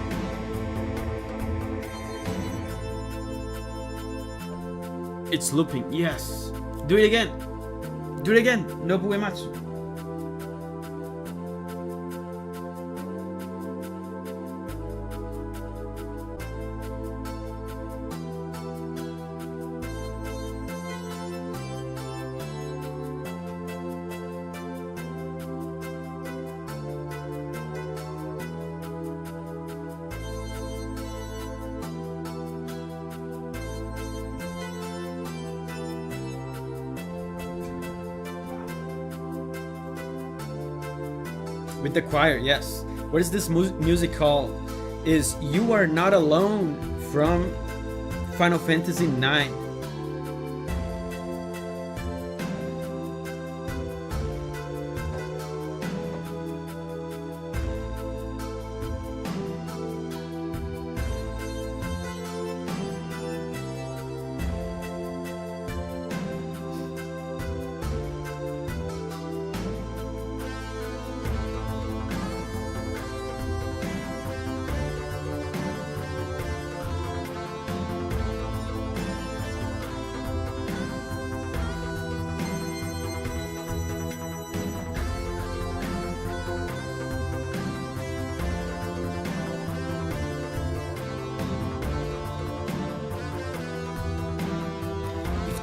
It's looping, yes. Do it again. Do it again. Nobu Uematsu. With the choir, yes. What is this music called? Is You Are Not Alone from Final Fantasy IX.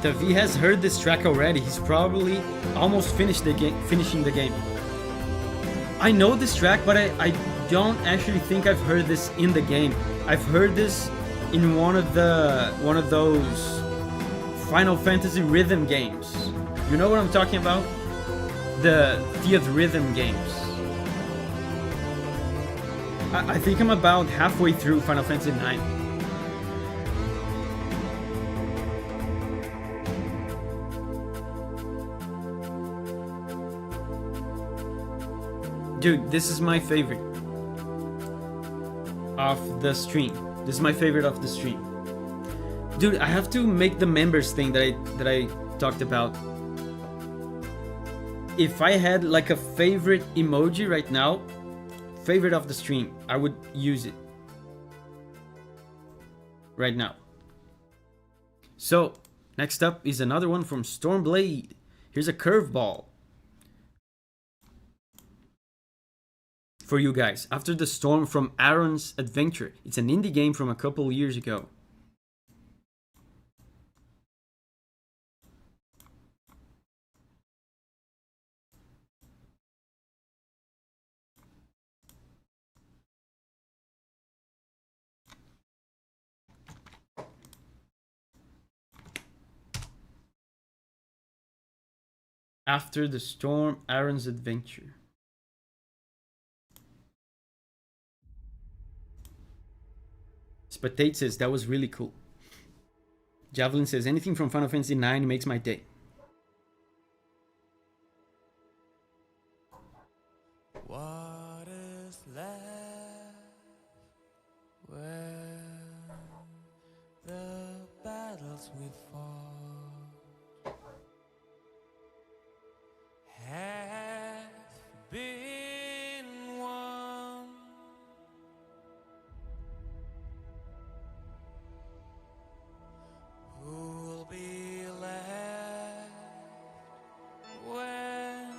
Davi has heard this track already. He's probably almost finishing the game. I know this track, but I don't actually think I've heard this in the game. I've heard this in one of those Final Fantasy rhythm games. You know what I'm talking about? The theater rhythm games. I think I'm about halfway through Final Fantasy IX. Dude, this is my favorite of the stream. This is my favorite of the stream. Dude, I have to make the members thing that I talked about. If I had like a favorite emoji right now, favorite of the stream, I would use it right now. So, next up is another one from Stormblade. Here's a curveball for you guys. After the Storm from Aaron's Adventure. It's an indie game from a couple years ago. After the Storm, Aaron's Adventure. Spatate says, that was really cool. Javelin says, anything from Final Fantasy IX makes my day. What is left when the battles we fought have been won? Who'll be left when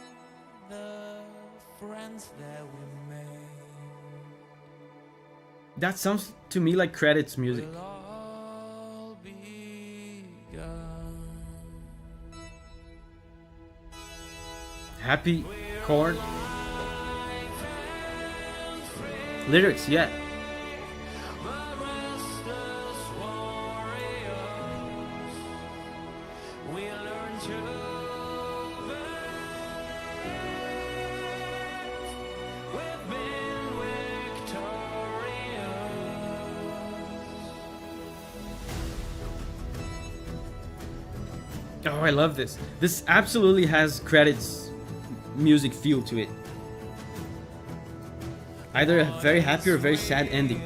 the friends that we made That sounds to me like credits music. will all be gone? Happy chord. Lyrics, yeah. Oh, I love this. This absolutely has credits music feel to it. Either a very happy or very sad ending.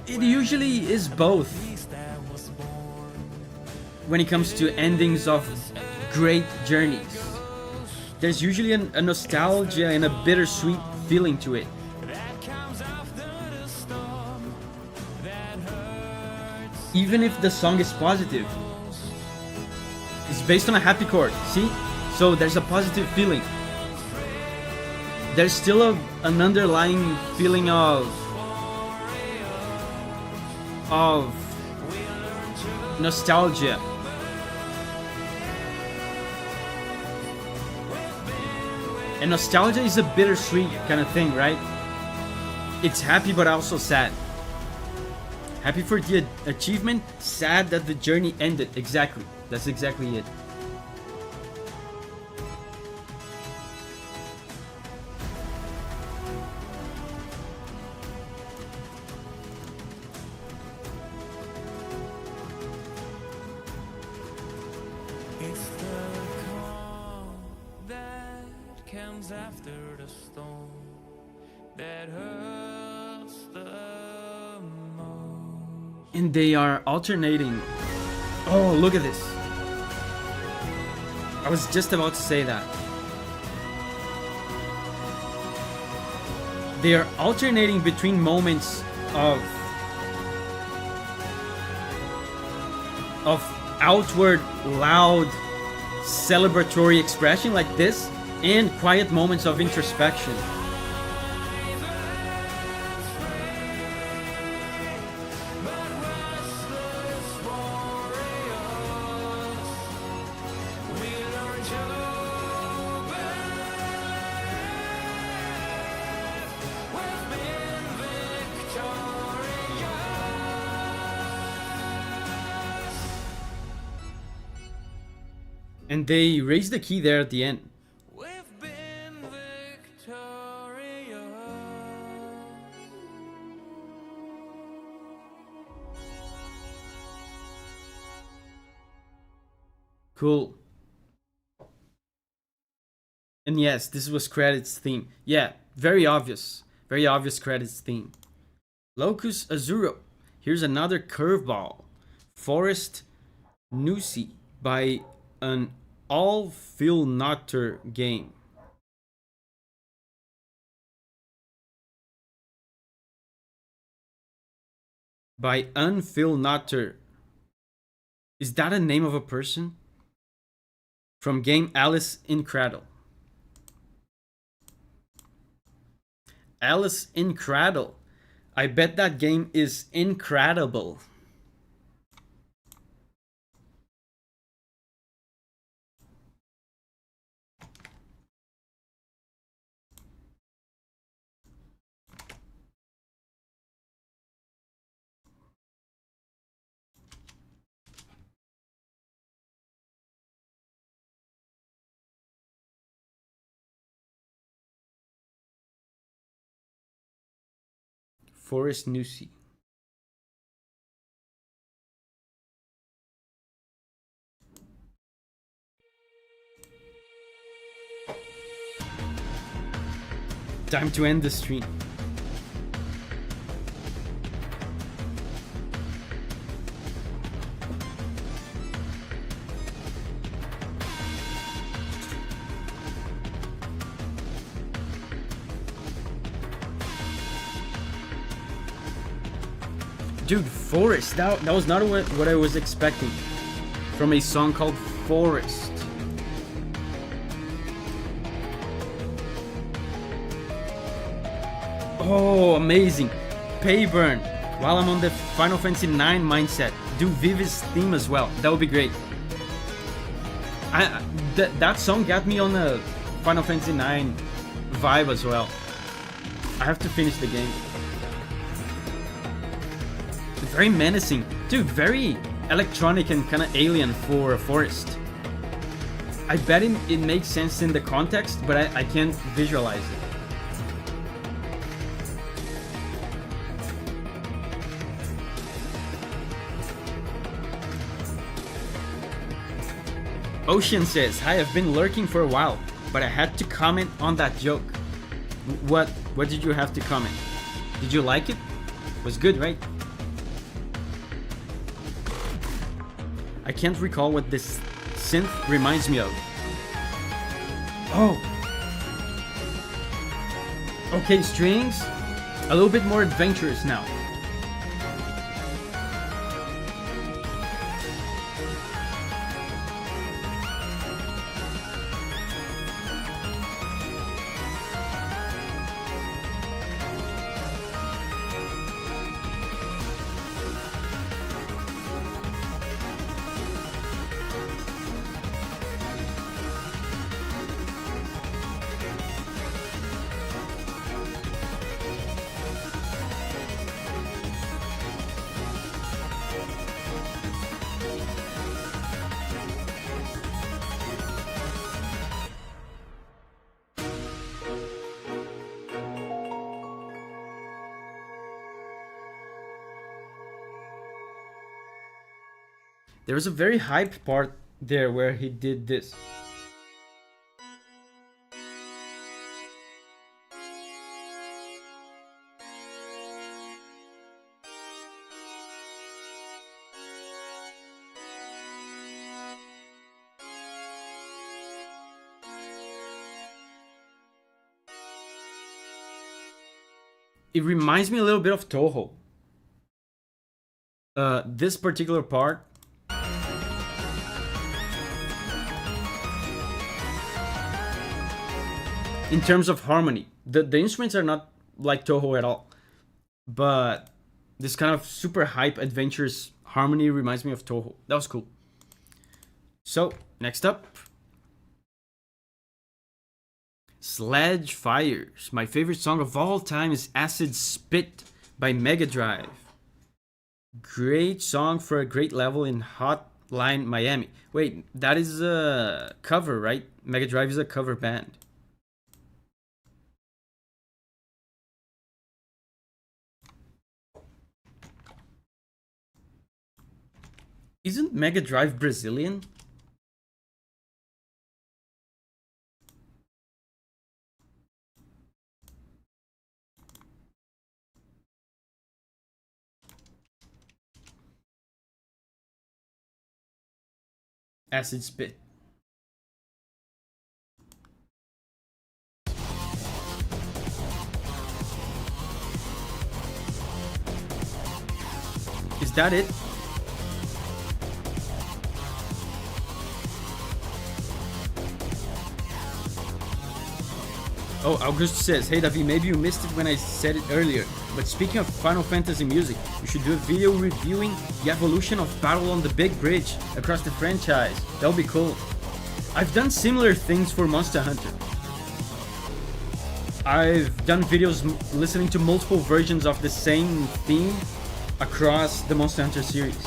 It usually is both when it comes to endings of great journeys. there's usually a nostalgia and a bittersweet feeling to it. Even if the song is positive, it's based on a happy chord, see? So there's a positive feeling. There's still an underlying feeling of nostalgia. And nostalgia is a bittersweet kind of thing, right? It's happy but also sad. Happy for the achievement, sad that the journey ended. Exactly. That's exactly it. It's the calm that comes after the storm that hurts the most. And they are alternating. Oh, look at this. I was just about to say that. They are alternating between moments of outward, loud, celebratory expression like this, and quiet moments of introspection. And they raise the key there at the end. We've been victorious. Cool. And yes, this was credits theme. Yeah, very obvious. Very obvious credits theme. Locus Azuro. Here's another curveball. Forest Nusi by an all-Phil-Notter game. By Unphil-Notter. Is that a name of a person? From game Alice in Cradle. Alice in Cradle. I bet that game is incredible. Forest Nusi. Time to end the stream. Dude, Forest. That was not what I was expecting from a song called Forest. Oh, amazing. Payburn. While I'm on the Final Fantasy IX mindset, do Vivi's theme as well. That would be great. That song got me on a Final Fantasy IX vibe as well. I have to finish the game. Very menacing. Dude, very electronic and kind of alien for a forest. I bet it makes sense in the context, but I can't visualize it. Ocean says, hi, I've been lurking for a while, but I had to comment on that joke. What did you have to comment? Did you like it? Was good, right? I can't recall what this synth reminds me of. Oh. Okay, strings. A little bit more adventurous now. There was a very hype part there where he did this. It reminds me a little bit of Toho. This particular part. In terms of harmony, the instruments are not like Toho at all, but this kind of super hype adventurous harmony reminds me of Toho. That was cool. So next up, Sledge Fires. My favorite song of all time is Acid Spit by Mega Drive. Great song for a great level in Hotline Miami. Wait, that is a cover, right? Mega Drive is a cover band. Isn't Mega Drive Brazilian? Acid Spit. Is that it? Oh, August says, hey Davi, maybe you missed it when I said it earlier, but speaking of Final Fantasy music, you should do a video reviewing the evolution of Battle on the Big Bridge across the franchise. That would be cool. I've done similar things for Monster Hunter. I've done videos listening to multiple versions of the same theme across the Monster Hunter series.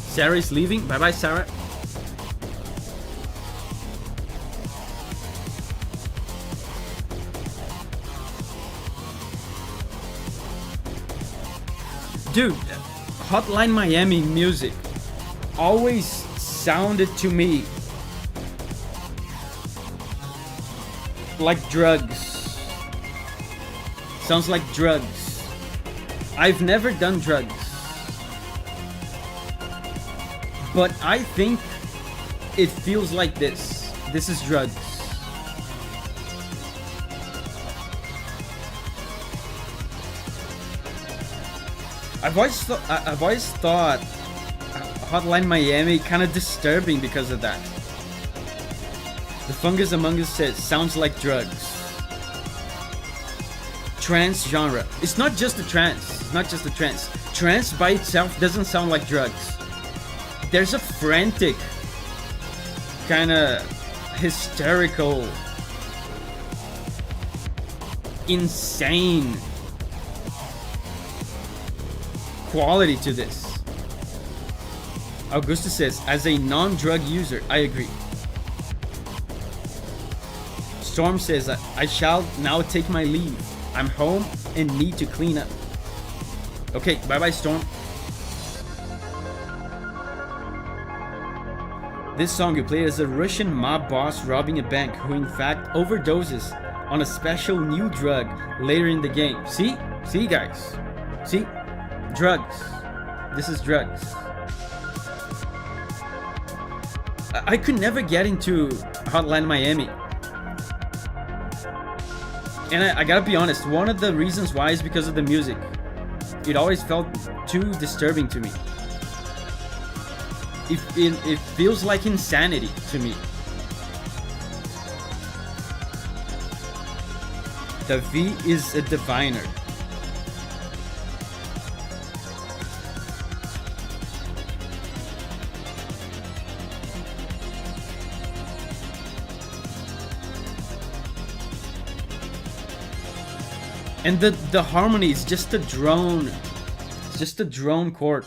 Sarah is leaving. Bye bye, Sarah. Dude, Hotline Miami music always sounded to me like drugs. Sounds like drugs. I've never done drugs, but I think it feels like this. This is drugs. I've always thought Hotline Miami kind of disturbing because of that. The Fungus Among Us says, sounds like drugs. Trance genre. It's not just a trance. It's not just a trance. Trance by itself doesn't sound like drugs. There's a frantic, kind of hysterical, insane quality to this. Augusta says, as a non-drug user, I agree. Storm says, I shall now take my leave. I'm home and need to clean up. Okay, bye-bye, Storm. This song you play is a Russian mob boss robbing a bank who in fact overdoses on a special new drug later in the game. See? See, guys? See? Drugs. This is drugs. I could never get into Hotline Miami. And I gotta be honest, one of the reasons why is because of the music. It always felt too disturbing to me. It feels like insanity to me. Davi is a diviner. And the harmony is just a drone. It's just a drone chord.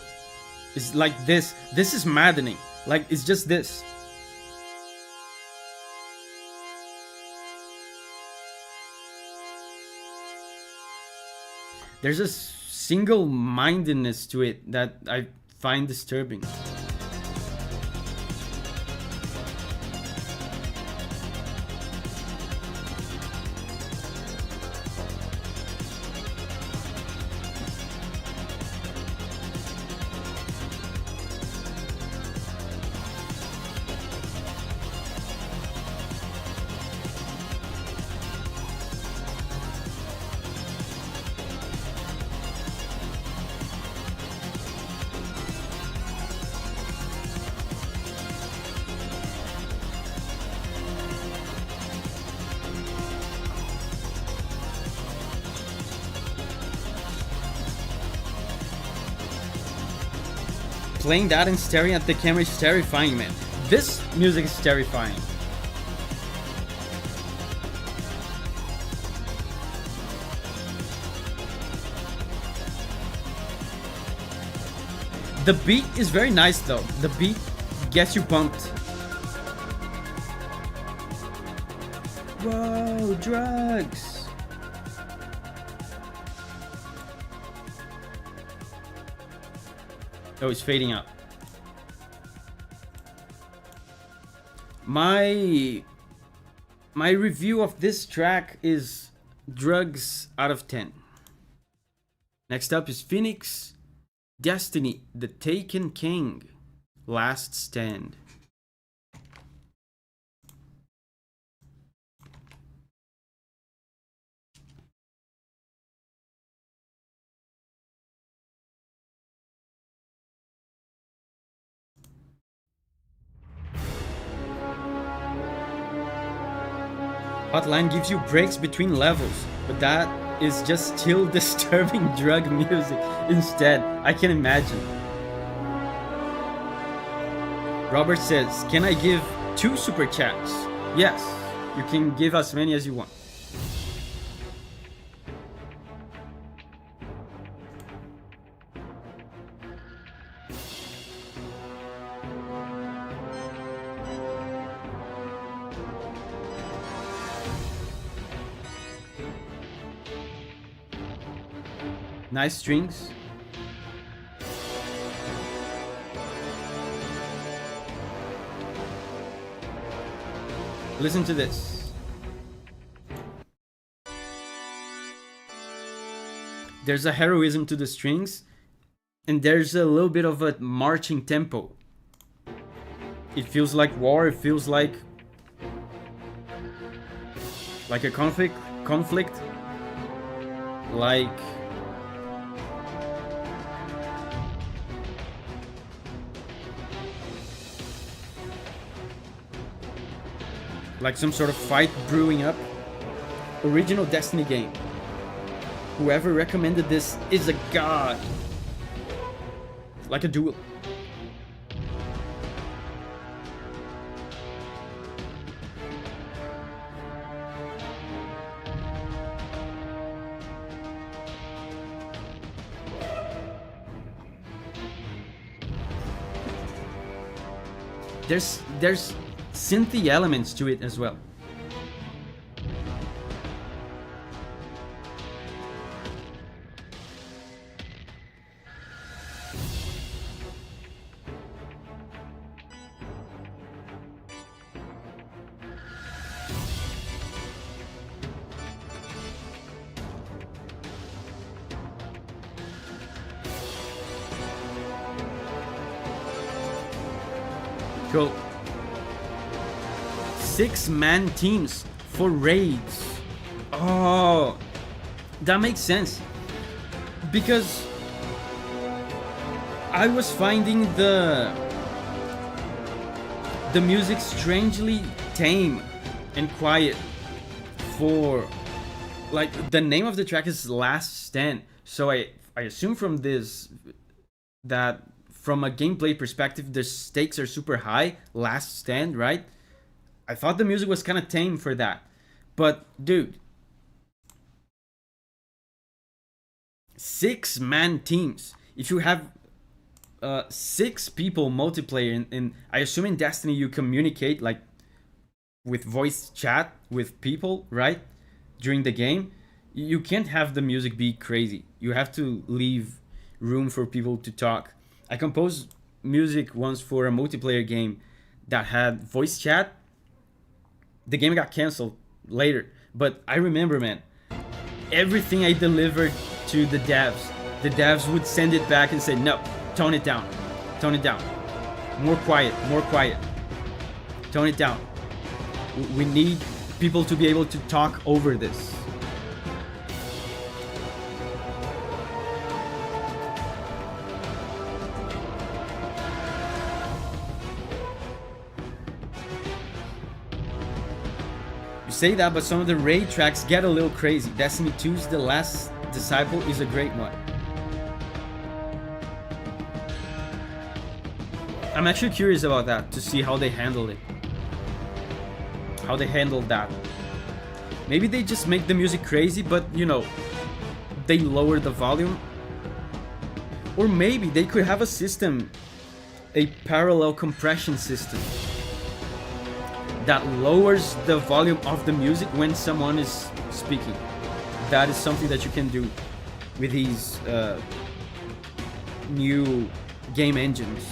It's like this. This is maddening. Like, it's just this. There's a single-mindedness to it that I find disturbing. Playing that and staring at the camera is terrifying, man. This music is terrifying. The beat is very nice though. The beat gets you pumped. Whoa, drugs. Oh, it's fading out. My review of this track is drugs out of 10. Next up is Phoenix, Destiny, The Taken King, Last Stand. Hotline gives you breaks between levels, but that is just still disturbing drug music instead. I can imagine. Robert says, can I give 2 super chats? Yes, you can give as many as you want. Nice strings. Listen to this. There's a heroism to the strings, and there's a little bit of a marching tempo. It feels like war, it feels like a conflict, like some sort of fight brewing up. Original Destiny game. Whoever recommended this is a god. Like a duel. There's synthy elements to it as well. Cool. 6-man teams for raids. Oh, that makes sense. Because I was finding the music strangely tame and quiet for, like, the name of the track is Last Stand. So I assume from this that from a gameplay perspective the stakes are super high. Last Stand, right? I thought the music was kind of tame for that. But dude, 6-man teams. If you have 6 people multiplayer, and I assume in Destiny you communicate like with voice chat with people, right? During the game, you can't have the music be crazy. You have to leave room for people to talk. I composed music once for a multiplayer game that had voice chat. The game got canceled later, but I remember, man, everything I delivered to the devs would send it back and say, no, tone it down, more quiet, tone it down. We need people to be able to talk over this. Say that, but some of the raid tracks get a little crazy. Destiny 2's The Last Disciple is a great one. I'm actually curious about that, to see how they handled it. How they handled that. Maybe they just make the music crazy, but you know, they lower the volume. Or maybe they could have a system, a parallel compression system, that lowers the volume of the music when someone is speaking. That is something that you can do with these new game engines.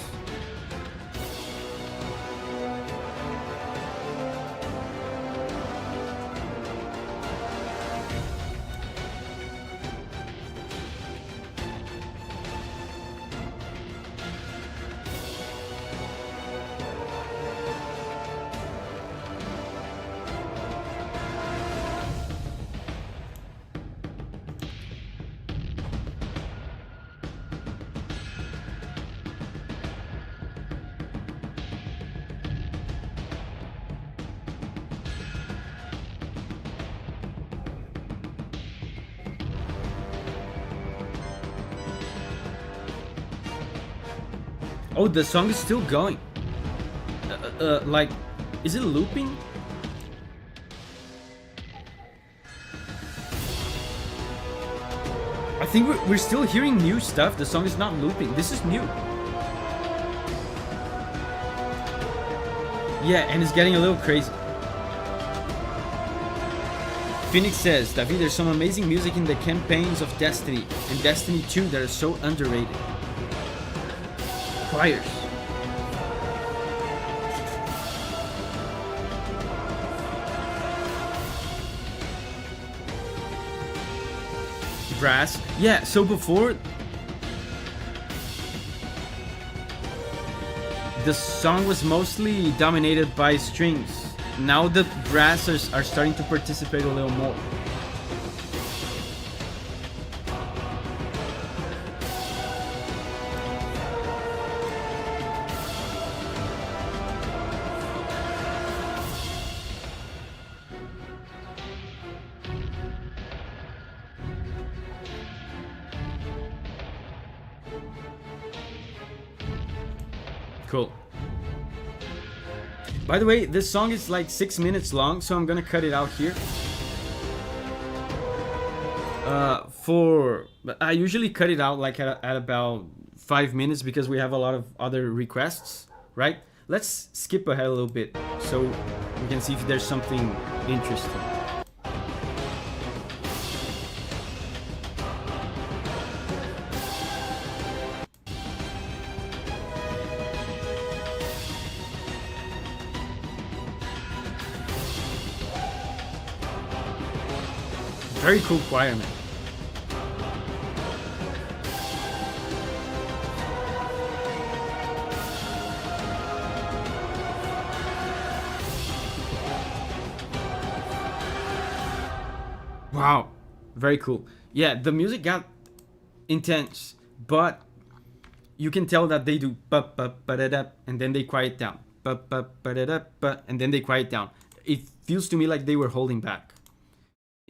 Oh, the song is still going. Like, is it looping? I think we're still hearing new stuff. The song is not looping. This is new. Yeah, and it's getting a little crazy. Phoenix says, Davi, there's some amazing music in the campaigns of Destiny and Destiny 2 that are so underrated. Choirs. Brass. Yeah, so before the song was mostly dominated by strings. Now the brass are starting to participate a little more. Cool. By the way, this song is like 6 minutes long, so I'm gonna cut it out here. I usually cut it out like at about 5 minutes because we have a lot of other requests, right? Let's skip ahead a little bit so we can see if there's something interesting. Very cool choir, man. Wow, very cool. Yeah, the music got intense, but you can tell that they do ba ba ba da da, and then they quiet down, ba ba ba da da ba, and then they quiet down. It feels to me like they were holding back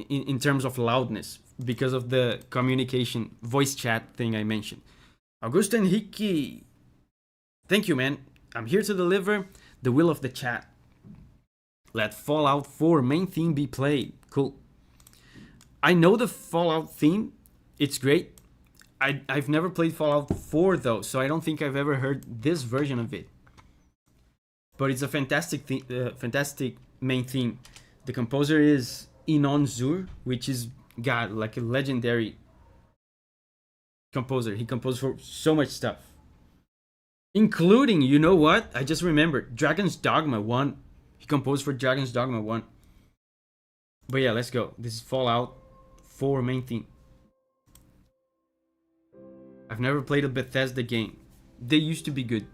in terms of loudness because of the communication voice chat thing I mentioned. Augustin Hickey, thank you, man. I'm here to deliver the will of the chat. Let Fallout 4 main theme be played. Cool. I know the Fallout theme. It's great. I've never played Fallout 4 though, so I don't think I've ever heard this version of it. But it's a fantastic main theme. The composer is Inon Zur, which is God, like a legendary composer. He composed for so much stuff, including, you know what? I just remembered Dragon's Dogma 1. He composed for Dragon's Dogma 1. But yeah, let's go. This is Fallout 4 main theme. I've never played a Bethesda game. They used to be good.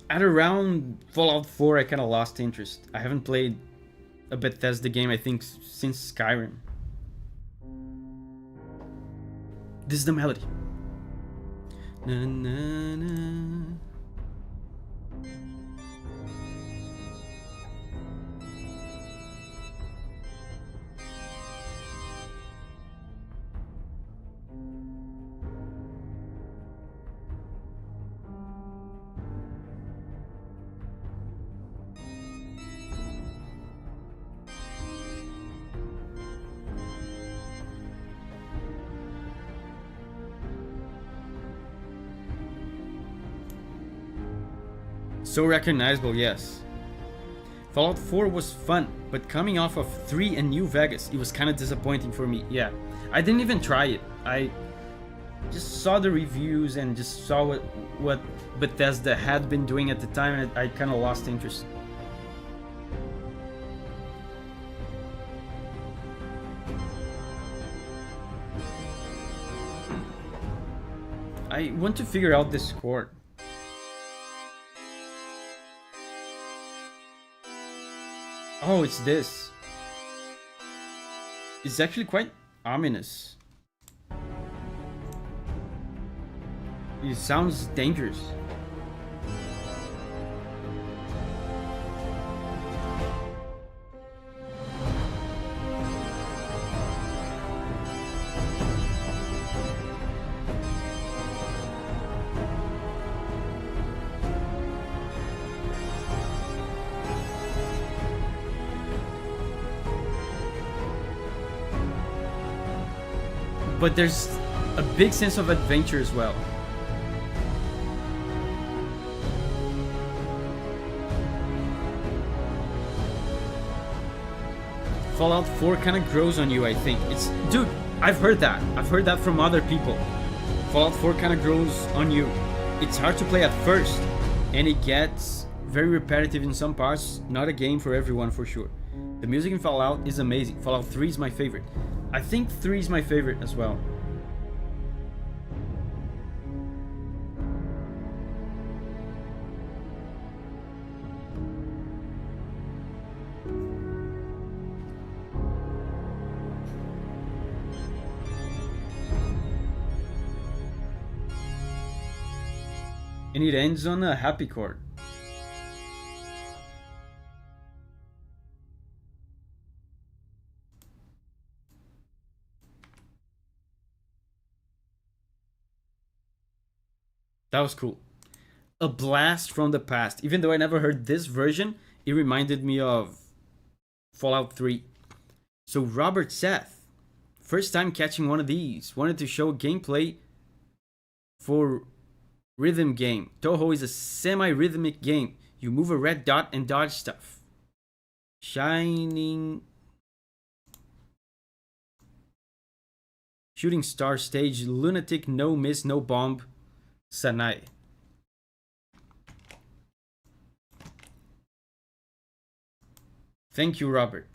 At around Fallout 4, I kind of lost interest. I haven't played a Bethesda game, I think, since Skyrim. This is the melody. Na, na, na. So recognizable, yes. Fallout 4 was fun, but coming off of 3 and New Vegas, it was kind of disappointing for me. Yeah, I didn't even try it. I just saw the reviews and just saw what Bethesda had been doing at the time, and I kind of lost interest. I want to figure out this chord. Oh, it's this. It's actually quite ominous. It sounds dangerous. But there's a big sense of adventure as well. Fallout 4 kind of grows on you, I think. Dude, I've heard that. I've heard that from other people. Fallout 4 kind of grows on you. It's hard to play at first, and it gets very repetitive in some parts. Not a game for everyone, for sure. The music in Fallout is amazing. Fallout 3 is my favorite. I think 3 is my favorite as well. And it ends on a happy chord. That was cool. A blast from the past. Even though I never heard this version, it reminded me of Fallout 3. So Robert Seth, first time catching one of these. Wanted to show gameplay for rhythm game. Touhou is a semi-rhythmic game. You move a red dot and dodge stuff. Shining Shooting Star Stage, Lunatic, No Miss, No Bomb, Sanai. Thank you, Robert.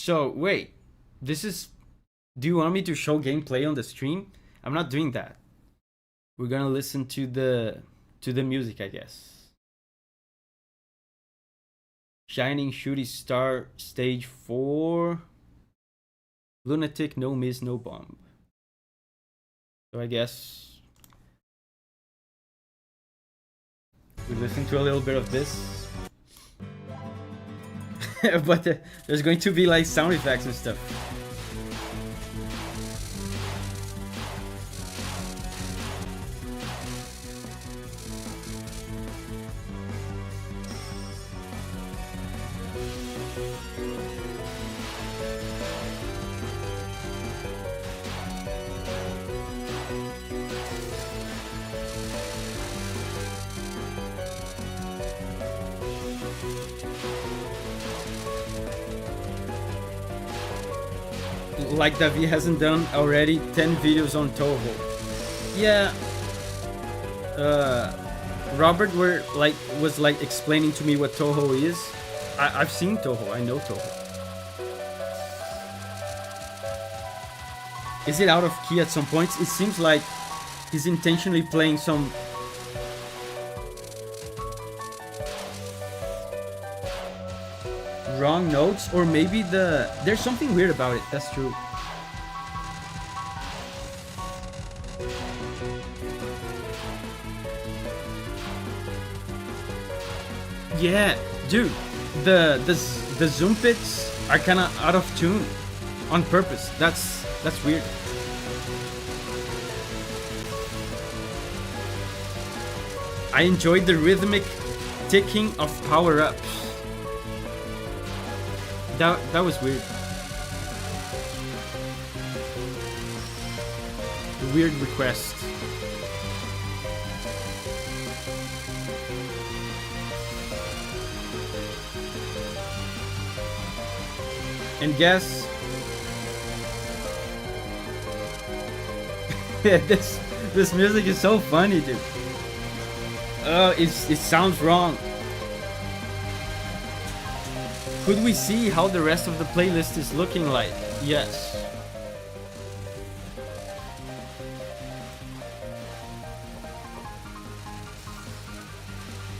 So wait, this is. Do you want me to show gameplay on the stream? I'm not doing that. We're gonna listen to the music, I guess. Shining Shooting Star Stage 4. Lunatic, no miss, no bomb. So I guess we listen to a little bit of this. But there's going to be like sound effects and stuff. Like Davi hasn't done already 10 videos on Toho. Yeah. Robert was like explaining to me what Toho is. I've seen Toho, I know Toho. Is it out of key at some points? It seems like he's intentionally playing some wrong notes, or maybe there's something weird about it. That's true. Yeah, dude, the zoom pits are kind of out of tune on purpose. That's weird. I enjoyed the ticking of power-ups. That was weird. A weird request. And guess this music is so funny, dude. Oh, it sounds wrong. Could we see how the rest of the playlist is looking like? Yes.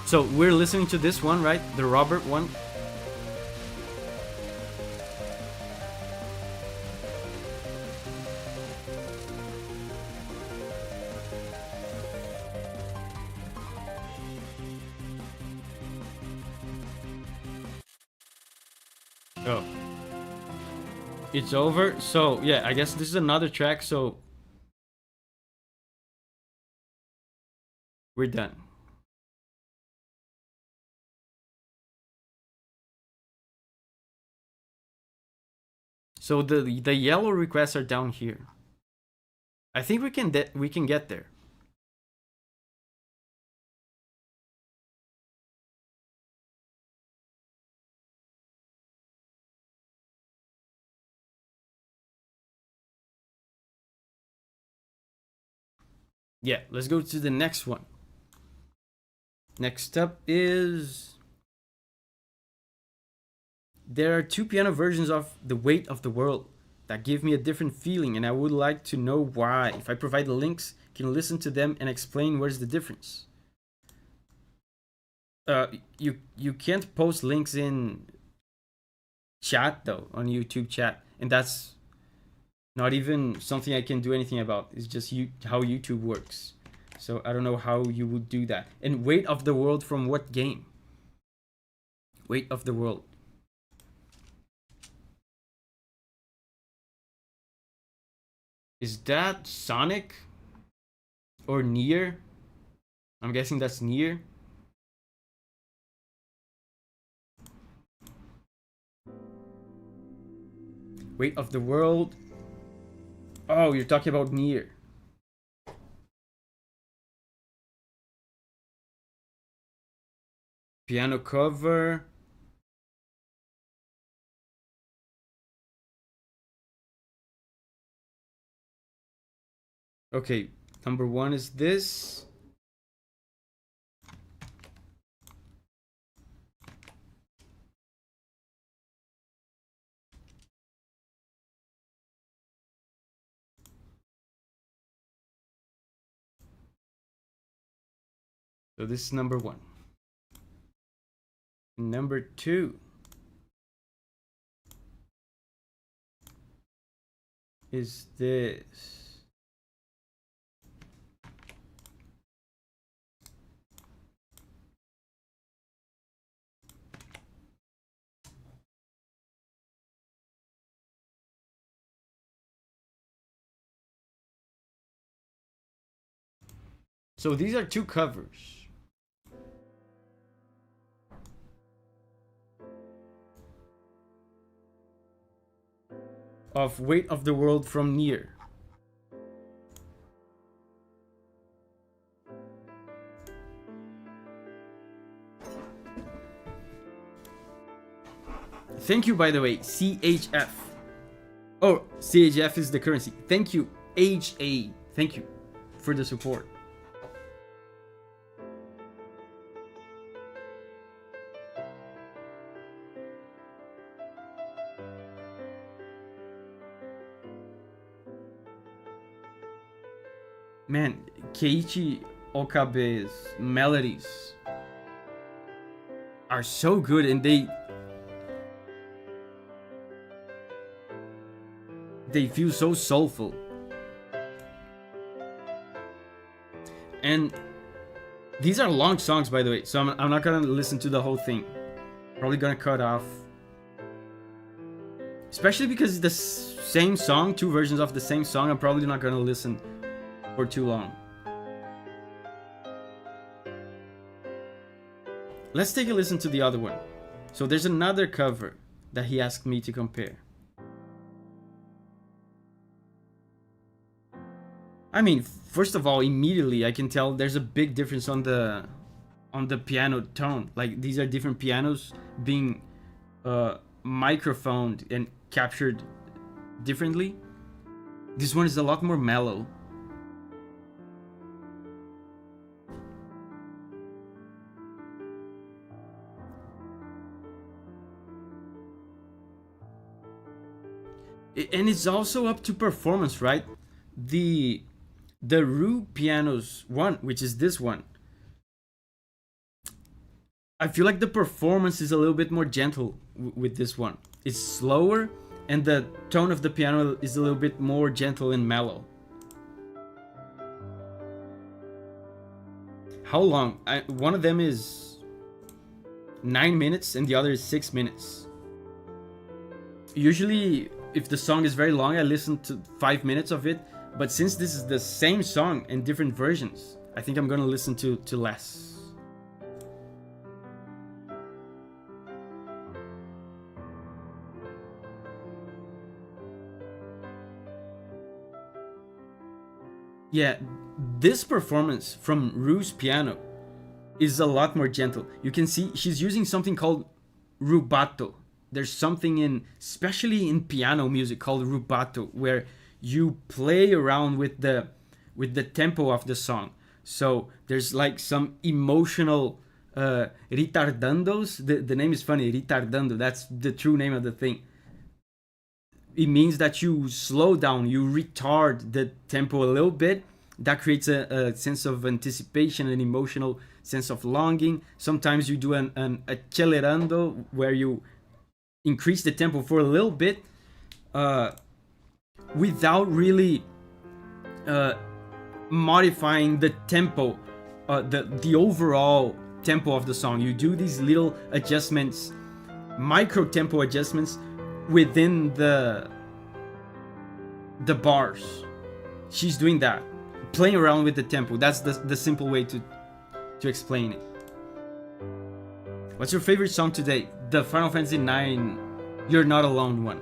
So we're listening to this one, right? The Robert one. Oh. It's over. So, yeah, I guess this is another track, so we're done. So the yellow requests are down here. I think we can get there. Yeah, let's go to the next one. Next up is... There are two piano versions of The Weight of the World that give me a different feeling, and I would like to know why. If I provide the links, can you listen to them and explain where's the difference? You can't post links in chat though, on YouTube chat, and that's not even something I can do anything about. It's just how YouTube works. So I don't know how you would do that. And Weight of the World from what game? Weight of the World. Is that Sonic? Or Nier? I'm guessing that's Nier. Weight of the World. Oh, you're talking about Nier. Piano cover. Okay, number one is this. So this is number 1. Number 2 is this. So these are 2 covers. Of Weight of the World from Near. Thank you, by the way, CHF. Oh, CHF is the currency. Thank you, HA. Thank you for the support. Man, Keiichi Okabe's melodies are so good, and they feel so soulful. And these are long songs, by the way, so I'm not gonna listen to the whole thing. Probably gonna cut off. Especially because it's the same song, 2 versions of the same song, I'm probably not gonna listen for too long. Let's take a listen to the other one. So there's another cover that he asked me to compare. I mean, first of all, immediately I can tell there's a big difference on the piano tone. Like, these are different pianos being microphoned and captured differently. This one is a lot more mellow. And it's also up to performance, right? The Rue Pianos one, which is this one, I feel like the performance is a little bit more gentle with this one. It's slower, and the tone of the piano is a little bit more gentle and mellow. How long? One of them is 9 minutes and the other is 6 minutes. Usually, if the song is very long, I listen to 5 minutes of it. But since this is the same song in different versions, I think I'm gonna listen to less. Yeah, this performance from Rue's piano is a lot more gentle. You can see she's using something called rubato. There's something especially in piano music called rubato, where you play around with the tempo of the song. So there's like some emotional retardandos. The name is funny, retardando. That's the true name of the thing. It means that you slow down, you retard the tempo a little bit. That creates a sense of anticipation, an emotional sense of longing. Sometimes you do an accelerando, where you increase the tempo for a little bit without really modifying the tempo, the overall tempo of the song. You do these little adjustments, micro tempo adjustments within the bars. She's doing that, playing around with the tempo. That's the simple way to explain it. What's your favorite song today? The Final Fantasy IX You're Not Alone one.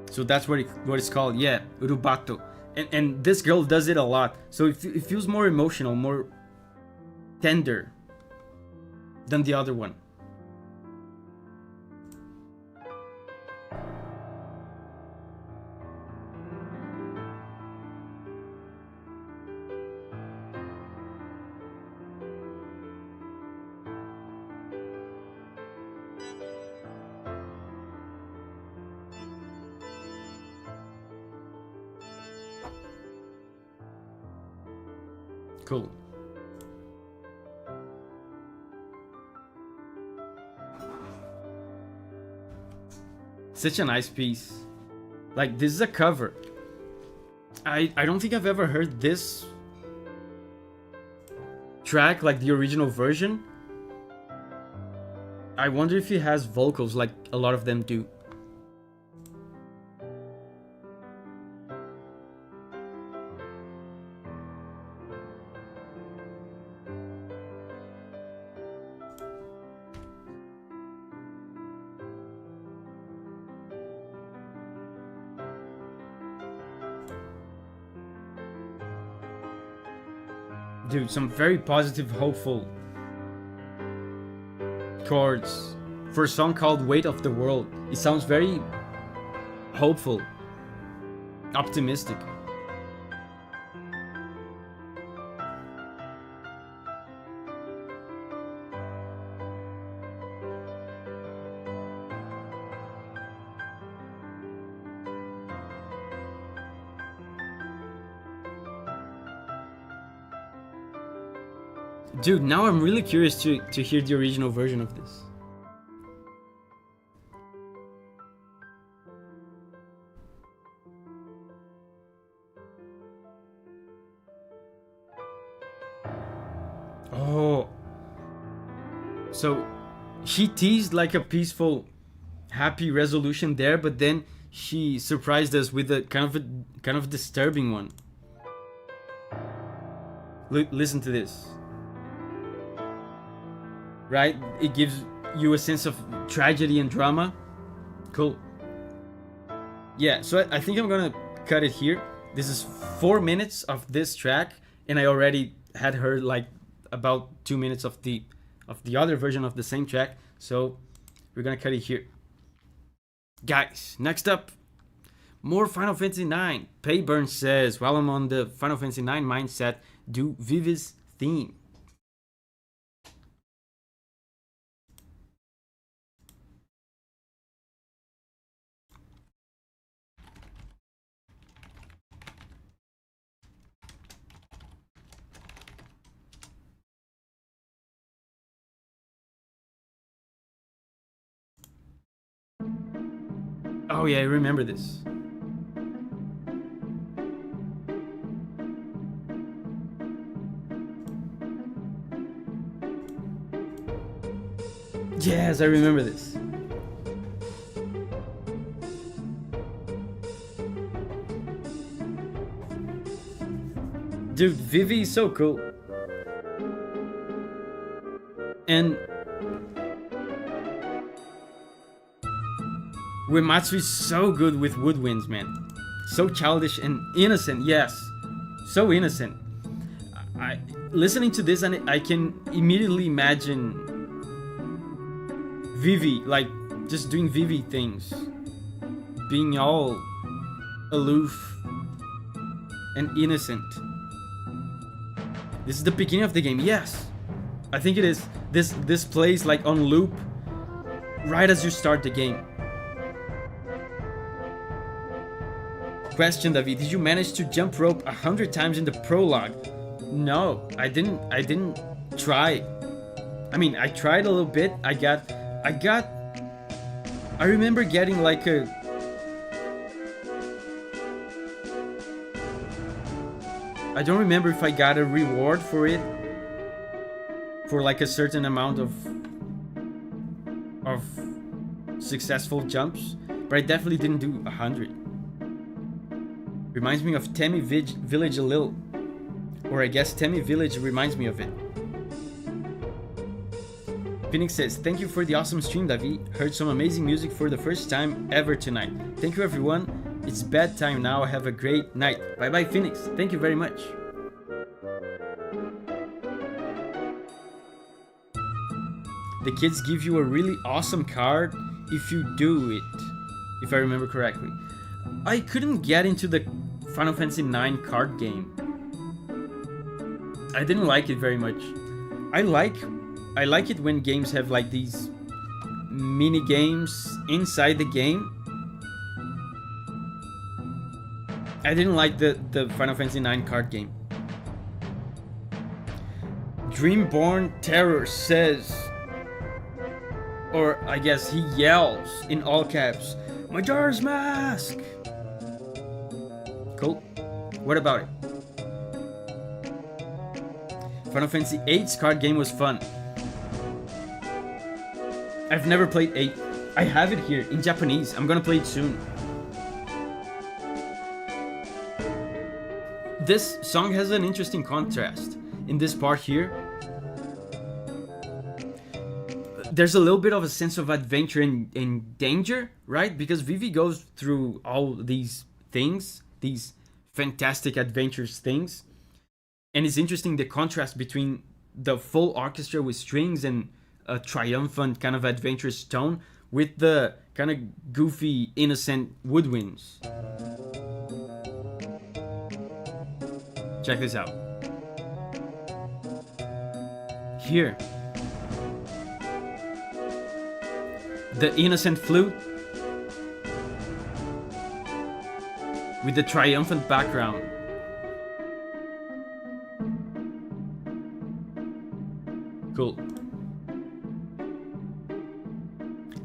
So that's what it's called. Yeah, rubato. And this girl does it a lot. So it feels more emotional, more tender than the other one. Cool. Such a nice piece. Like, this is a cover. I don't think I've ever heard this track, like the original version. I wonder if it has vocals like a lot of them do. Dude, some very positive, hopeful chords for a song called Weight of the World. It sounds very hopeful, optimistic. Dude, now I'm really curious to hear the original version of this. Oh. So, she teased like a peaceful, happy resolution there, but then she surprised us with a kind of disturbing one. Listen to this. Right? It gives you a sense of tragedy and drama. Cool. Yeah, so I think I'm gonna cut it here. This is 4 minutes of this track, and I already had heard like about 2 minutes of the other version of the same track. So we're gonna cut it here. Guys, next up, more Final Fantasy IX. Payburn says, while I'm on the Final Fantasy IX mindset, do Vivi's theme. Oh yeah, I remember this. Yes, I remember this. Dude, Vivi is so cool. And Uematsu is so good with woodwinds, man. So childish and innocent, yes. So innocent. Listening to this, and I can immediately imagine Vivi, like, just doing Vivi things. Being all aloof and innocent. This is the beginning of the game, yes. I think it is. This plays like on loop right as you start the game. Question, Davi, did you manage to jump rope 100 times in the prologue? No, I didn't try. I mean, I tried a little bit. I remember getting like a I don't remember if I got a reward for it, for like a certain amount of successful jumps, but I definitely didn't do 100. Reminds me of Temi Village a little. Or I guess Temi Village reminds me of it. Phoenix says, thank you for the awesome stream, Davi. Heard some amazing music for the first time ever tonight. Thank you, everyone. It's bedtime now. Have a great night. Bye bye, Phoenix. Thank you very much. The kids give you a really awesome card if you do it, if I remember correctly. I couldn't get into the Final Fantasy IX card game. I didn't like it very much. I like it when games have like these mini games inside the game. I didn't like the Final Fantasy IX card game. Dreamborn Terror says, or I guess he yells in all caps, Majora's Mask! Cool. What about it? Final Fantasy VIII's card game was fun. I've never played 8. I have it here in Japanese. I'm gonna play it soon. This song has an interesting contrast. In this part here, there's a little bit of a sense of adventure and danger, right? Because Vivi goes through all these things, these fantastic adventures things. And it's interesting the contrast between the full orchestra with strings and a triumphant kind of adventurous tone with the kind of goofy, innocent woodwinds. Check this out. Here, the innocent flute with the triumphant background. Cool.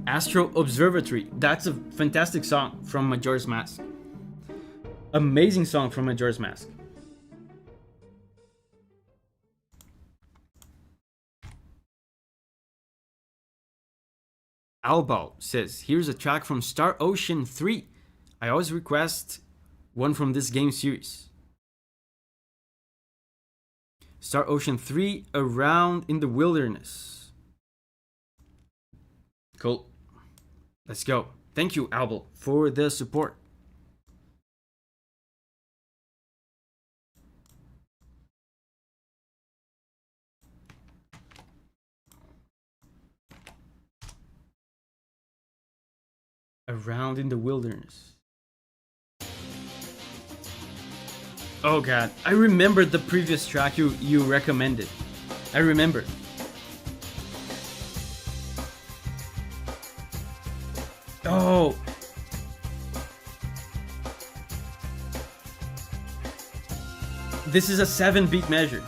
Astro Observatory. That's a fantastic song from Majora's Mask. Amazing song from Majora's Mask. Albal says, here's a track from Star Ocean 3. I always request one from this game series. Star Ocean 3, Around in the Wilderness. Cool. Let's go. Thank you, Albal, for the support. Around in the Wilderness. Oh god, I remember the previous track you recommended. I remember. Oh. This is a 7-beat measure.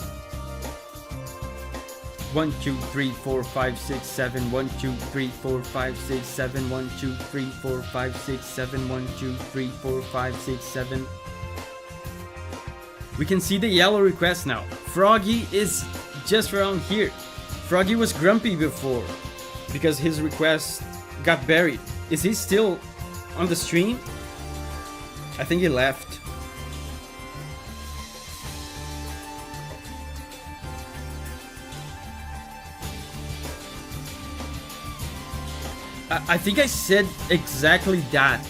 1, 2, 3, 4, 5, 6, 7. 1, 2, 3, 4, 5, 6, 7. 1, 2, 3, 4, 5, 6, 7. 1, 2, 3, 4, 5, 6, 7. We can see the yellow request now. Froggy is just around here. Froggy was grumpy before because his request got buried. Is he still on the stream? I think he left. I think I said exactly that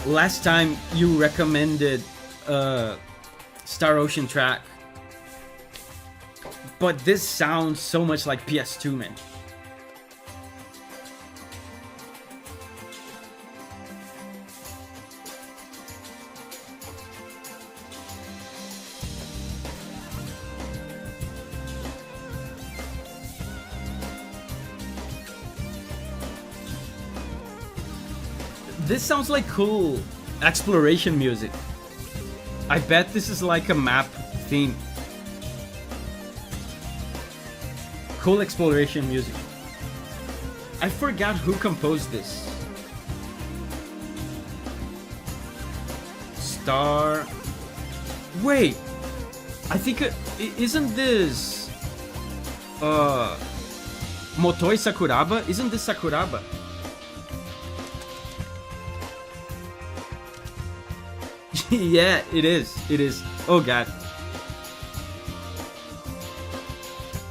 last time you recommended Star Ocean track, but this sounds so much like PS2, man. This sounds like cool exploration music. I bet this is like a map theme. Cool exploration music. I forgot who composed this. Star... Wait! I think... isn't this... Motoi Sakuraba? Isn't this Sakuraba? Yeah, it is. It is. Oh god.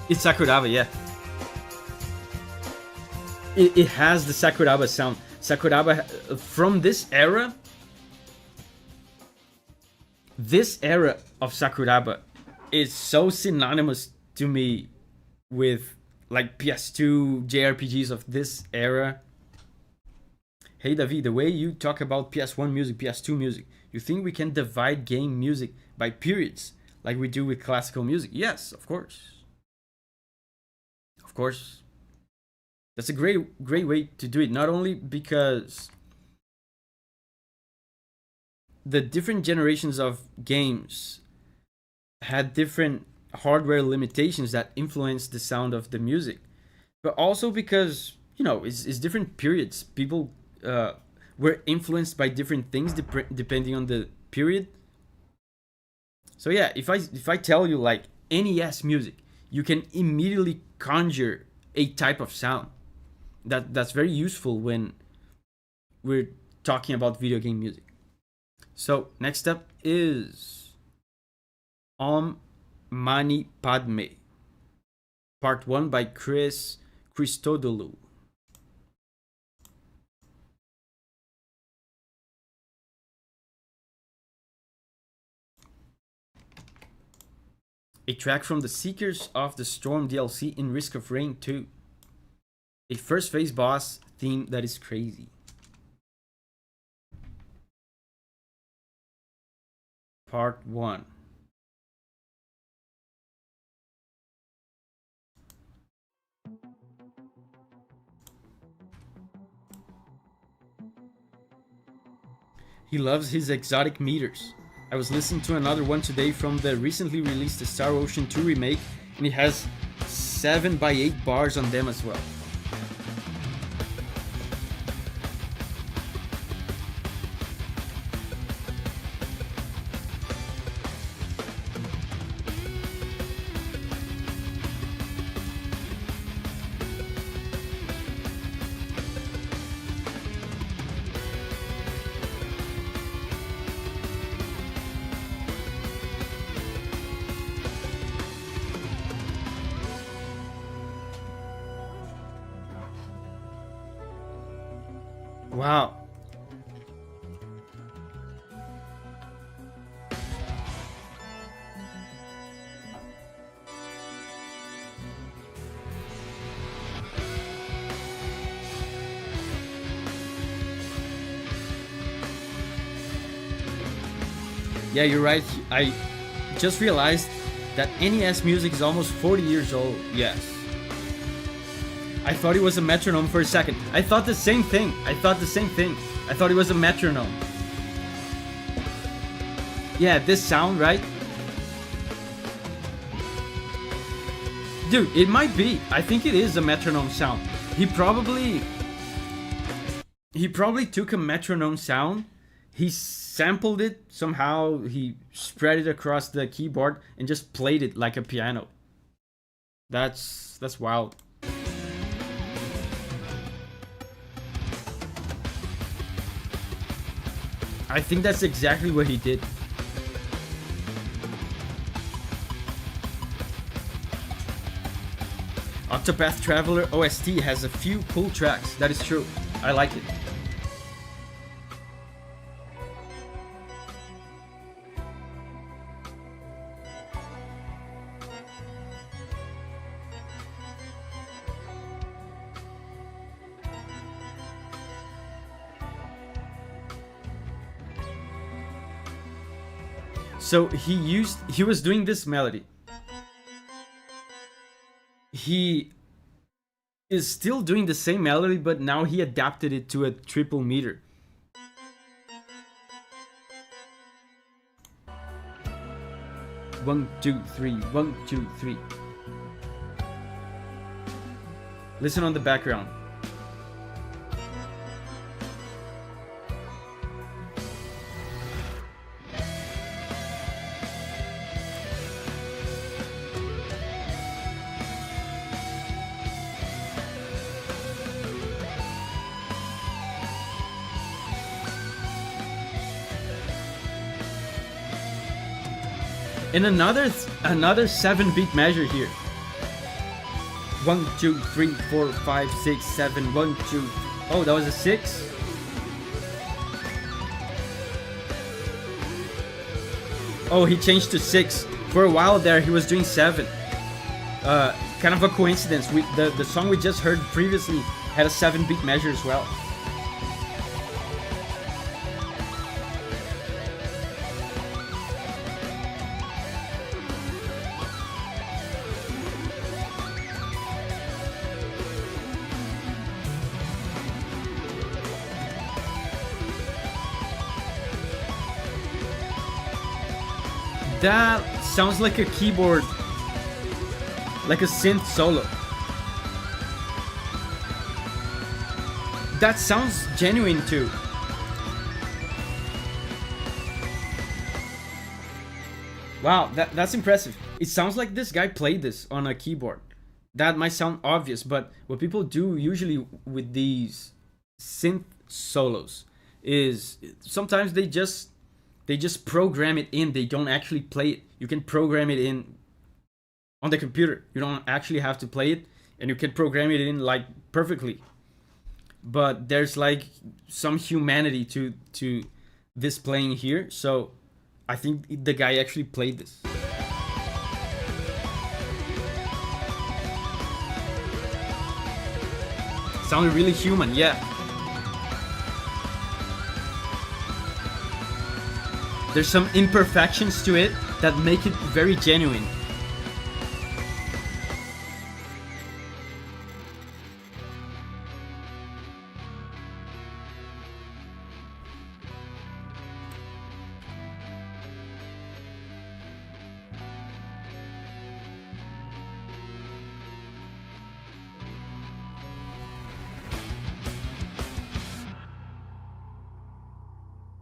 It's Sakuraba, yeah. It has the Sakuraba sound. Sakuraba from this era. This era of Sakuraba is so synonymous to me with like PS2 JRPGs of this era. Hey Davi, the way you talk about PS1 music, PS2 music, you think we can divide game music by periods like we do with classical music? Yes, of course. Of course. That's a great way to do it. Not only because the different generations of games had different hardware limitations that influence the sound of the music, but also because it's different periods. People were influenced by different things depending on the period. So yeah, if I tell you like NES music, you can immediately conjure a type of sound that's very useful when we're talking about video game music. So next up is Om Mani Padme, Part 1 by Chris Christodoulou. A track from the Seekers of the Storm DLC in Risk of Rain 2. A first phase boss theme that is crazy. Part 1. He loves his exotic meters. I was listening to another one today from the recently released Star Ocean 2 remake, and it has 7x8 bars on them as well. Wow. Yeah, you're right. I just realized that NES music is almost 40 years old. Yes. I thought it was a metronome for a second. I thought the same thing. I thought it was a metronome. Yeah, this sound, right? Dude, it might be. I think it is a metronome sound. He probably took a metronome sound. He sampled it somehow. He spread it across the keyboard and just played it like a piano. That's wild. I think that's exactly what he did. Octopath Traveler OST has a few cool tracks. That is true. I like it. So he was doing this melody. He is still doing the same melody, but now he adapted it to a triple meter. One, two, three, 1, 2, 3. Listen on the background. And another 7-beat measure here. 1, 2, 3, 4, 5, 6, 7, 1, 2. Oh, that was a 6. Oh, he changed to 6. For a while there, he was doing 7. Kind of a coincidence. The song we just heard previously had a 7-beat measure as well. That sounds like a keyboard like a synth solo. That sounds genuine too. Wow, that's impressive. It sounds like this guy played this on a keyboard. That might sound obvious, but what people do usually with these synth solos is sometimes they just program it in. They don't actually play it. You can program it in on the computer. You don't actually have to play it, and you can program it in like perfectly. But there's like some humanity to this playing here, so I think the guy actually played this. Sounded really human, yeah. There's some imperfections to it that make it very genuine.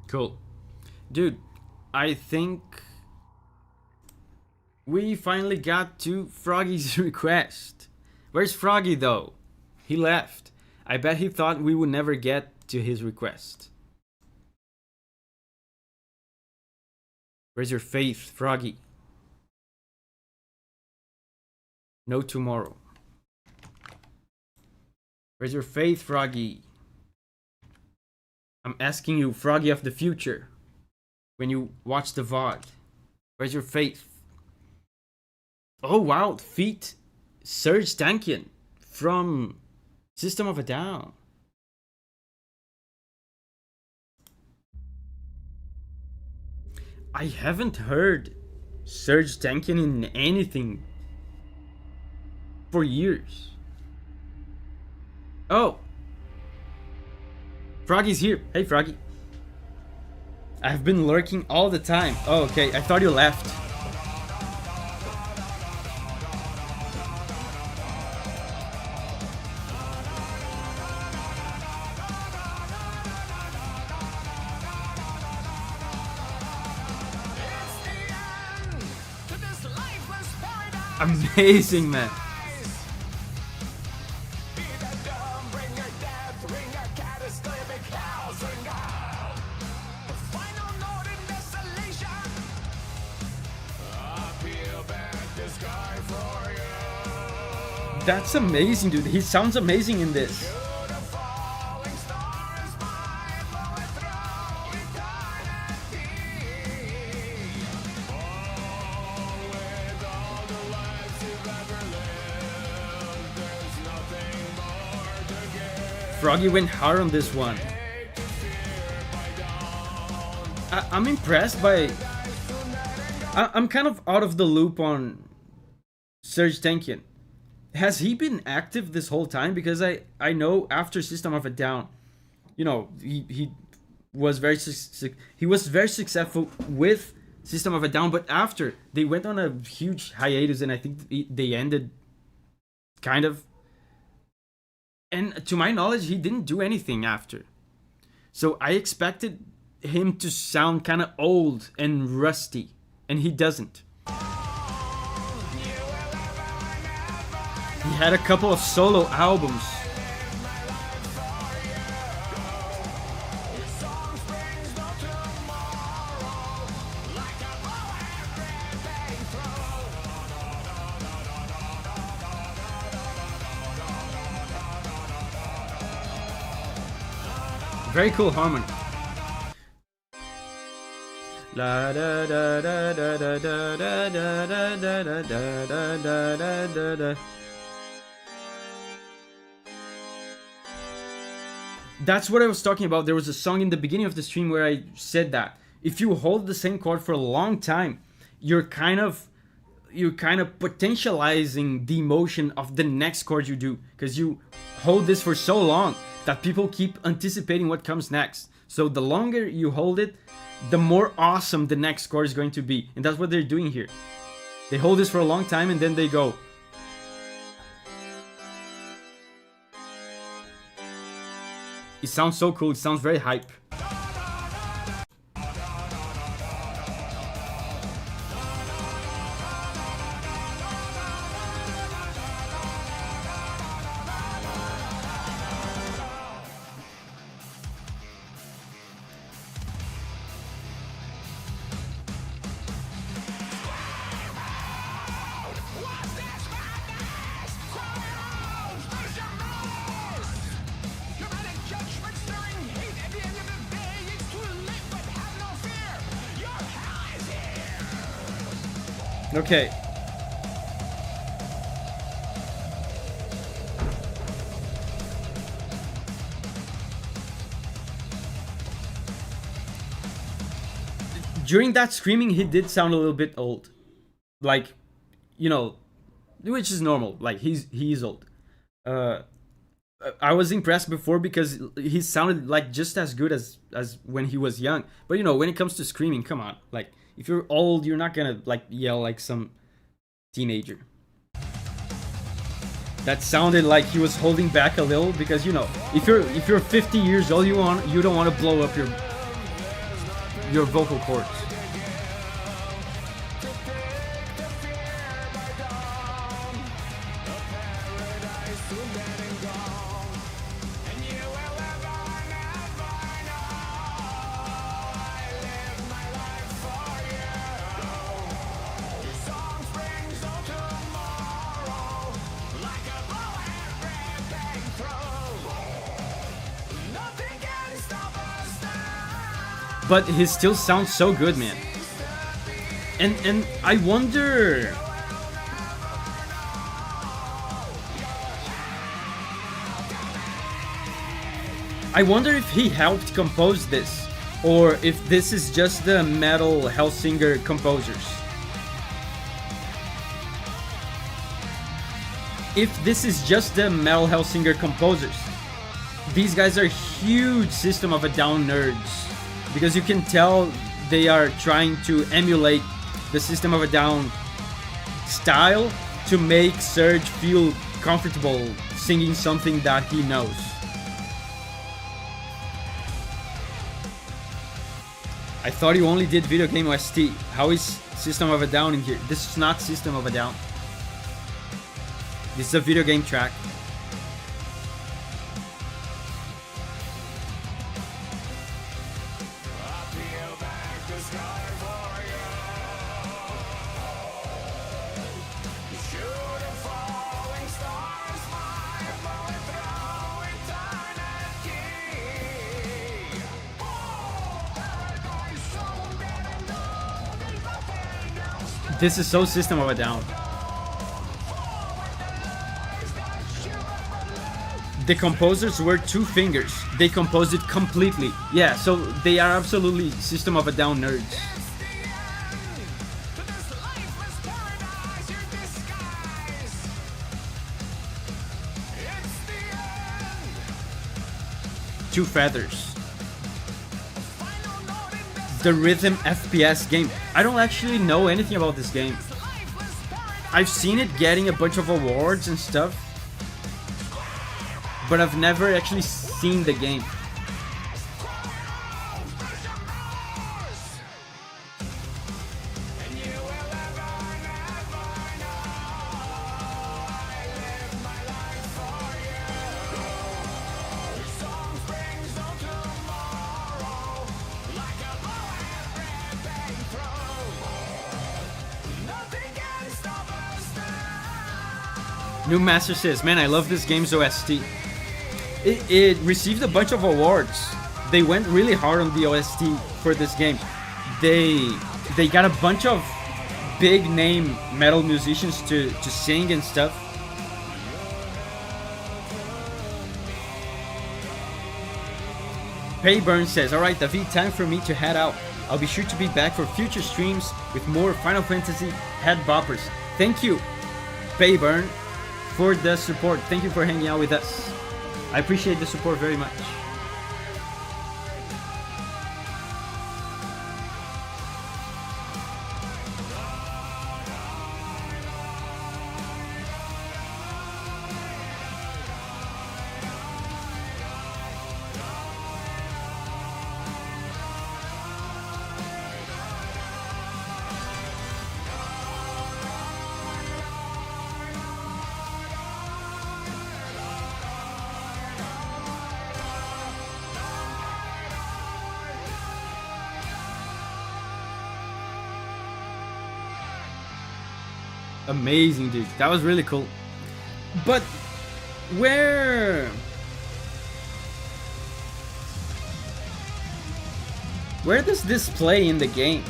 Cool. Dude, I think we finally got to Froggy's request. Where's Froggy though? He left. I bet he thought we would never get to his request. Where's your faith, Froggy? No tomorrow. Where's your faith, Froggy? I'm asking you, Froggy of the future, when you watch the VOD, where's your faith? Oh wow, feat Serge Tankian from System of a Down. I haven't heard Serge Tankian in anything for years. Oh, Froggy's here. Hey, Froggy. I've been lurking all the time. Oh, okay. I thought you left. Amazing, man. That's amazing, dude. He sounds amazing in this. Froggy went hard on this one. I'm impressed by... I'm kind of out of the loop on Serge Tankian. Has he been active this whole time? Because I know after System of a Down, you know, he was very successful with System of a Down, but after they went on a huge hiatus, and I think they ended kind of. And to my knowledge, he didn't do anything after. So I expected him to sound kind of old and rusty, and he doesn't. He had a couple of solo albums. Very cool harmony. La da da da da da da da da da da da da da da. That's what I was talking about. There was a song in the beginning of the stream where I said that if you hold the same chord for a long time, you're kind of potentializing the emotion of the next chord you do, because you hold this for so long that people keep anticipating what comes next. So the longer you hold it, the more awesome the next chord is going to be. And that's what they're doing here. They hold this for a long time and then they go, It sounds so cool. It sounds very hype. Okay. During that screaming, he did sound a little bit old. Like, you know, which is normal. Like, he's old. I was impressed before because he sounded like just as good as when he was young. But you know, when it comes to screaming, come on. Like, if you're old, you're not gonna like yell like some teenager. That sounded like he was holding back a little because, you know, if you're 50 years old, you don't want to blow up your vocal cords. But he still sounds so good, man. And I wonder... I wonder if he helped compose this, or if this is just the Metal Hellsinger composers. If this is just the Metal Hellsinger composers, these guys are huge System of a Down nerds. Because you can tell they are trying to emulate the System of a Down style to make Serge feel comfortable singing something that he knows. I thought you only did video game OST. How is System of a Down in here? This is not System of a Down. This is a video game track. This is so System of a Down. The composers were two fingers. They composed it completely. Yeah, so they are absolutely System of a Down nerds. Two feathers. The rhythm FPS game. I don't actually know anything about this game. I've seen it getting a bunch of awards and stuff, but I've never actually seen the game. New Master says, man, I love this game's OST. It received a bunch of awards. They went really hard on the OST for this game. They got a bunch of big name metal musicians to sing and stuff. Payburn says, alright Davi, time for me to head out. I'll be sure to be back for future streams with more Final Fantasy head boppers. Thank you, Payburn, for the support. Thank you for hanging out with us. I appreciate the support very much. amazing, dude. That was really cool. But where does this play in the game?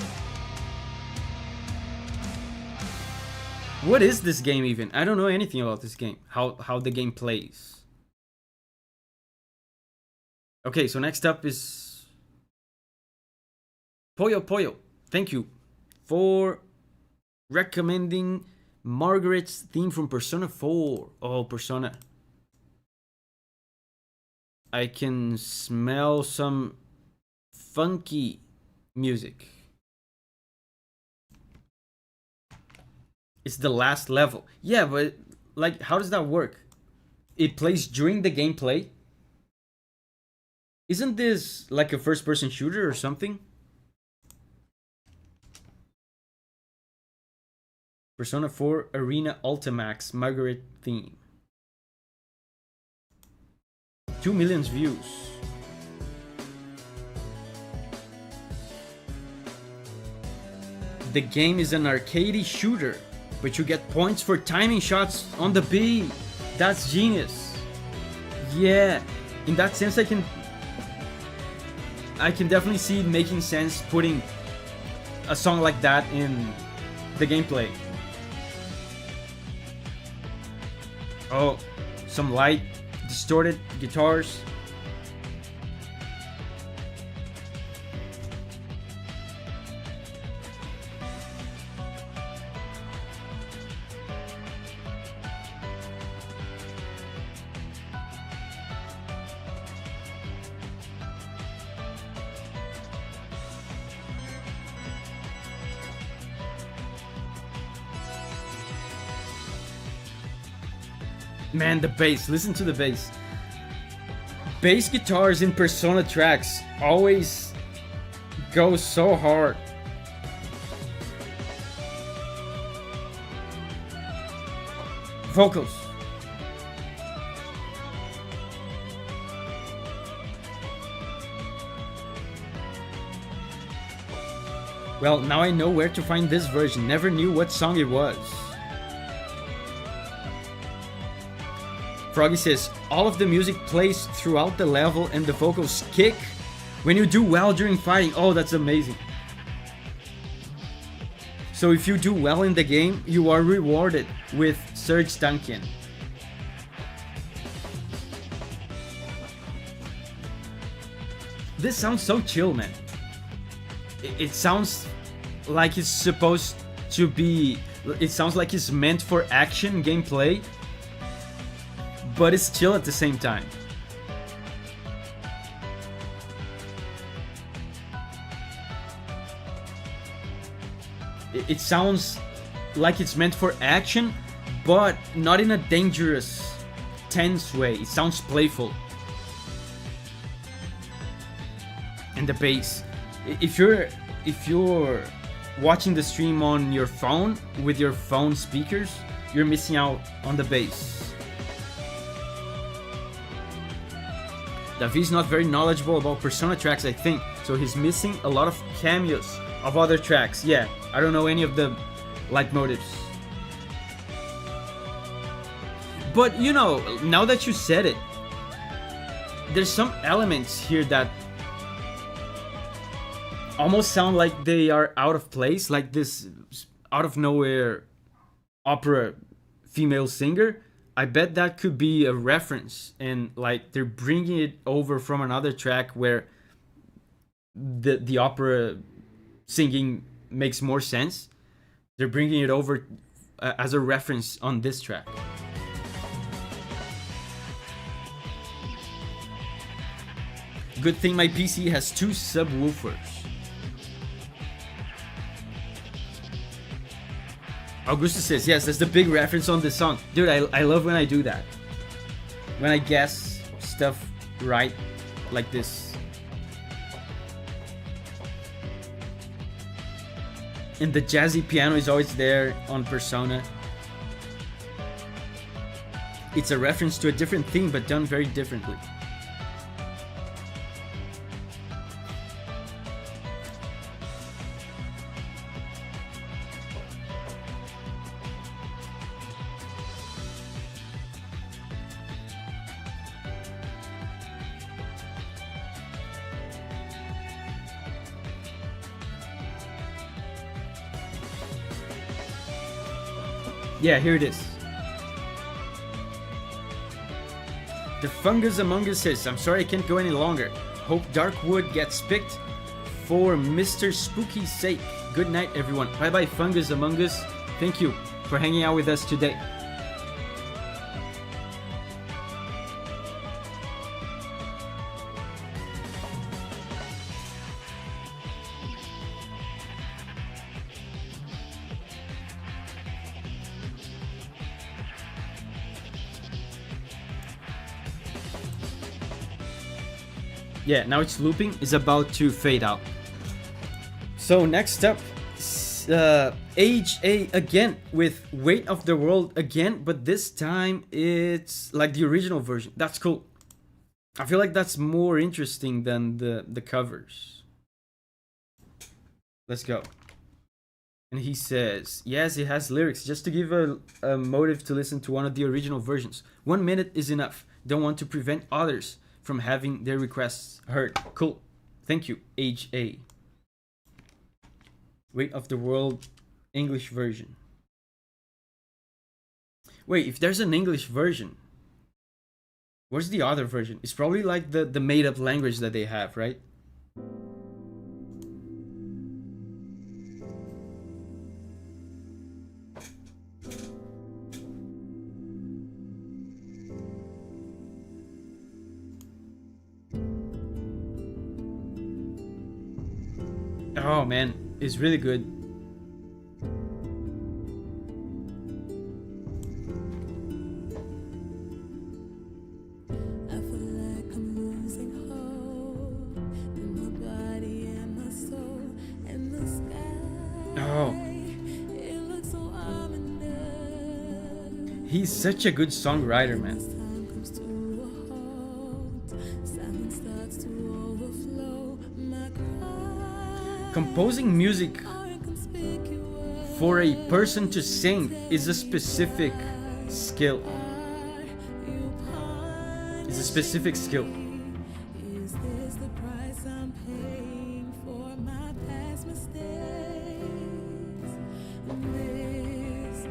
What is this game even? I don't know anything about this game. How the game plays. Okay, so next up is Poyo Poyo. Thank you for recommending Margaret's theme from Persona 4. Oh, Persona. I can smell some funky music. It's the last level. Yeah, but like, how does that work? It plays during the gameplay? Isn't this like a first-person shooter or something? Persona 4 Arena Ultimax Margaret theme. 2 million views. The game is an arcade shooter, but you get points for timing shots on the beat. That's genius. Yeah, in that sense I can definitely see it making sense putting a song like that in the gameplay. Oh, some light, distorted guitars. Man, the bass. Listen to the bass. Bass guitars in Persona tracks always go so hard. Vocals. Well, now I know where to find this version. Never knew what song it was. Froggy says, all of the music plays throughout the level and the vocals kick when you do well during fighting. Oh, that's amazing. So if you do well in the game, you are rewarded with Serge Tankian. This sounds so chill, man. It sounds like it's supposed to be... It sounds like it's meant for action gameplay, but it's chill at the same time. It sounds like it's meant for action, but not in a dangerous, tense way. It sounds playful. And the bass. If you're watching the stream on your phone with your phone speakers, you're missing out on the bass. Davi's not very knowledgeable about Persona tracks, I think, so he's missing a lot of cameos of other tracks. Yeah, I don't know any of the leitmotifs. But you know, now that you said it, there's some elements here that almost sound like they are out of place, like this out of nowhere opera female singer. I bet that could be a reference, and like they're bringing it over from another track where the opera singing makes more sense. They're bringing it over as a reference on this track. Good thing my PC has 2 subwoofers. Augusto says, yes, that's the big reference on the song. Dude, I love when I do that. When I guess stuff right, like this. And the jazzy piano is always there on Persona. It's a reference to a different theme, but done very differently. Yeah, here it is. The Fungus Among Us says, I'm sorry I can't go any longer. Hope Darkwood gets picked for Mr. Spooky's sake. Good night, everyone. Bye bye, Fungus Among Us. Thank you for hanging out with us today. Yeah, now it's looping. It's about to fade out. So next up, HA again with Weight of the World again, but this time it's like the original version. That's cool. I feel like that's more interesting than the covers. Let's go. And he says, yes, it has lyrics. Just to give a motive to listen to one of the original versions. 1 minute is enough. Don't want to prevent others from having their requests heard. Cool. Thank you, HA. Weight of the World English version. Wait, if there's an English version, where's the other version? It's probably like the made up language that they have, right? Oh man, it's really good. I feel like I'm losing hope in my body and my soul and the sky. Oh, It looks so ominous. he's such a good songwriter, man. Time comes to a halt. Silence starts to overflow. My cries Composing music are inconspicuous. for a person to sing is a specific skill. You pine. It's a specific skill. Is this the price I'm paying for my past mistakes? This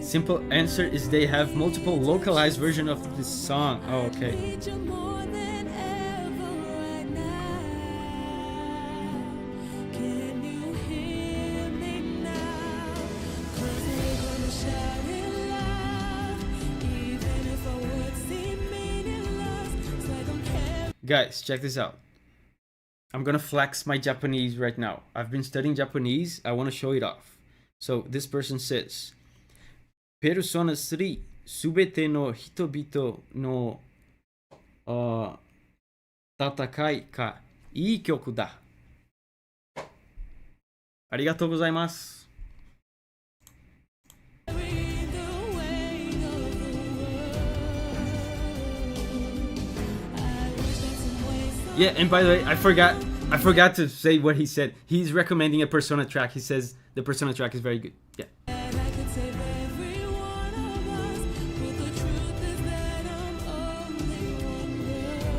is Simple answer is they have multiple localized version of this song. Oh, okay. need you more than ever right now. Can you hear me now? 'Cause we're gonna shout it loud, even if our words seem meaningless. It's like I'm carrying. Guys, check this out. I'm gonna flex my Japanese right now. I've been studying Japanese. I want to show it off. So this person says, Persona 3 subete no hitobito no tatakai ka ii kyoku da. Arigatou gozaimasu. The weight of the world. I wish that some way, some Yeah, and by the way, I forgot to say what he said. He's recommending a Persona track. He says the Persona track is very good. Yeah. that I could save every one of us. But the truth is that I'm only one girl.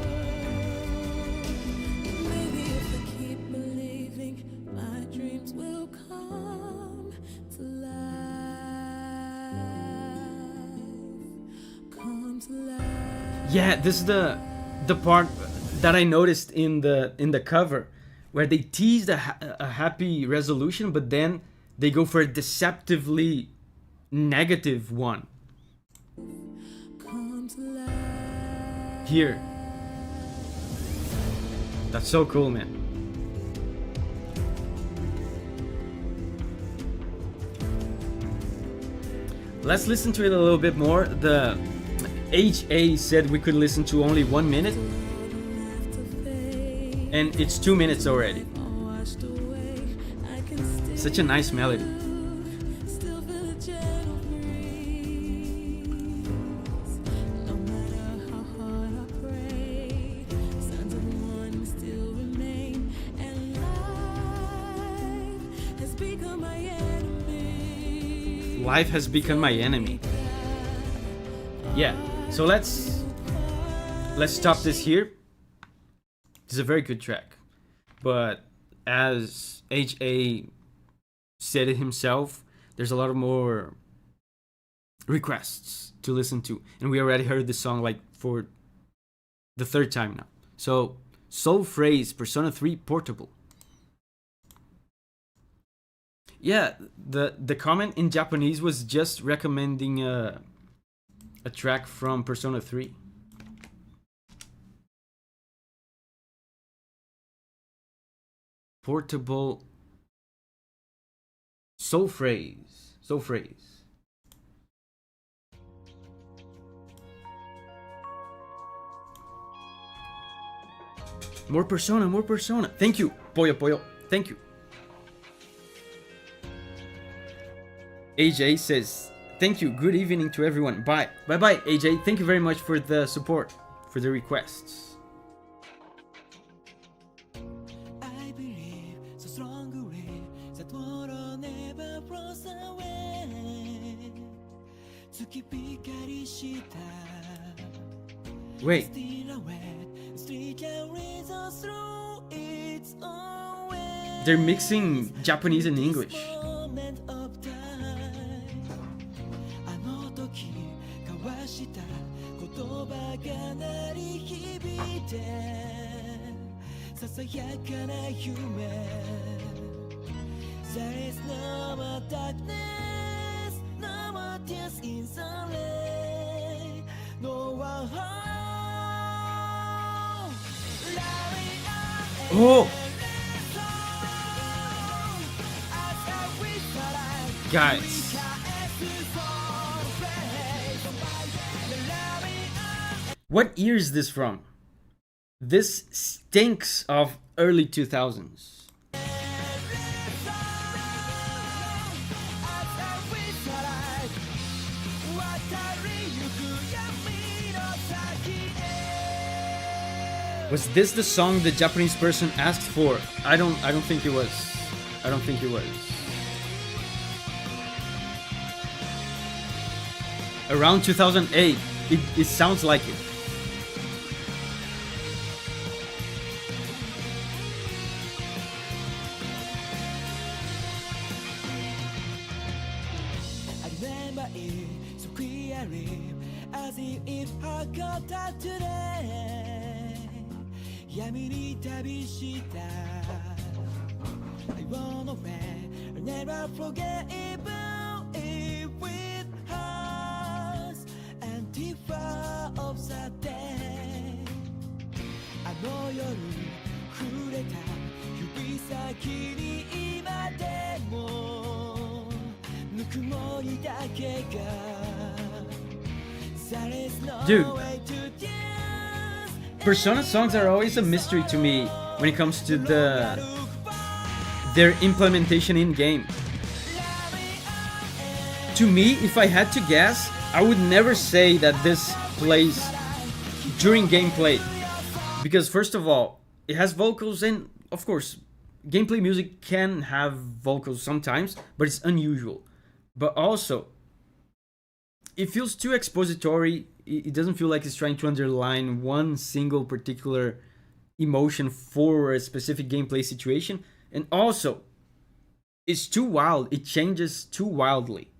Maybe if I keep believing, my dreams will come to life. Come to life. Yeah, this is the part that I noticed in the cover, where they teased a happy resolution, but then they go for a deceptively negative one. Come to life. Here. That's so cool, man. Let's listen to it a little bit more. The HA said we could listen to only 1 minute, and it's 2 minutes already. Washed away, I can still Such a nice melody. Still feel a gentle breeze. No matter how hard I pray, signs of one still remain, and life has become my enemy. Life has become my enemy. Yeah, so let's stop this here. It's a very good track, but as HA said it himself, there's a lot of more requests to listen to, and we already heard this song like for the third time now. So Soul Phrase, Persona 3 Portable. Yeah, the comment in Japanese was just recommending a track from Persona 3. Portable Soul Phrase. Soul Phrase. More Persona, more Persona. Thank you, Pollo Pollo. Thank you. AJ says, thank you. Good evening to everyone. Bye. Bye bye, AJ. Thank you very much for the support, for the requests. I believe so strongly that tomorrow never flows away. To keep Wait. They're mixing Japanese and English. There is no more darkness, no more tears in the rain, no one home. Oh! Guys. What year is this from? This stinks of early 2000s. Was this the song the Japanese person asked for? I don't think it was. I don't think it was. Around 2008, it sounds like it. I remember it so clearly, as if it happened today. 闇に旅した I run away, I'll never forget even if it hurts and differ of the day あの夜触れた指先に今でもぬくもりだけが There is no way to dance. Persona songs are always a mystery to me when it comes to their implementation in game. To me, if I had to guess, I would never say that this plays during gameplay, because first of all, it has vocals, and of course, gameplay music can have vocals sometimes, but it's unusual. But also, it feels too expository. It doesn't feel like it's trying to underline one single particular emotion for a specific gameplay situation. And also, it's too wild. It changes too wildly.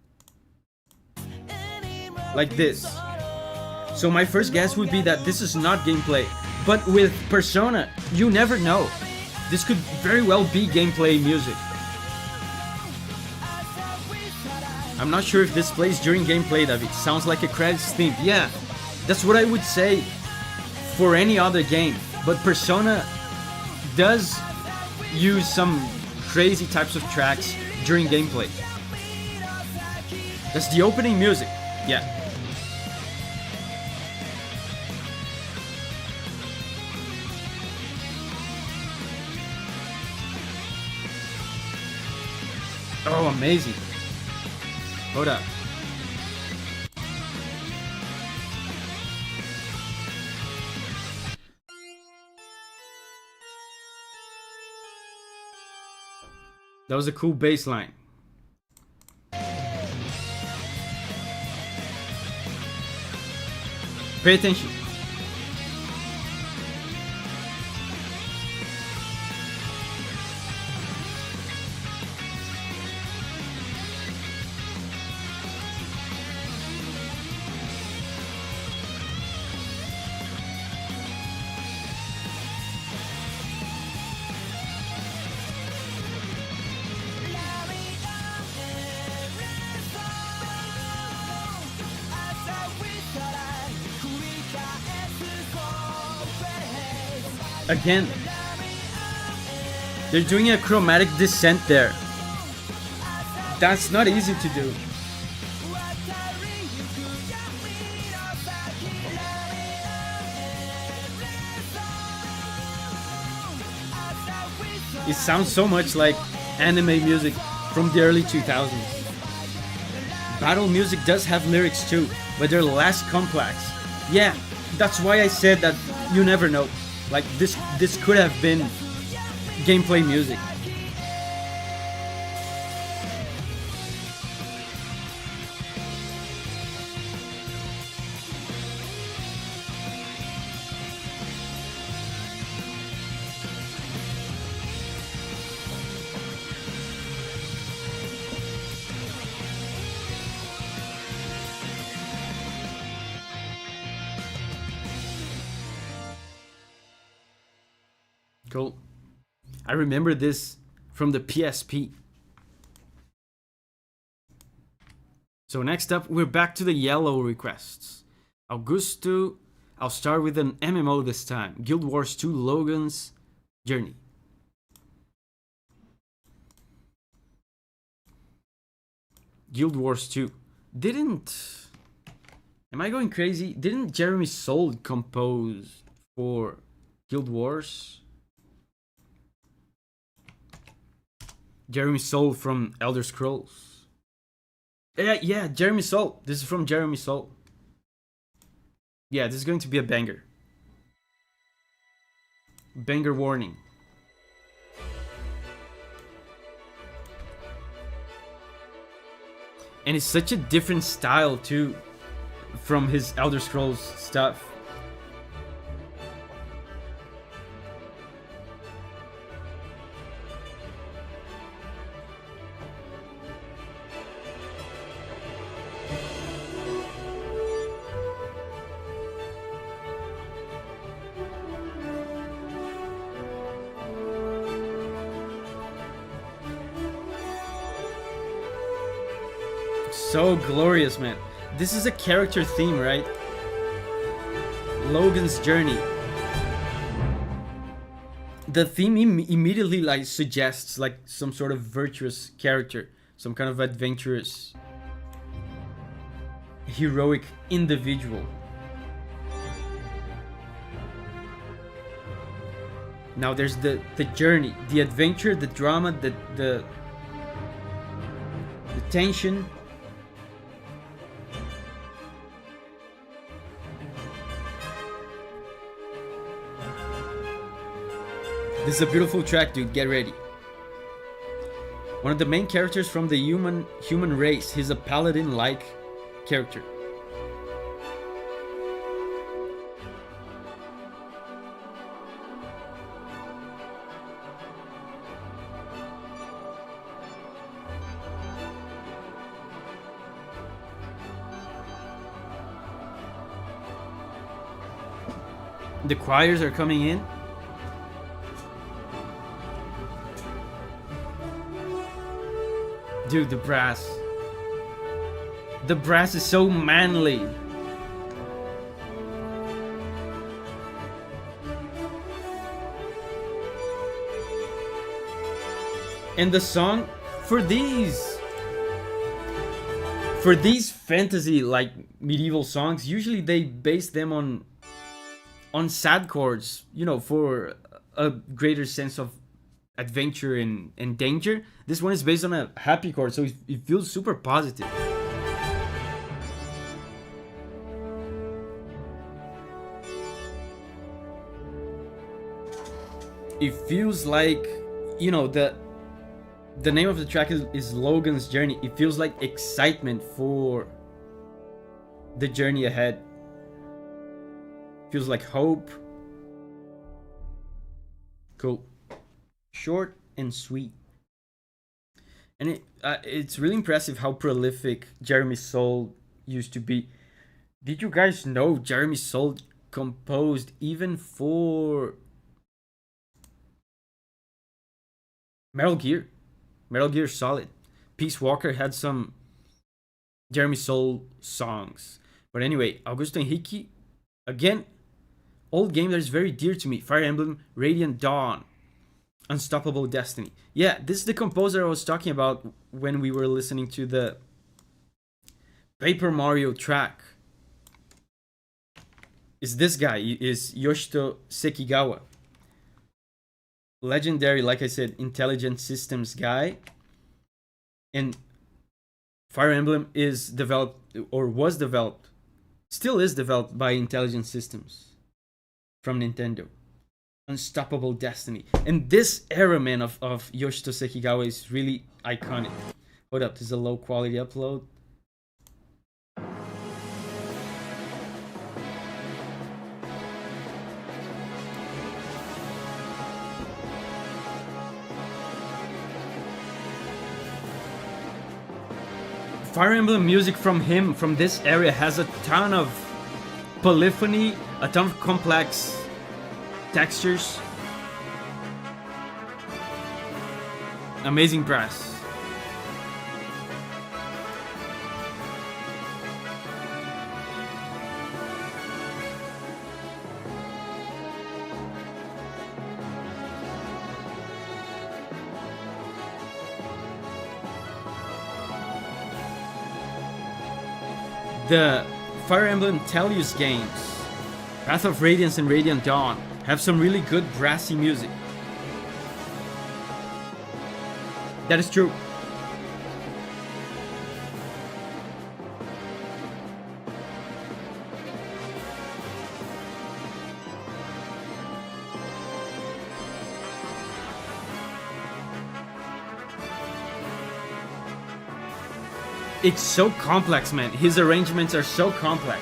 Like this. So my first guess would be that this is not gameplay. But with Persona, you never know. This could very well be gameplay music. I'm not sure if this plays during gameplay, Davi. Sounds like a credits theme. Yeah, that's what I would say for any other game. But Persona does use some crazy types of tracks during gameplay. That's the opening music. Yeah. Oh, amazing. Hold up. That was a cool bass line. Pay attention. Again, they're doing a chromatic descent there. That's not easy to do. It sounds so much like anime music from the early 2000s. Battle music does have lyrics too, but they're less complex. Yeah, that's why I said that you never know. Like this could have been gameplay music. Cool. I remember this from the PSP. So next up, we're back to the yellow requests. Augusto, I'll start with an MMO this time. Guild Wars 2 Logan's Journey. Guild Wars 2. Am I going crazy? Didn't Jeremy Soule compose for Guild Wars? Jeremy Soule from Elder Scrolls. Yeah, Jeremy Soule. This is from Jeremy Soule. Yeah, this is going to be a banger. Banger warning. And it's such a different style too from his Elder Scrolls stuff. So glorious, man. This is a character theme, right? Logan's journey. The theme immediately like suggests like some sort of virtuous character, some kind of adventurous, heroic individual. Now there's the journey, the adventure, the drama, the tension. This is a beautiful track, dude. Get ready. One of the main characters from the human race. He's a paladin-like character. The choirs are coming in. Dude, the brass. The brass is so manly. And the song for these fantasy like medieval songs, usually they base them on sad chords, you know, for a greater sense of adventure and danger. This one is based on a happy chord, so it feels super positive. It feels like, you know, the name of the track is Logan's Journey. It feels like excitement for the journey ahead. Feels like hope. Cool. Short and sweet. And it's really impressive how prolific Jeremy Soule used to be. Did you guys know Jeremy Soule composed even for Metal Gear? Metal Gear Solid. Peace Walker had some Jeremy Soule songs. But anyway, Augusto Henrique, again, old game that is very dear to me. Fire Emblem, Radiant Dawn, Unstoppable Destiny. Yeah, this is the composer I was talking about when we were listening to the Paper Mario track. Is this guy, is Yoshito Sekigawa. Legendary, like I said, intelligent systems guy. And Fire Emblem is developed, or was developed, still is developed by Intelligent Systems from Nintendo. Unstoppable Destiny. And this era, man, of Yoshito Sekigawa is really iconic. Hold up, this is a low quality upload. Fire Emblem music from him, from this area, has a ton of polyphony, a ton of complex textures. Amazing press. The Fire Emblem Tellius games, Path of Radiance and Radiant Dawn, have some really good brassy music. That is true. It's so complex, man. His arrangements are so complex.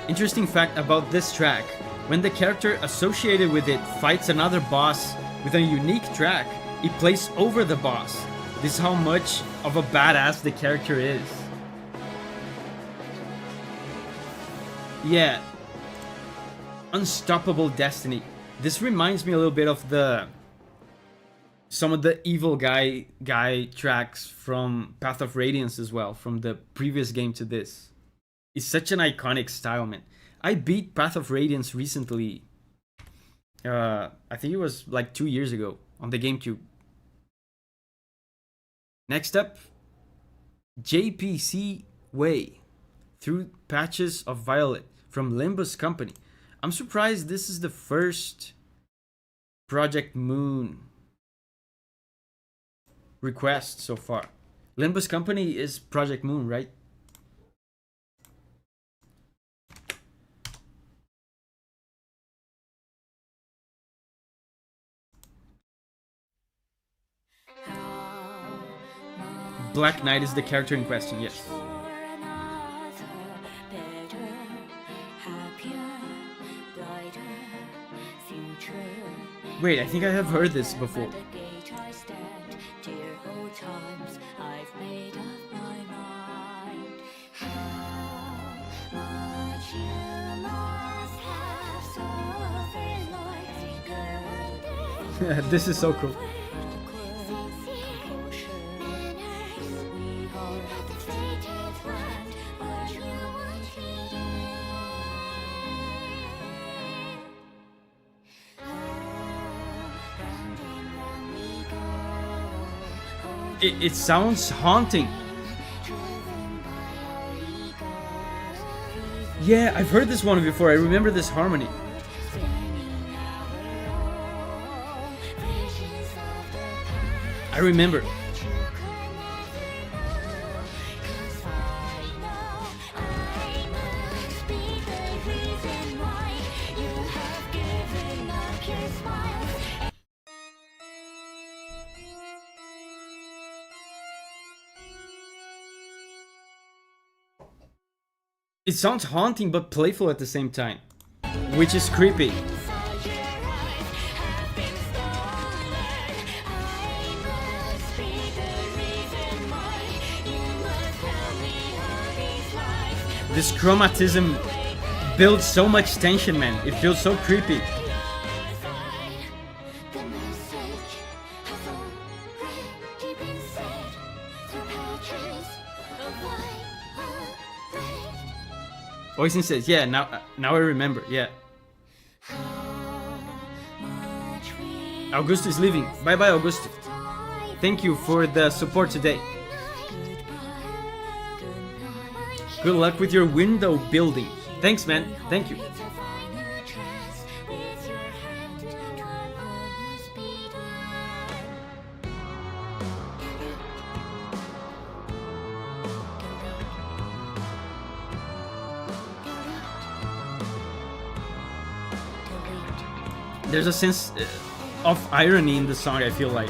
Interesting fact about this track: when the character associated with it fights another boss with a unique track, it plays over the boss. This is how much of a badass the character is. Yeah. Unstoppable Destiny. This reminds me a little bit of some of the evil guy tracks from Path of Radiance as well, from the previous game to this. It's such an iconic style, man. I beat Path of Radiance recently. I think it was like 2 years ago on the GameCube. Next up, JPC Way, Through Patches of Violet from Limbus Company. I'm surprised this is the first Project Moon request so far. Limbus Company is Project Moon, right? Black Knight is the character in question, yes. Wait, I think I have heard this before. This is so cool. It sounds haunting. Yeah, I've heard this one before. I remember this harmony. I remember. It sounds haunting but playful at the same time, which is creepy. This chromatism builds so much tension, man. It feels so creepy. Oisin says, yeah, now I remember, yeah. Augusto is leaving. Bye bye, Augusto. Thank you for the support today. Good luck with your window building. Thanks, man. Thank you. There's a sense of irony in the song, I feel like,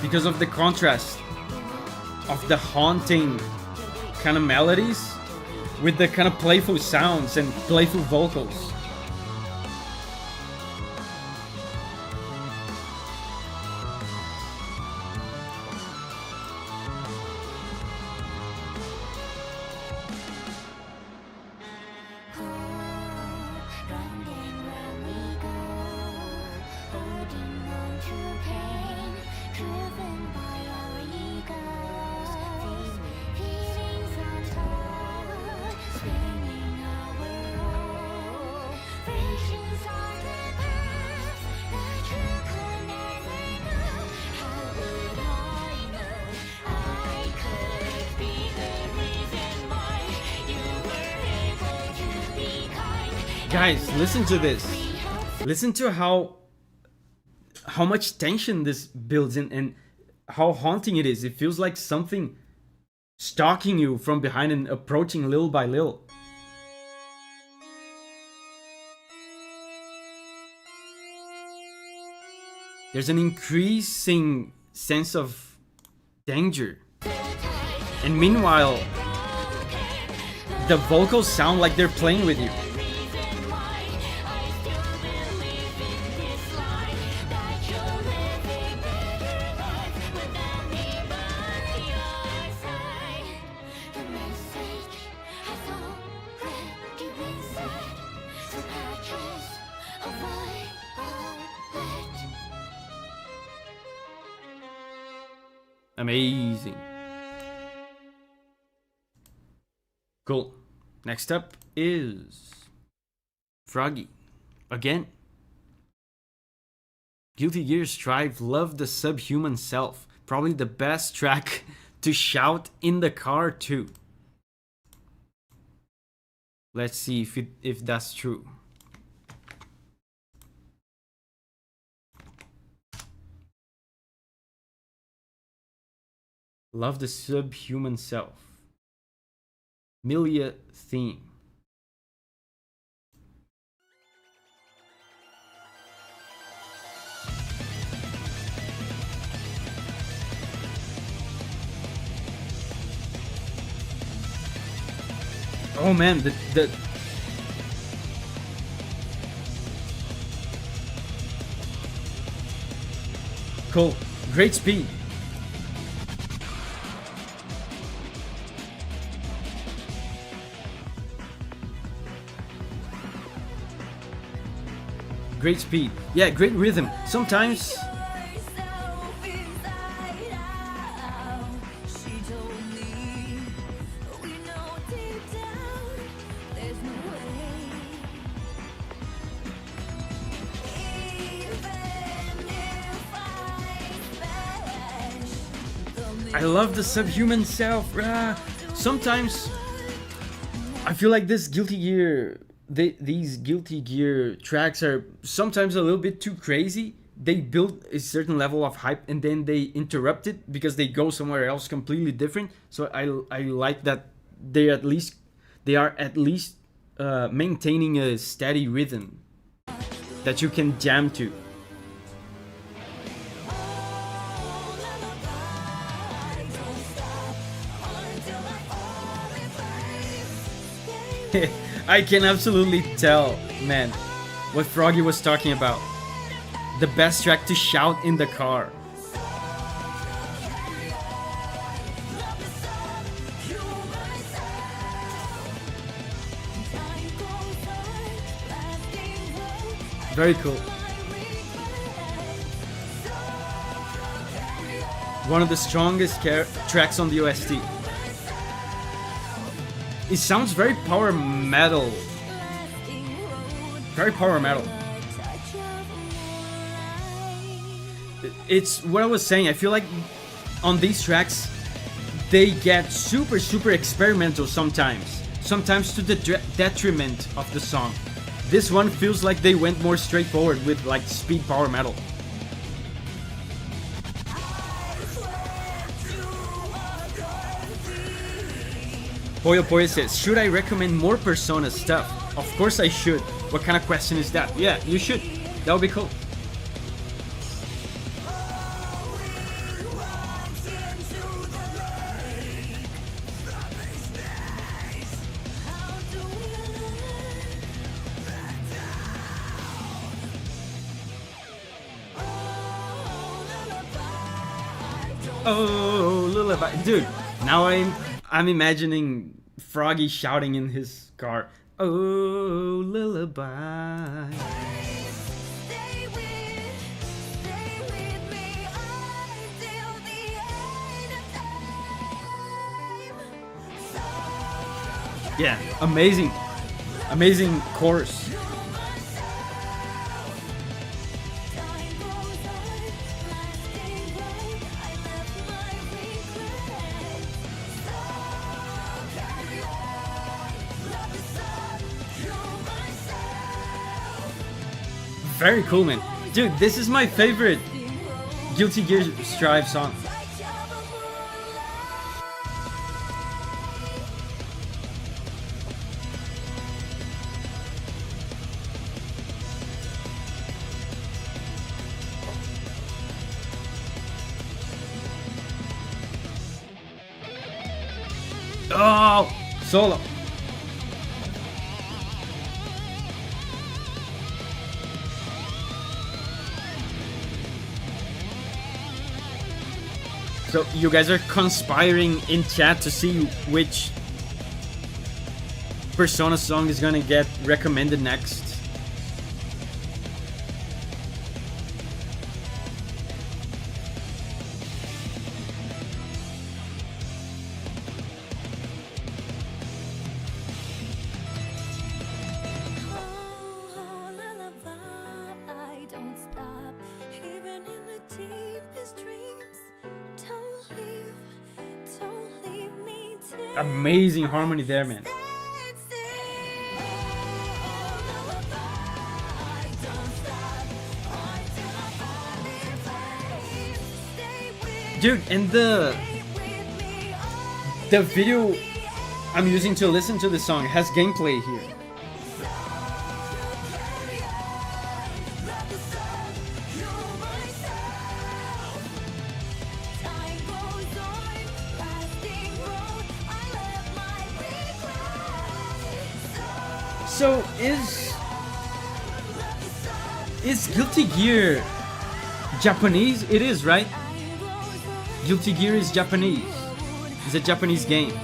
because of the contrast of the haunting kind of melodies with the kind of playful sounds and playful vocals. Guys, listen to this. Listen to how much tension this builds in and how haunting it is. It feels like something stalking you from behind and approaching little by little. There's an increasing sense of danger. And meanwhile, the vocals sound like they're playing with you. Amazing. Cool. Next up is Froggy. Again. Guilty Gear Strive, Love the Subhuman Self. Probably the best track to shout in the car too. Let's see if that's true. Love the Subhuman Self. Milia theme. Oh man, the cool. Great speed. Great speed. Yeah, great rhythm. Sometimes I love the Subhuman Self. Sometimes I feel like this Guilty Gear these Guilty Gear tracks are sometimes a little bit too crazy. They build a certain level of hype and then they interrupt it because they go somewhere else completely different. So I like that they are at least maintaining a steady rhythm that you can jam to. I can absolutely tell, man, what Froggy was talking about. The best track to shout in the car. Very cool. One of the strongest tracks on the OST. It sounds very power metal. Very power metal. It's what I was saying. I feel like on these tracks, they get super experimental sometimes. Sometimes to the detriment of the song. This one feels like they went more straightforward with like speed power metal. Poyo Poyo says, should I recommend more Persona stuff? Of course I should. What kind of question is that? Yeah, you should. That would be cool. Oh, lullaby, dude. Now I'm imagining Froggy shouting in his car. Oh, lullaby. Yeah, amazing chorus. Very cool, man. Dude, this is my favorite Guilty Gear Strive song. Oh, solo. So you guys are conspiring in chat to see which Persona song is gonna get recommended next. Amazing harmony there, man. Dude, and the video I'm using to listen to the song has gameplay here. So is Guilty Gear Japanese? It is, right? Guilty Gear is Japanese. It's a Japanese game.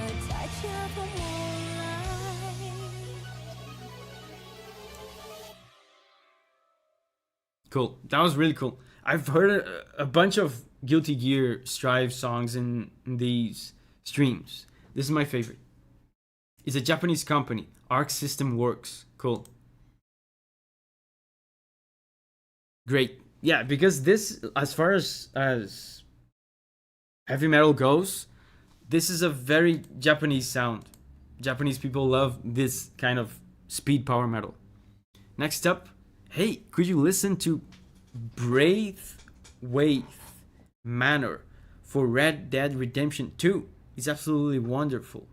Cool. That was really cool. I've heard a bunch of Guilty Gear Strive songs in these streams. This is my favorite. It's a Japanese company. Arc System Works. Cool. Great. Yeah, because this, as far as heavy metal goes, this is a very Japanese sound. Japanese people love this kind of speed power metal. Next up, hey, could you listen to Braithwaite Manor for Red Dead Redemption 2? It's absolutely wonderful.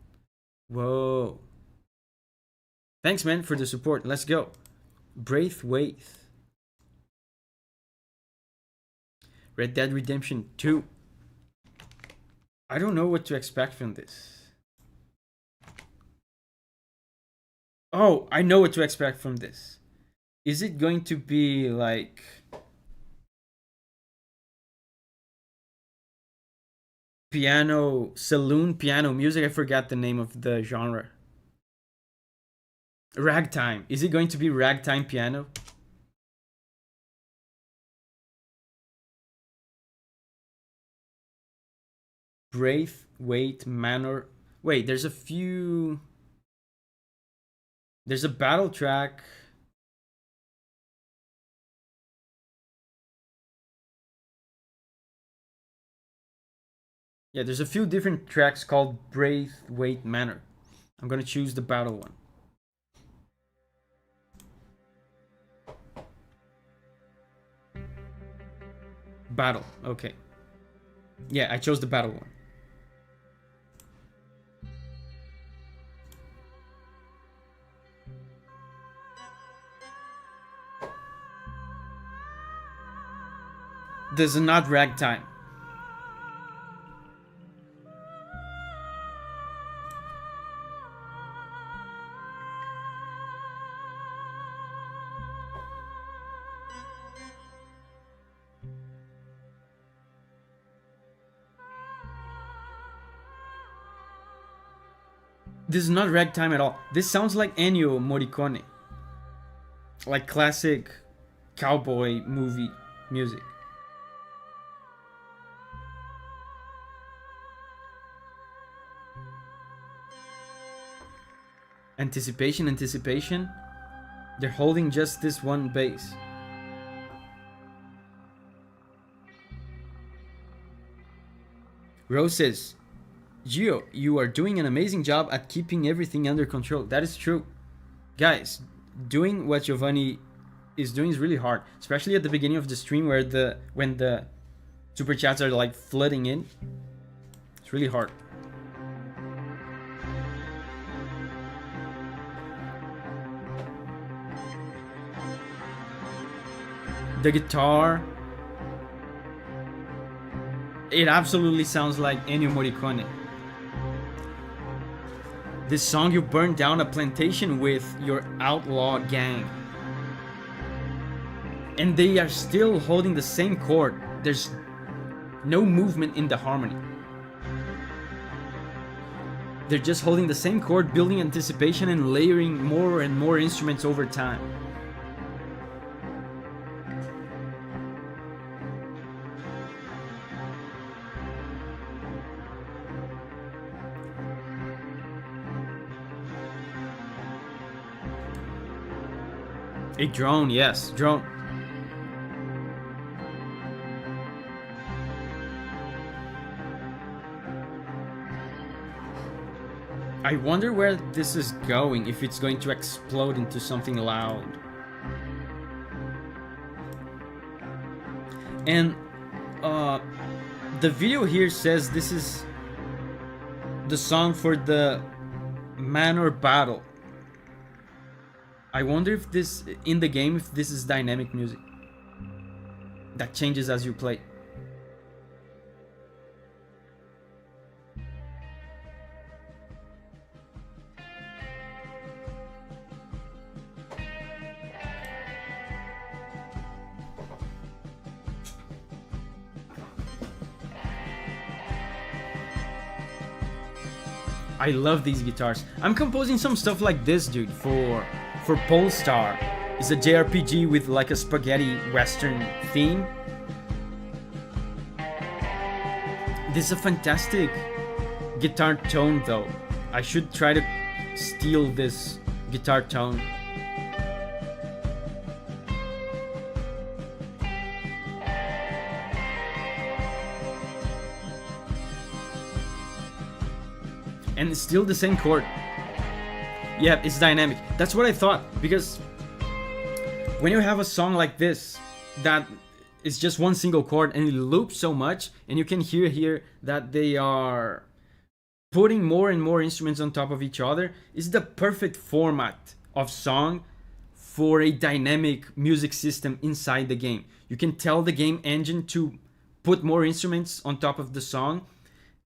Whoa. Thanks, man, for the support. Let's go. Braithwaite. Red Dead Redemption 2. I don't know what to expect from this. Oh, I know what to expect from this. Is it going to be like piano, saloon piano music? I forgot the name of the genre. Ragtime. Is it going to be ragtime piano? Braithwaite Manor. Wait, there's a few There's a battle track. Yeah, there's a few different tracks called Braithwaite Manor. I'm gonna choose the battle one. Battle, okay. Yeah, I chose the battle one. This is not ragtime. This is not ragtime at all. This sounds like Ennio Morricone. Like classic cowboy movie music. Anticipation, anticipation. They're holding just this one bass. Rose says, Gio, you are doing an amazing job at keeping everything under control. That is true. Guys, doing what Giovanni is doing is really hard, especially at the beginning of the stream where when the super chats are like flooding in. It's really hard. The guitar, it absolutely sounds like Ennio Morricone. This song, you burned down a plantation with your outlaw gang. And they are still holding the same chord. There's no movement in the harmony. They're just holding the same chord, building anticipation and layering more and more instruments over time. A drone, yes, drone. I wonder where this is going, if it's going to explode into something loud. And the video here says this is the song for the Manor Battle. I wonder if this, in the game, if this is dynamic music that changes as you play. I love these guitars. I'm composing some stuff like this, dude, for Polestar. It's a JRPG with like a spaghetti western theme. This is a fantastic guitar tone though. I should try to steal this guitar tone. And it's still the same chord. Yeah, it's dynamic. That's what I thought, because when you have a song like this that is just one single chord and it loops so much, and you can hear here that they are putting more and more instruments on top of each other, is the perfect format of song for a dynamic music system inside the game. You can tell the game engine to put more instruments on top of the song,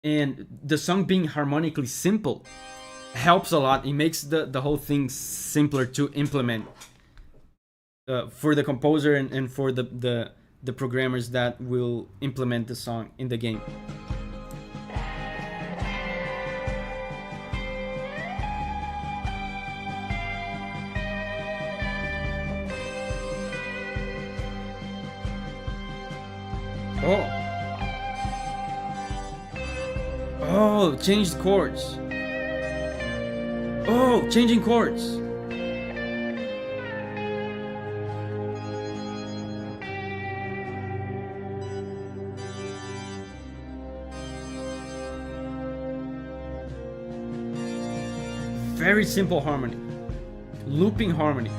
and the song being harmonically simple helps a lot. It makes the whole thing simpler to implement for the composer and for the programmers that will implement the song in the game. Oh, changed chords. Oh, changing chords. very simple harmony, looping harmony.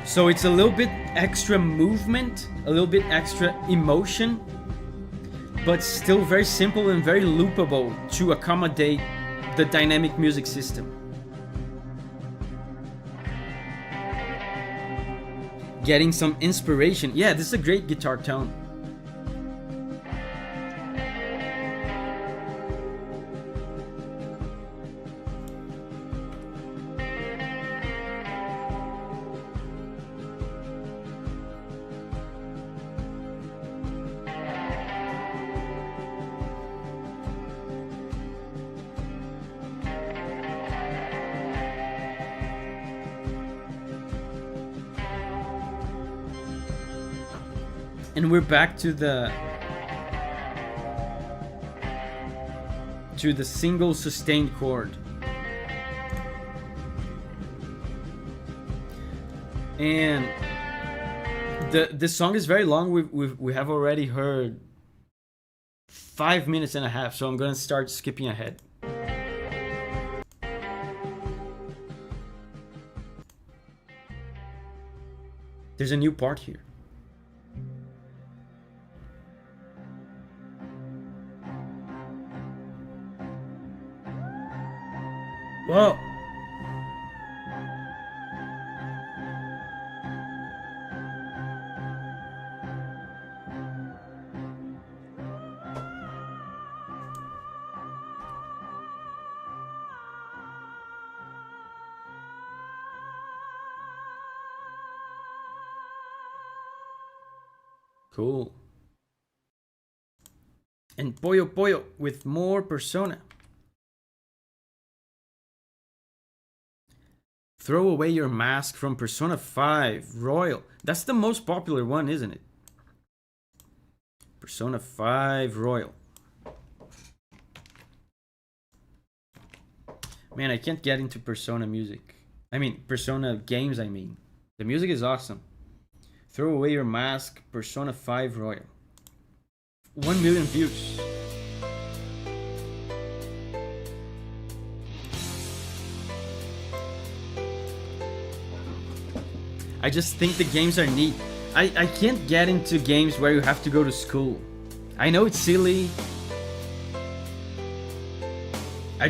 So it's a little bit extra movement, a little bit extra emotion, but still very simple and very loopable to accommodate the dynamic music system. Getting some inspiration. Yeah, this is a great guitar tone. And we're back to the single sustained chord. And the song is very long. We have already heard 5 minutes and a half, so I'm gonna start skipping ahead. There's a new part here. Whoa. Cool. And Pollo Pollo with more Persona. Throw away your mask from Persona 5 Royal. That's the most popular one, isn't it? Persona 5 Royal. Man, I can't get into Persona music. I mean, Persona games, I mean. The music is awesome. Throw away your mask, Persona 5 Royal. 1 million views. I just think the games are neat. I can't get into games where you have to go to school. I know it's silly. I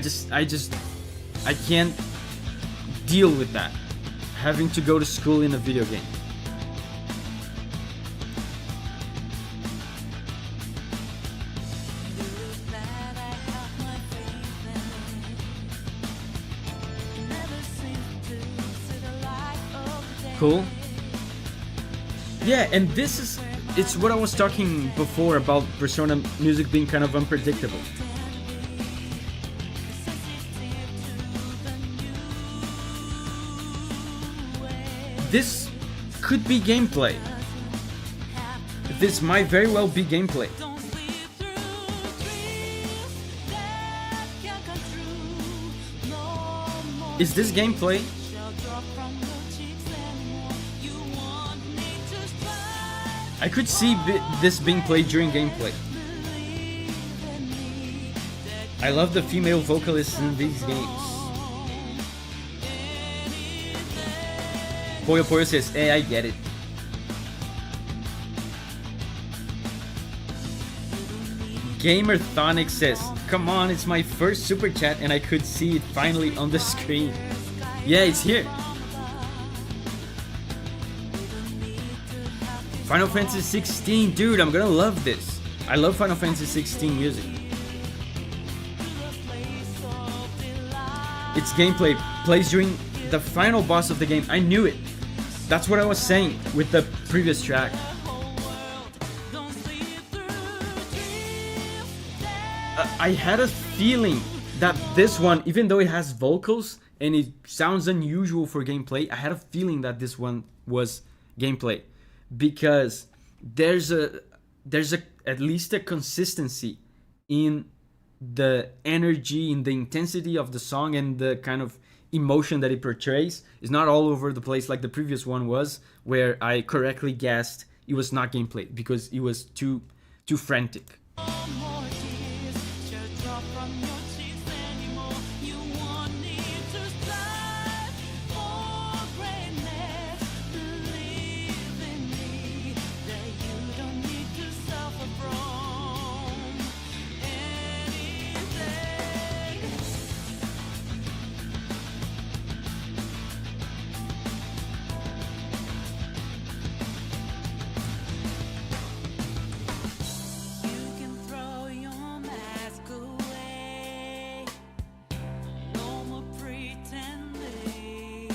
can't deal with that. Having to go to school in a video game. Cool. Yeah, and it's what I was talking before about Persona music being kind of unpredictable. This could be gameplay. This might very well be gameplay. Is this gameplay? I could see this being played during gameplay. I love the female vocalists in these games. Pollo Pollo says, hey, I get it. Gamerthonic says, come on, it's my first super chat and I could see it finally on the screen. Yeah, it's here. Final Fantasy 16, dude, I'm gonna love this. I love Final Fantasy 16 music. Its gameplay plays during the final boss of the game. I knew it. That's what I was saying with the previous track. I had a feeling that this one, even though it has vocals and it sounds unusual for gameplay, I had a feeling that this one was gameplay. Because there's at least a consistency in the energy, in the intensity of the song and the kind of emotion that it portrays. It's not all over the place like the previous one was, where I correctly guessed it was not gameplay because it was too frantic. from your cheeks anymore. You won't need to strive for greatness. Believe in me that you don't need to suffer from anything. You can throw your mask away. No more pretending.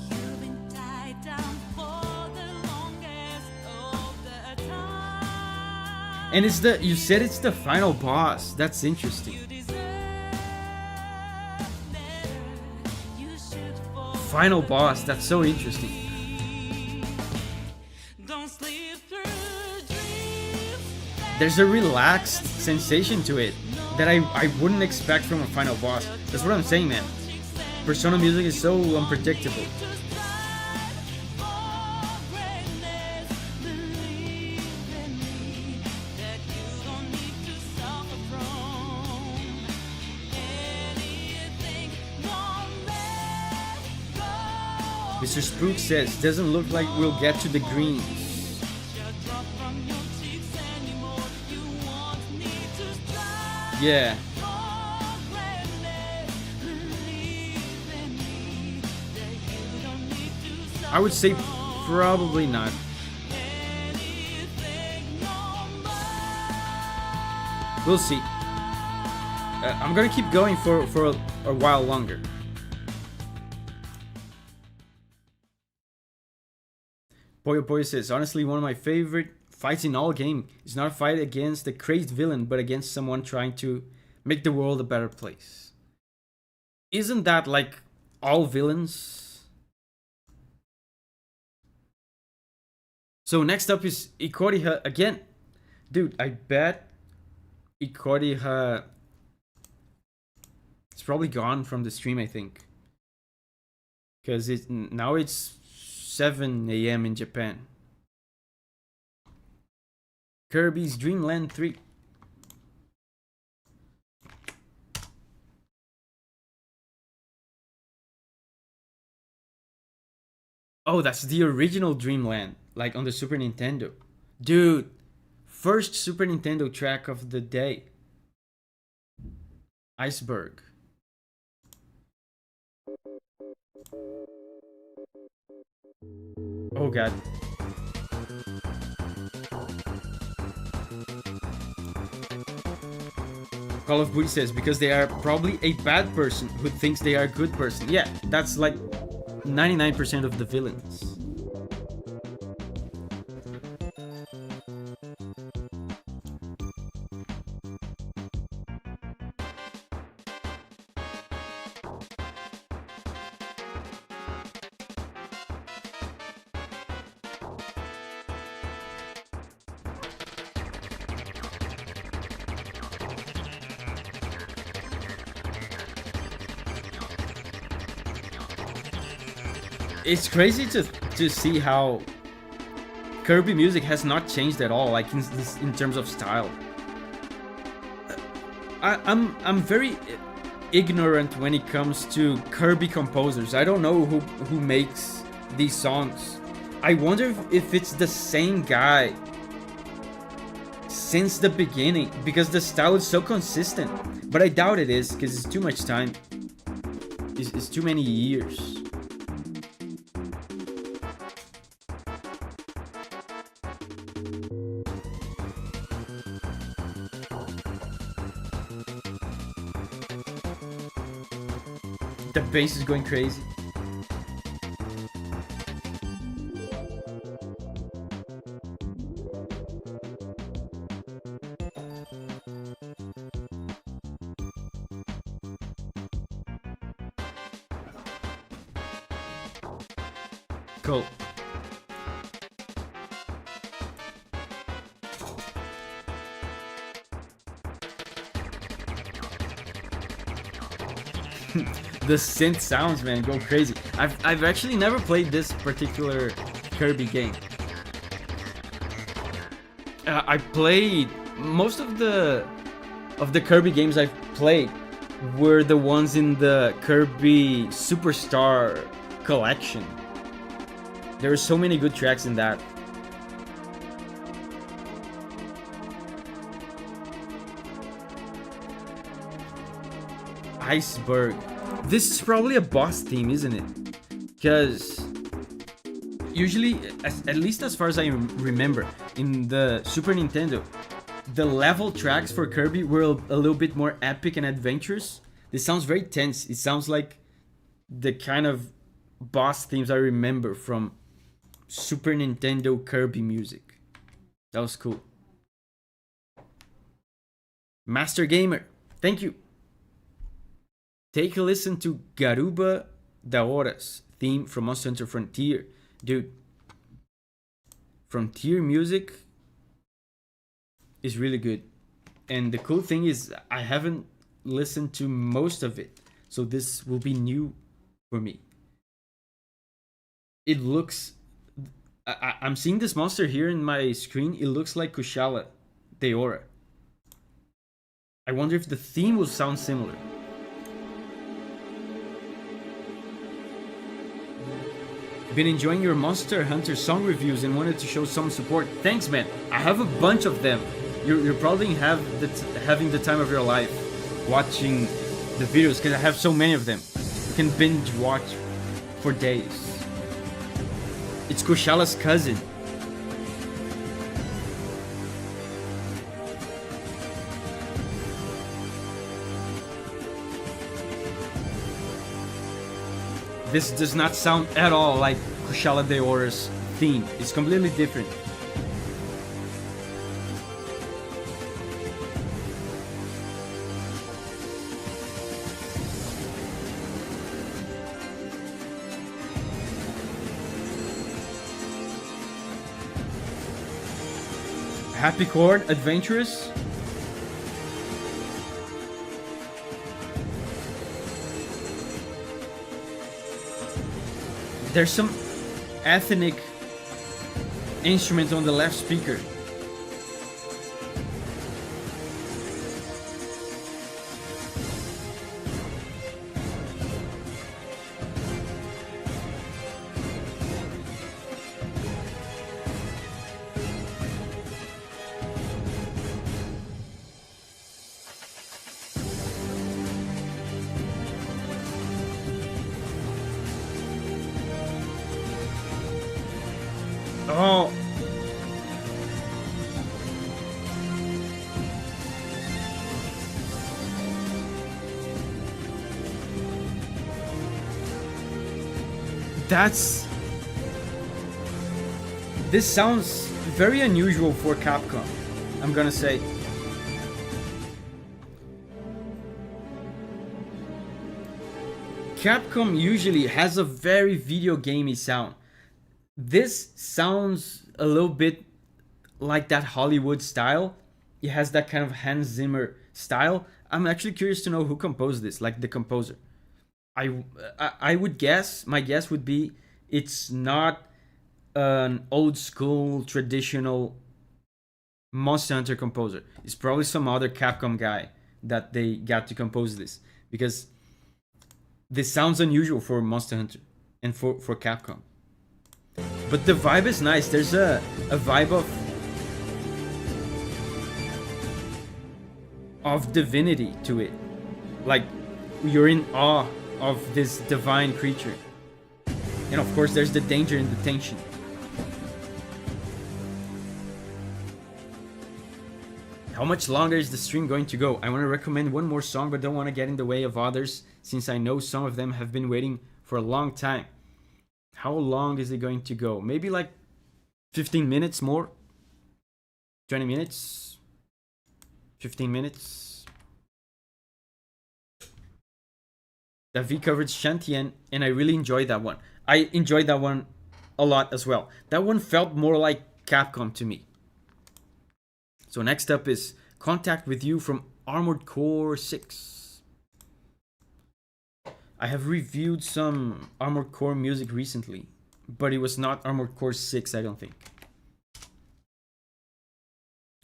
You've been tied down for the longest of the time. And it's the, you said it's the final boss. That's interesting. You deserve better. You should fall. Final boss, that's so interesting. Don't sleep through dreams. There's a relaxed sensation to it that I wouldn't expect from a final boss. That's what I'm saying, man. Persona music is so unpredictable. To strive for greatness. Believe in me that you don't need to suffer from anything. Don't let go. Mr. Spook says, doesn't look like we'll get to the greens. Shall drop from your cheeks anymore. You won't need to strive Yeah, for greatness. Believe in me that you don't need to suffer I would say from probably not. anything no more. We'll see. I'm gonna keep going for a while longer. Poyo Poyo says, honestly, one of my favorite fights in all game is not a fight against a crazed villain, but against someone trying to make the world a better place. Isn't that like all villains? So next up is Ikoriha again. Dude, I bet Ikoriha it's probably gone from the stream, I think. Because now it's 7 a.m. in Japan. Kirby's Dream Land 3. Oh, that's the original Dreamland, like on the Super Nintendo. Dude, first Super Nintendo track of the day. Iceberg. Oh god. Call of Booty says, because they are probably a bad person who thinks they are a good person. Yeah, that's like 99% of the villains. It's crazy to see how Kirby music has not changed at all, like in terms of style. I'm very ignorant when it comes to Kirby composers. I don't know who makes these songs. I wonder if it's the same guy since the beginning, because the style is so consistent. But I doubt it is, because it's too much time. It's too many years. The bass is going crazy. Cool. The synth sounds, man, go crazy. I've actually never played this particular Kirby game. I played most of the of the Kirby games I've played were the ones in the Kirby Superstar collection. There are so many good tracks in that. Iceberg. This is probably a boss theme, isn't it? Because usually, at least as far as I remember, in the Super Nintendo, the level tracks for Kirby were a little bit more epic and adventurous. This sounds very tense. It sounds like the kind of boss themes I remember from Super Nintendo Kirby music. That was cool. Master Gamer, thank you. Take a listen to Garuba da Horas theme from Monster Hunter Frontier. Dude, Frontier music is really good. And the cool thing is I haven't listened to most of it. So this will be new for me. It looks... I'm seeing this monster here in my screen. It looks like Kushala Deora. I wonder if the theme will sound similar. Been enjoying your Monster Hunter song reviews and wanted to show some support. Thanks, man. I have a bunch of them. You're probably having the time of your life watching the videos because I have so many of them. You can binge watch for days. It's Kushala's cousin. This does not sound at all like Kushala Deora's theme. It's completely different. Happy Chord, Adventurous. There's some ethnic instrument on the left speaker. Oh. This sounds very unusual for Capcom, I'm gonna say. Capcom usually has a very video gamey sound. This sounds a little bit like that Hollywood style. It has that kind of Hans Zimmer style. I'm actually curious to know who composed this, like the composer. I would guess, my guess would be it's not an old school traditional Monster Hunter composer. It's probably some other Capcom guy that they got to compose this, because this sounds unusual for Monster Hunter and for Capcom. But the vibe is nice. There's a vibe of divinity to it. Like you're in awe of this divine creature. And of course there's the danger and the tension. How much longer is the stream going to go? I want to recommend one more song, but don't want to get in the way of others, since I know some of them have been waiting for a long time. How long is it going to go? Maybe like 15 minutes more? 20 minutes? 15 minutes? Davi covered Shantian, and I really enjoyed that one. I enjoyed that one a lot as well. That one felt more like Capcom to me. So next up is Contact With You from Armored Core 6. I have reviewed some Armored Core music recently, but it was not Armored Core 6, I don't think.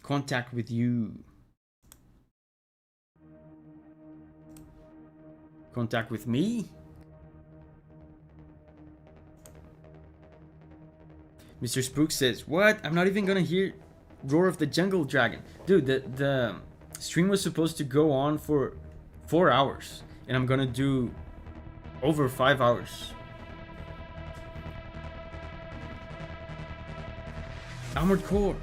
Contact With You. contact with me. Mr. Spook says, what? I'm not even gonna hear Roar of the Jungle Dragon. Dude, the stream was supposed to go on for 4 hours. And I'm gonna do over 5 hours. Armored Core.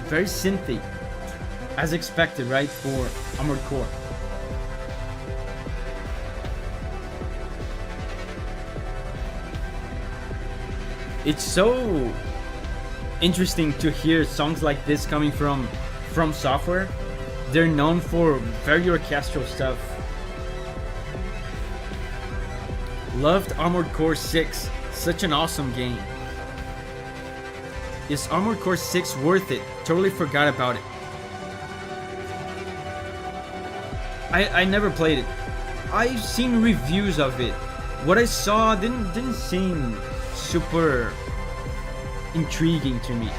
Very synthy, as expected, right, for Armored Core. It's so interesting to hear songs like this coming from FromSoft. They're known for very orchestral stuff. Loved Armored Core 6, such an awesome game. Is Armored Core 6 worth it? Totally forgot about it. I never played it. I've seen reviews of it. What I saw didn't seem super intriguing to me.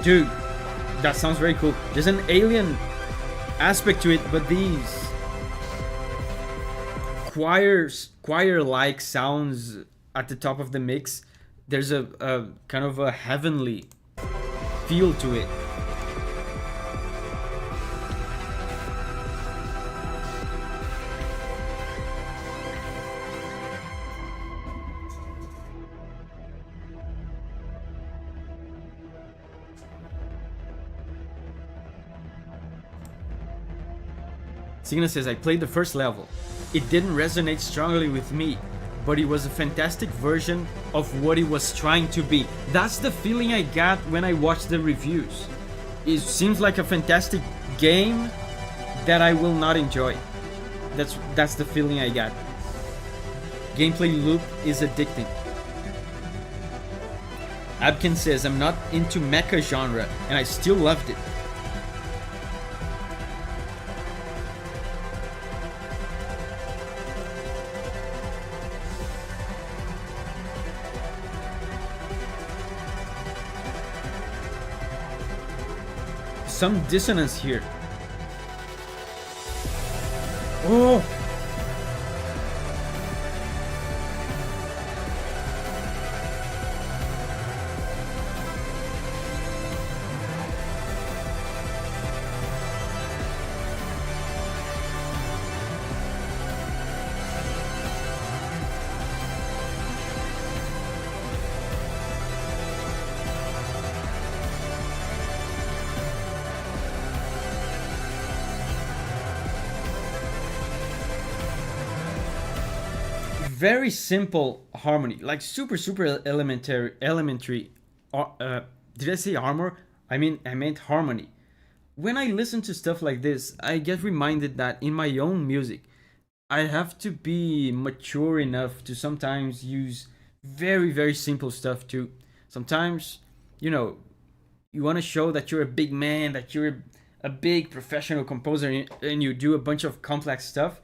Dude, that sounds very cool. There's an alien aspect to it, but these choir-like sounds at the top of the mix, there's a kind of a heavenly feel to it. Signa says, I played the first level. It didn't resonate strongly with me, but it was a fantastic version of what it was trying to be. That's the feeling I got when I watched the reviews. It seems like a fantastic game that I will not enjoy. That's the feeling I got. Gameplay loop is addicting. Abkin says, I'm not into mecha genre, and I still loved it. Some dissonance here. Oh! Very simple harmony, like super elementary. Did I say armor? I meant harmony. When I listen to stuff like this, I get reminded that in my own music, I have to be mature enough to sometimes use very simple stuff too. Sometimes, you want to show that you're a big man, that you're a big professional composer, and you do a bunch of complex stuff.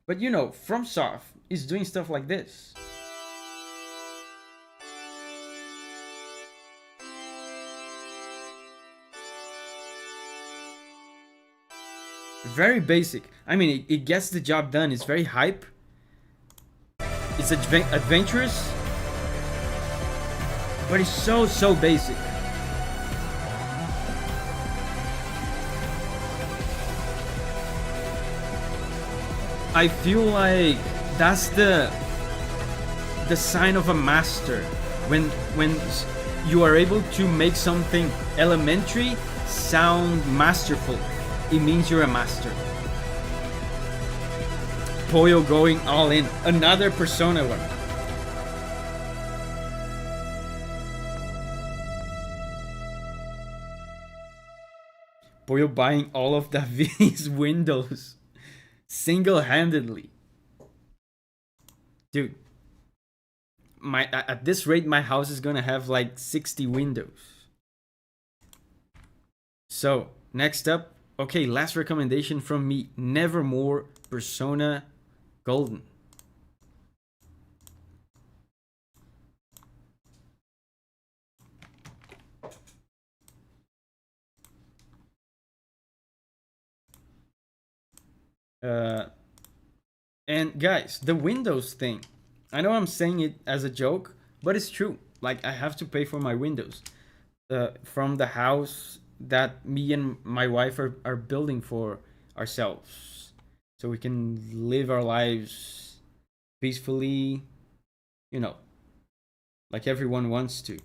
But FromSoft is doing stuff like this. Very basic. I mean, it gets the job done. It's very hype. It's adventurous. But it's so basic. I feel like that's the sign of a master. When you are able to make something elementary sound masterful, it means you're a master. Poyo going all in. Another Persona one. Poyo buying all of Davi's windows single-handedly. Dude, at this rate, my house is gonna have like 60 windows. So next up, okay, last recommendation from me: Nevermore Persona Golden. And guys, the Windows thing, I know I'm saying it as a joke, but it's true. Like, I have to pay for my windows from the house that me and my wife are building for ourselves, so we can live our lives peacefully, you know, like everyone wants to.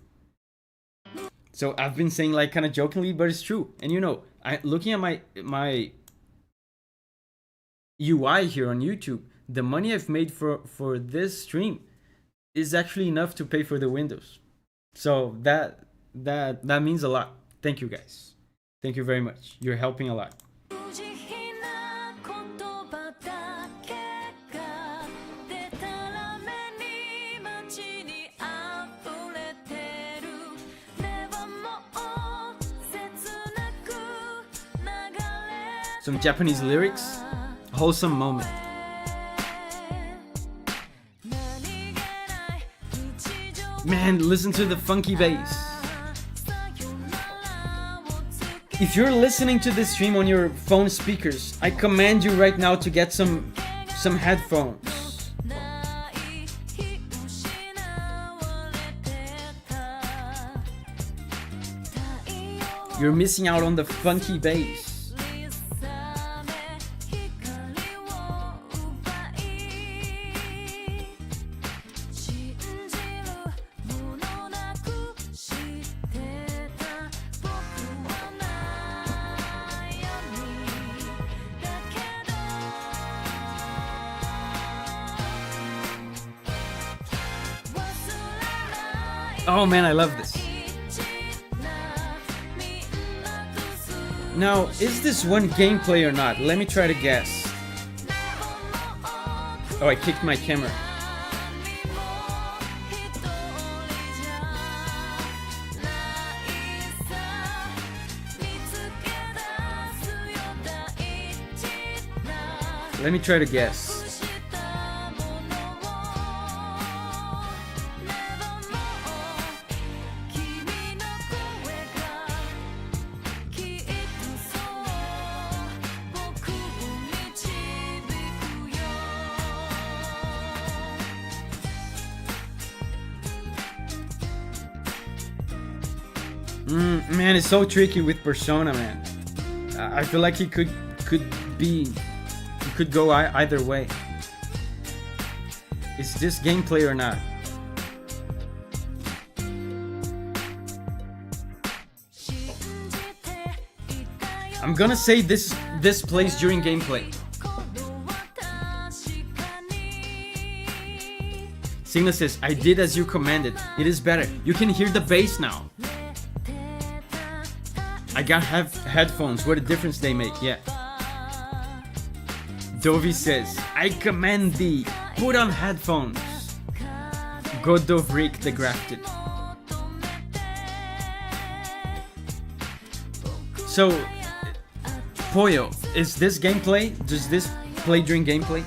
So I've been saying, like, kind of jokingly, but it's true. And you know, looking at my UI here on YouTube, the money I've made for this stream is actually enough to pay for the windows. So that means a lot. Thank you guys. Thank you very much. You're helping a lot. Some Japanese lyrics, wholesome moment. Man, listen to the funky bass. If you're listening to this stream on your phone speakers, I command you right now to get some headphones. You're missing out on the funky bass. Oh man, I love this. Now, is this one gameplay or not? Let me try to guess. Oh, I kicked my camera. Let me try to guess. Man, it's so tricky with Persona, man. I feel like it could go either way. Is this gameplay or not? I'm gonna say this plays during gameplay. Signa says, I did as you commanded. It is better. You can hear the bass now. I got headphones. What a difference they make. Yeah. Davi says, I command thee. Put on headphones. God of Rick the Grafted. So, Poyo, is this gameplay? Does this play during gameplay?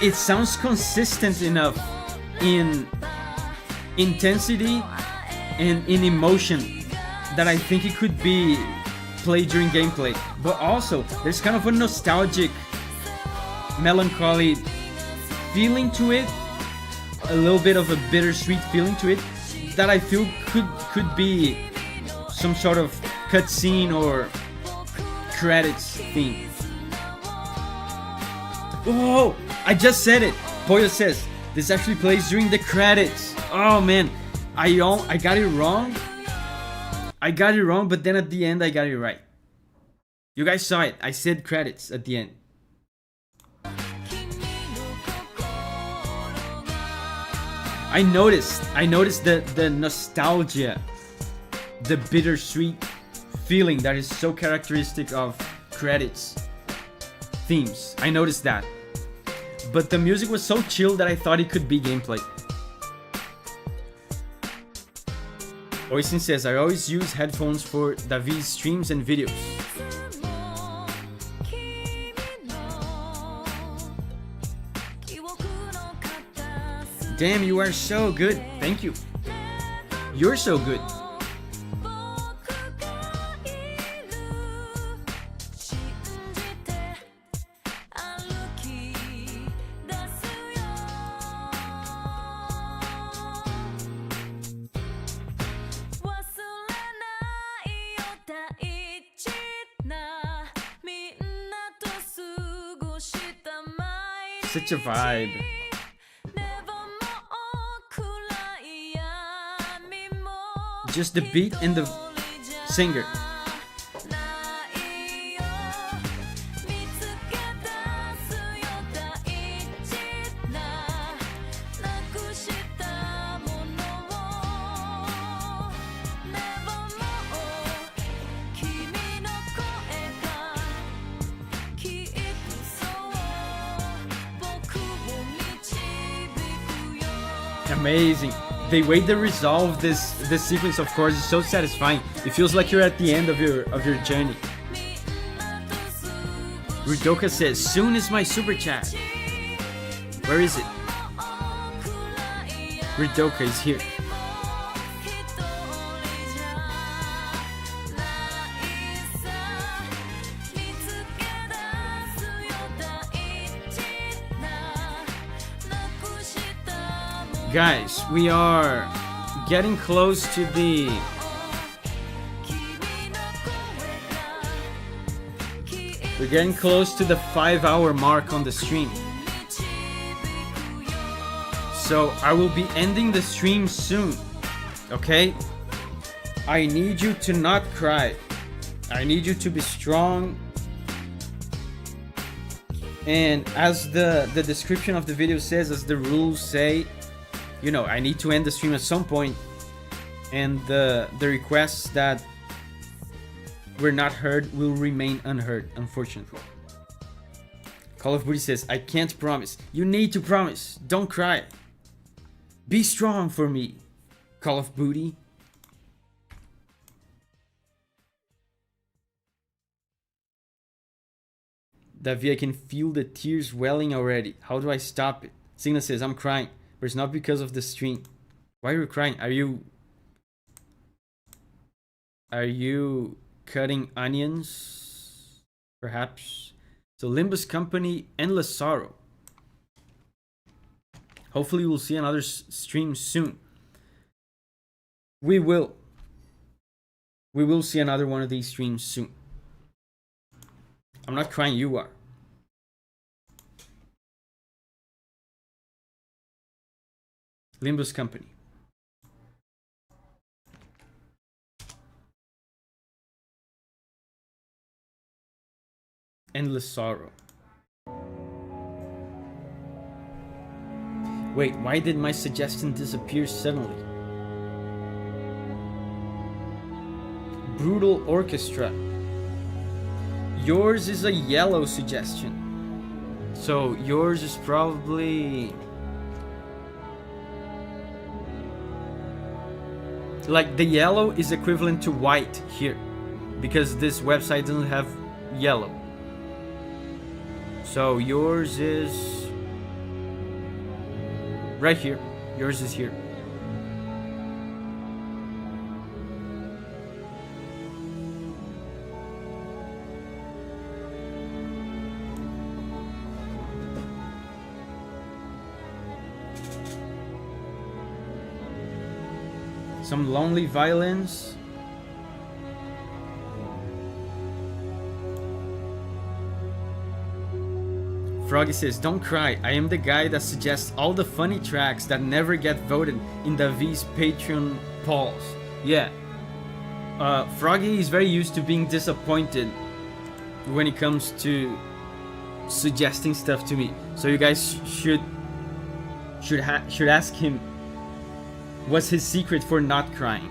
It sounds consistent enough in intensity and in emotion that I think it could be played during gameplay. But also, there's kind of a nostalgic, melancholy feeling to it, a little bit of a bittersweet feeling to it that I feel could be some sort of cutscene or credits theme. Oh, I just said it. Poyo says this actually plays during the credits. Oh man, I got it wrong. I got it wrong, but then at the end I got it right. You guys saw it. I said credits at the end. I noticed the nostalgia, the bittersweet feeling that is so characteristic of credits themes. I noticed that. But the music was so chill that I thought it could be gameplay. Oisin says, I always use headphones for Davi's streams and videos. Damn, you are so good. Thank you. You're so good. Such a vibe. Just the beat and the singer. Amazing. The way they resolve this sequence, of course, is so satisfying. It feels like you're at the end of your journey. Rudoka says, soon is my super chat. Where is it? Rudoka is here. Guys, we are getting close to the We're getting close to the 5-hour mark on the stream. So I will be ending the stream soon. Okay? I need you to not cry. I need you to be strong. And as the description of the video says, as the rules say, you know, I need to end the stream at some point, and the requests that were not heard will remain unheard, unfortunately. Call of Booty says, I can't promise. You need to promise. Don't cry. Be strong for me, Call of Booty. Davi, I can feel the tears welling already. How do I stop it? Signa says, I'm crying. But it's not because of the stream. Why are you crying? Are you cutting onions? Perhaps. So Limbus Company, Endless Sorrow. Hopefully we'll see another stream soon. We will. We will see another one of these streams soon. I'm not crying, you are. Limbus Company. Endless Sorrow. Wait, why did my suggestion disappear suddenly? Brutal Orchestra. Yours is a yellow suggestion. So yours is probably... like the yellow is equivalent to white here, because this website doesn't have yellow. So yours is right here. Yours is here. Some lonely violins. Froggy says, don't cry. I am the guy that suggests all the funny tracks that never get voted in Davi's Patreon polls. Yeah. Froggy is very used to being disappointed when it comes to suggesting stuff to me. So you guys should ask him what's his secret for not crying.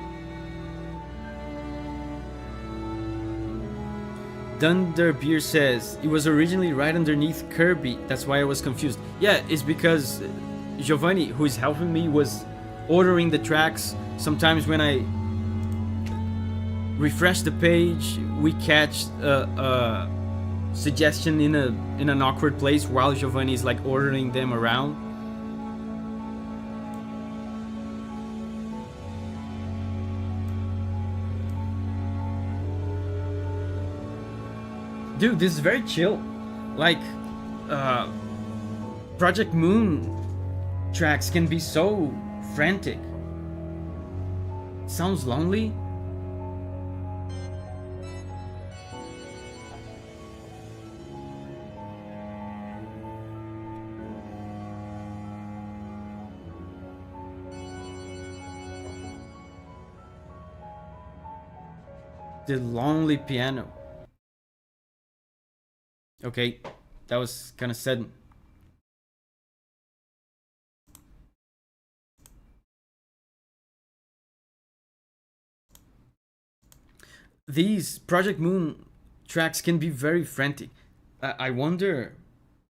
Dunderbeer says it was originally right underneath Kirby. That's why I was confused. Yeah, it's because Giovanni, who is helping me, was ordering the tracks. Sometimes when I refresh the page, we catch a suggestion in an awkward place while Giovanni is like ordering them around. Dude, this is very chill. Like, Project Moon tracks can be so frantic. Sounds lonely. The lonely piano. Okay, that was kind of sudden. These Project Moon tracks can be very frantic. I wonder...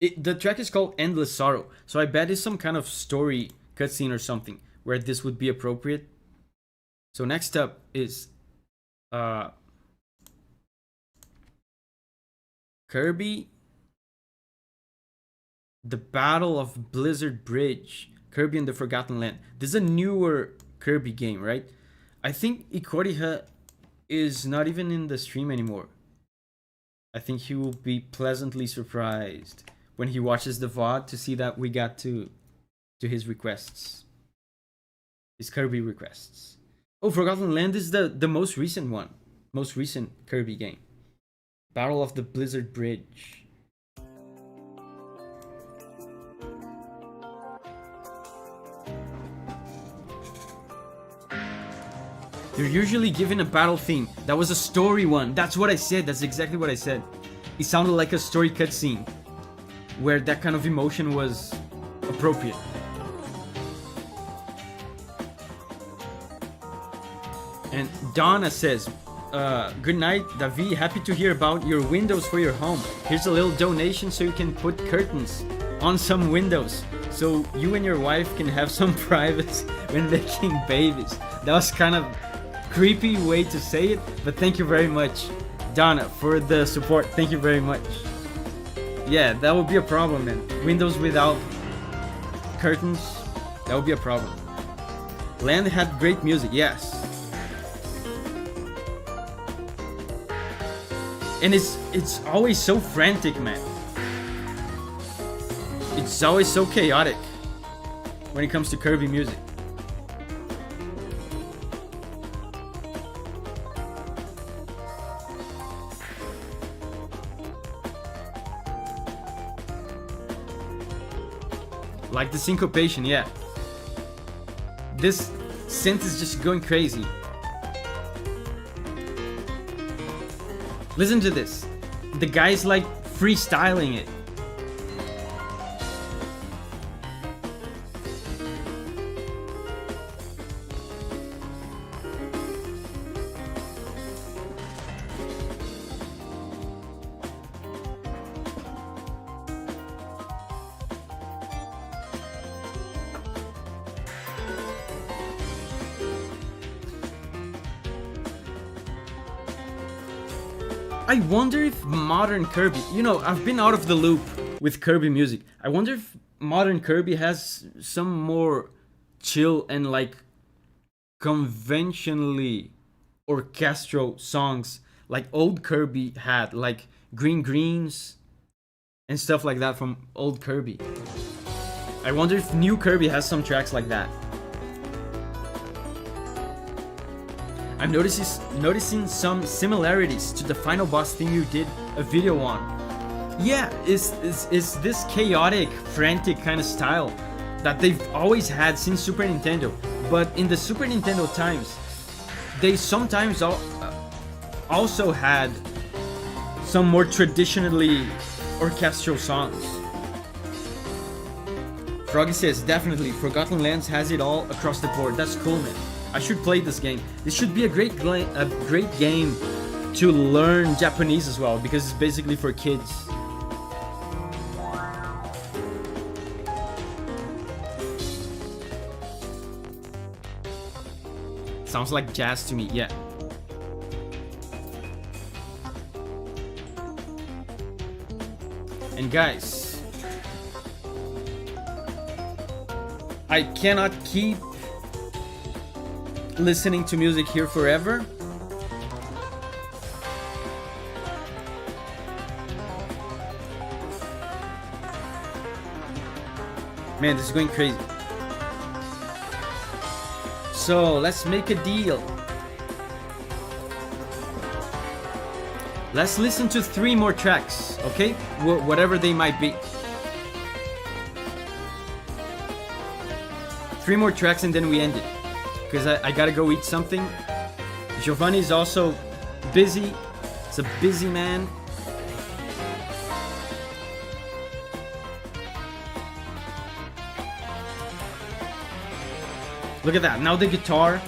the track is called Endless Sorrow, so I bet it's some kind of story cutscene or something where this would be appropriate. So next up is... Kirby, The Battle of Blizzard Bridge, Kirby and the Forgotten Land. This is a newer Kirby game, right? I think Ikoriha is not even in the stream anymore. I think he will be pleasantly surprised when he watches the VOD to see that we got to his requests. His Kirby requests. Oh, Forgotten Land is the most recent one. Most recent Kirby game. Battle of the Blizzard Bridge. They're usually given a battle theme. That was a story one. That's what I said. That's exactly what I said. It sounded like a story cutscene where that kind of emotion was appropriate. And Donna says, good night, Davi. Happy to hear about your windows for your home. Here's a little donation so you can put curtains on some windows so you and your wife can have some privacy when making babies. That was kind of creepy way to say it, but thank you very much, Donna, for the support. Thank you very much. Yeah, that would be a problem, man. Windows without curtains, that would be a problem. Land had great music, yes. And it's always so frantic, man. It's always so chaotic when it comes to Kirby music. Like the syncopation, yeah. This synth is just going crazy. Listen to this. The guy's like freestyling it. I wonder if modern Kirby, you know, I've been out of the loop with Kirby music. I wonder if modern Kirby has some more chill and like conventionally orchestral songs like old Kirby had, like Green Greens and stuff like that from old Kirby. I wonder if new Kirby has some tracks like that. I'm noticing some similarities to the final boss theme you did a video on. Yeah, is this chaotic, frantic kind of style that they've always had since Super Nintendo. But in the Super Nintendo times, they sometimes also had some more traditionally orchestral songs. Froggy says, definitely, Forgotten Lands has it all across the board. That's cool, man. I should play this game. This should be a great game to learn Japanese as well, because it's basically for kids. Sounds like jazz to me, yeah. And guys, I cannot keep listening to music here forever. Man, this is going crazy. So let's make a deal. Let's listen to 3 more tracks, okay? Whatever they might be. 3 more tracks and then we end it. Because I gotta go eat something. Giovanni's also busy. It's a busy man. Look at that, now the guitar.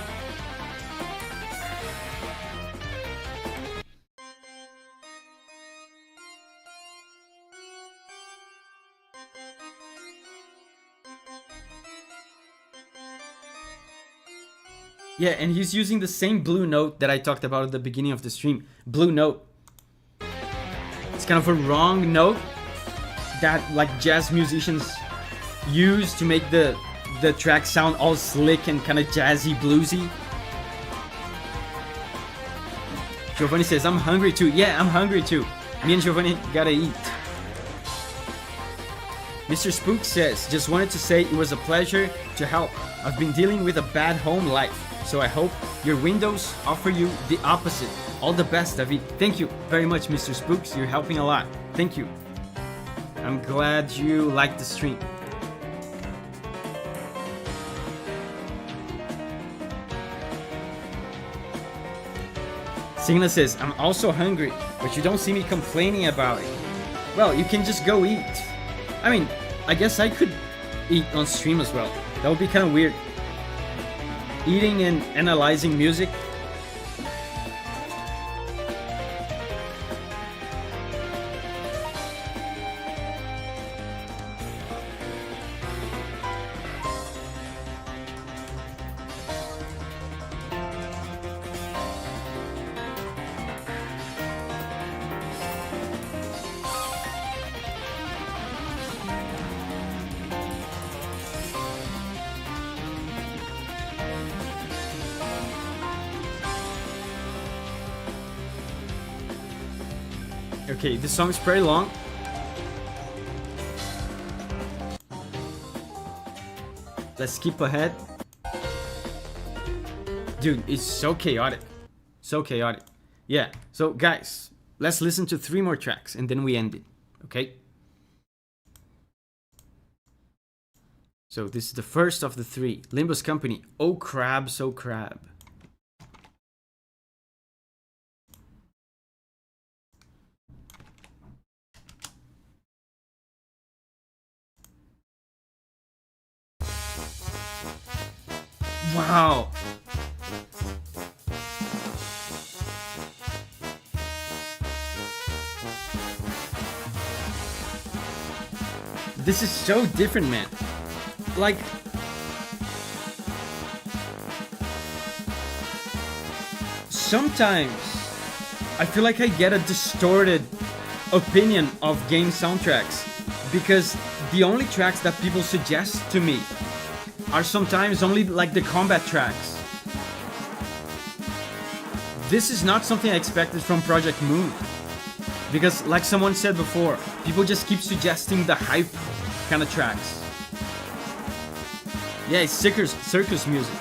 Yeah, and he's using the same blue note that I talked about at the beginning of the stream. Blue note. It's kind of a wrong note that like jazz musicians use to make the track sound all slick and kind of jazzy, bluesy. Giovanni says, I'm hungry too. Yeah, I'm hungry too. Me and Giovanni gotta eat. Mr. Spook says, just wanted to say it was a pleasure to help. I've been dealing with a bad home life, so I hope your windows offer you the opposite. All the best, Davi. Thank you very much, Mr. Spooks. You're helping a lot. Thank you. I'm glad you liked the stream. Signa says, I'm also hungry, but you don't see me complaining about it. Well, you can just go eat. I mean, I guess I could eat on stream as well. That would be kind of weird. Eating and analyzing music. Okay, this song is pretty long. Let's skip ahead. Dude, it's so chaotic. So chaotic. Yeah, so guys, let's listen to 3 more tracks and then we end it, okay? So this is the first of the 3. Limbus Company, Oh Crab, So Crab. Wow. This is so different, man. Like, sometimes I feel like I get a distorted opinion of game soundtracks because the only tracks that people suggest to me are sometimes only like the combat tracks. This is not something I expected from Project Moon. Because like someone said before, people just keep suggesting the hype kind of tracks. Yeah, it's circus music.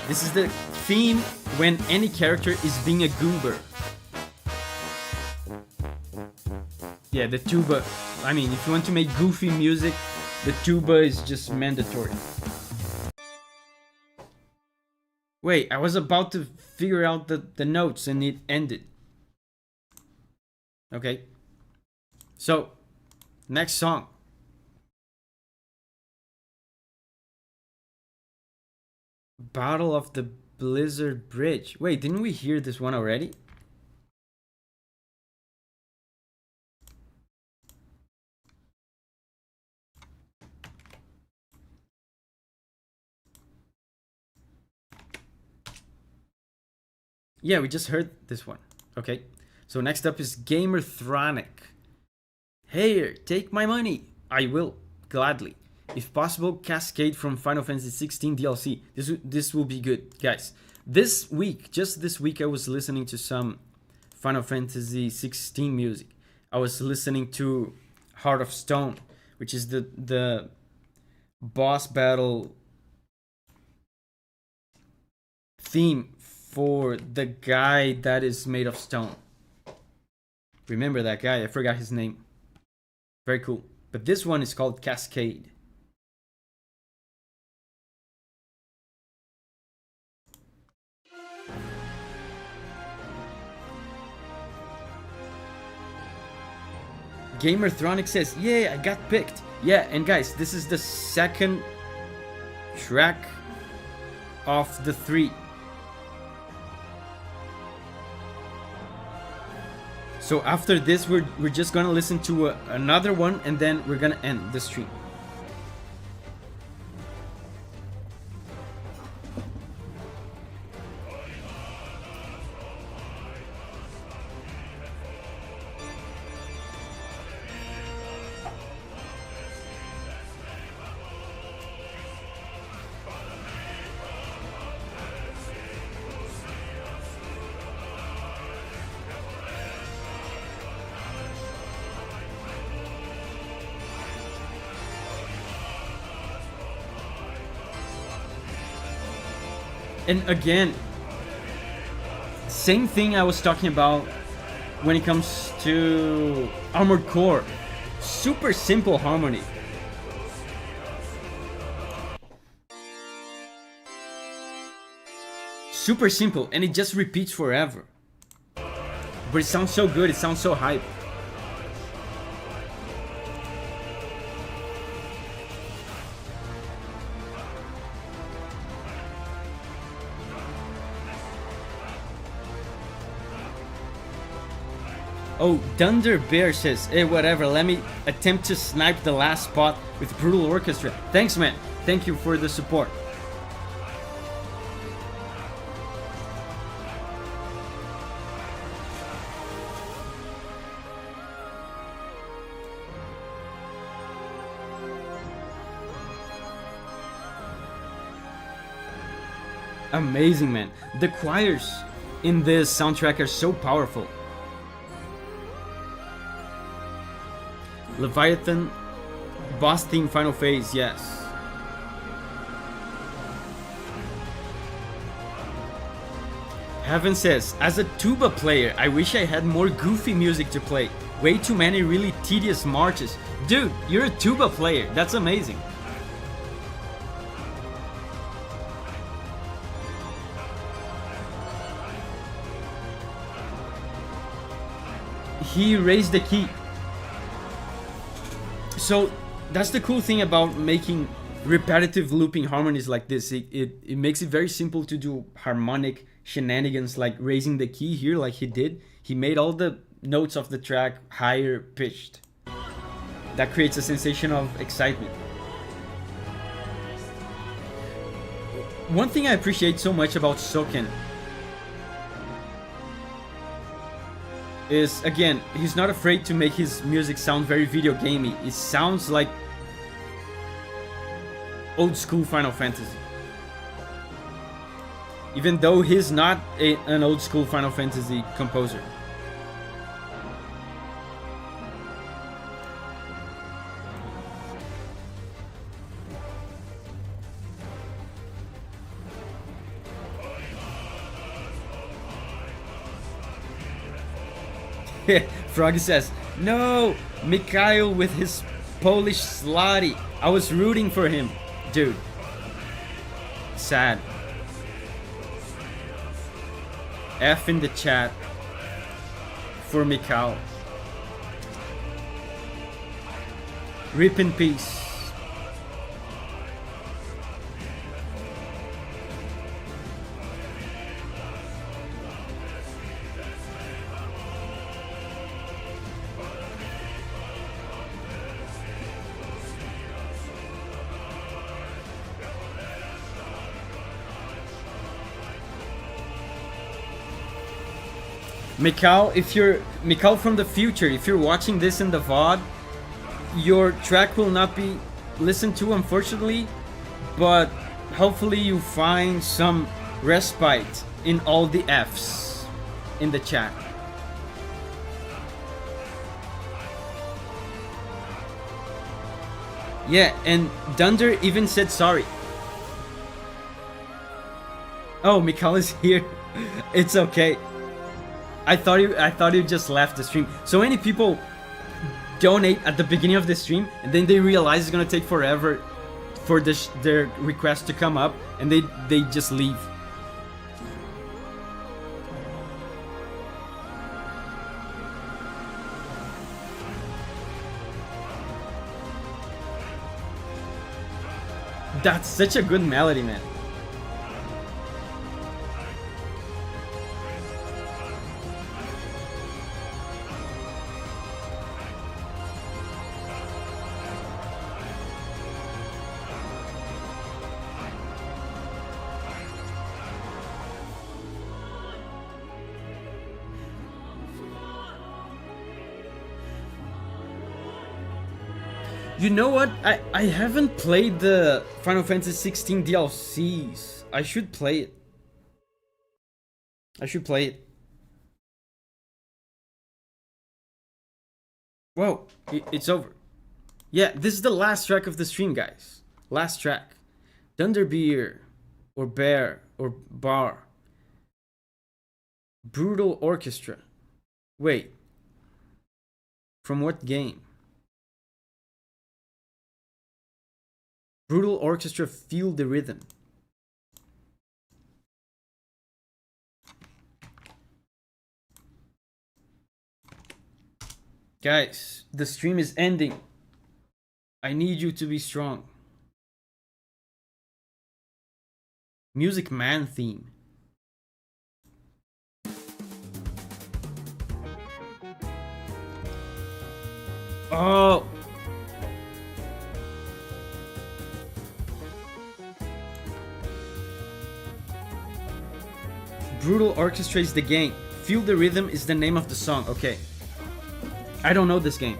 This is the theme when any character is being a goober. Yeah, the tuba. I mean, if you want to make goofy music, the tuba is just mandatory. Wait, I was about to figure out the notes and it ended. Okay. So, next song. Battle of the Blizzard Bridge. Wait, didn't we hear this one already? Yeah, we just heard this one. Okay, so next up is Gamerthronic. Hey, take my money. I will, gladly. If possible, Cascade from Final Fantasy 16 DLC. This will be good, guys. This week, just this week, I was listening to some Final Fantasy 16 music. I was listening to Heart of Stone, which is the boss battle theme for the guy that is made of stone. Remember that guy? I forgot his name. Very cool. But this one is called Cascade. Gamerthronic says, yeah, I got picked. Yeah, and guys, this is the second track of the 3. So after this, we're just gonna listen to another one, and then we're gonna end the stream. And again, same thing I was talking about when it comes to Armored Core. Super simple harmony. Super simple, and it just repeats forever. But it sounds so good, it sounds so hype. Oh, Dunder Bear says, hey, whatever, let me attempt to snipe the last spot with Brutal Orchestra. Thanks, man. Thank you for the support. Amazing, man. The choirs in this soundtrack are so powerful. Leviathan, boss theme, final phase, yes. Heaven says, as a tuba player, I wish I had more goofy music to play. Way too many really tedious marches. Dude, you're a tuba player, that's amazing. He raised the key. So that's the cool thing about making repetitive looping harmonies like this. It makes it very simple to do harmonic shenanigans like raising the key here like he did. He made all the notes of the track higher pitched. That creates a sensation of excitement. One thing I appreciate so much about Soken is, again, he's not afraid to make his music sound very video gamey. It sounds like old school Final Fantasy. Even though he's not an old school Final Fantasy composer. Froggy says, no, Mikhail with his Polish slotty. I was rooting for him. Dude. Sad. F in the chat for Mikhail. Rip in peace. Mikal, if you're Mikal from the future, if you're watching this in the VOD, your track will not be listened to, unfortunately, but hopefully you find some respite in all the F's in the chat. Yeah, and Dunder even said sorry. Oh, Mikal is here. It's okay. I thought you just left the stream. So many people donate at the beginning of the stream, and then they realize it's gonna take forever for their request to come up, and they just leave. That's such a good melody, man. You know what? I haven't played the Final Fantasy 16 DLCs. I should play it. I should play it. Whoa, it's over. Yeah, this is the last track of the stream, guys. Last track. Thunderbeer, or Bear, or Bar. Brutal Orchestra. Wait. From what game? Brutal Orchestra, Feel the Rhythm. Guys, the stream is ending. I need you to be strong. Music Man theme. Oh! Brutal Orchestra is the game. Feel the Rhythm is the name of the song. Okay. I don't know this game.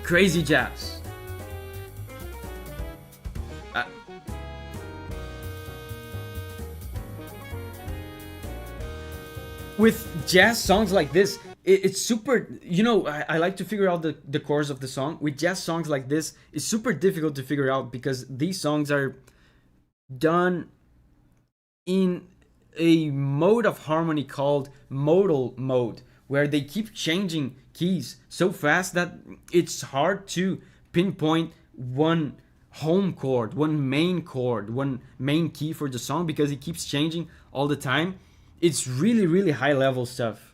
Crazy jazz. With jazz songs like this, it's super, you know, I like to figure out the chords of the song. With jazz songs like this, it's super difficult to figure out because these songs are done in a mode of harmony called modal mode, where they keep changing keys so fast that it's hard to pinpoint one home chord, one main chord, one main key for the song because it keeps changing all the time. It's really, really high level stuff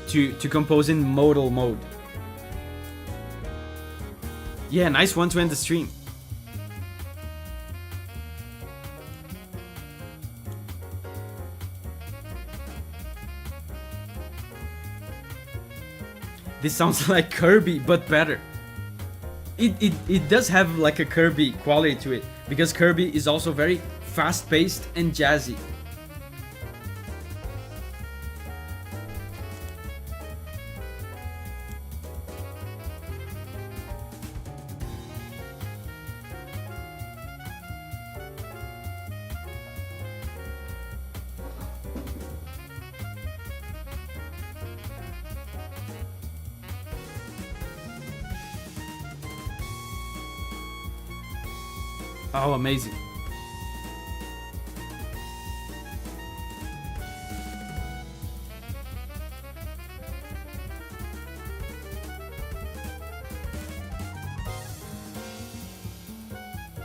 to compose in modal mode. Yeah, nice one to end the stream. This sounds like Kirby, but better. It does have like a Kirby quality to it, because Kirby is also very fast-paced and jazzy. Oh, amazing.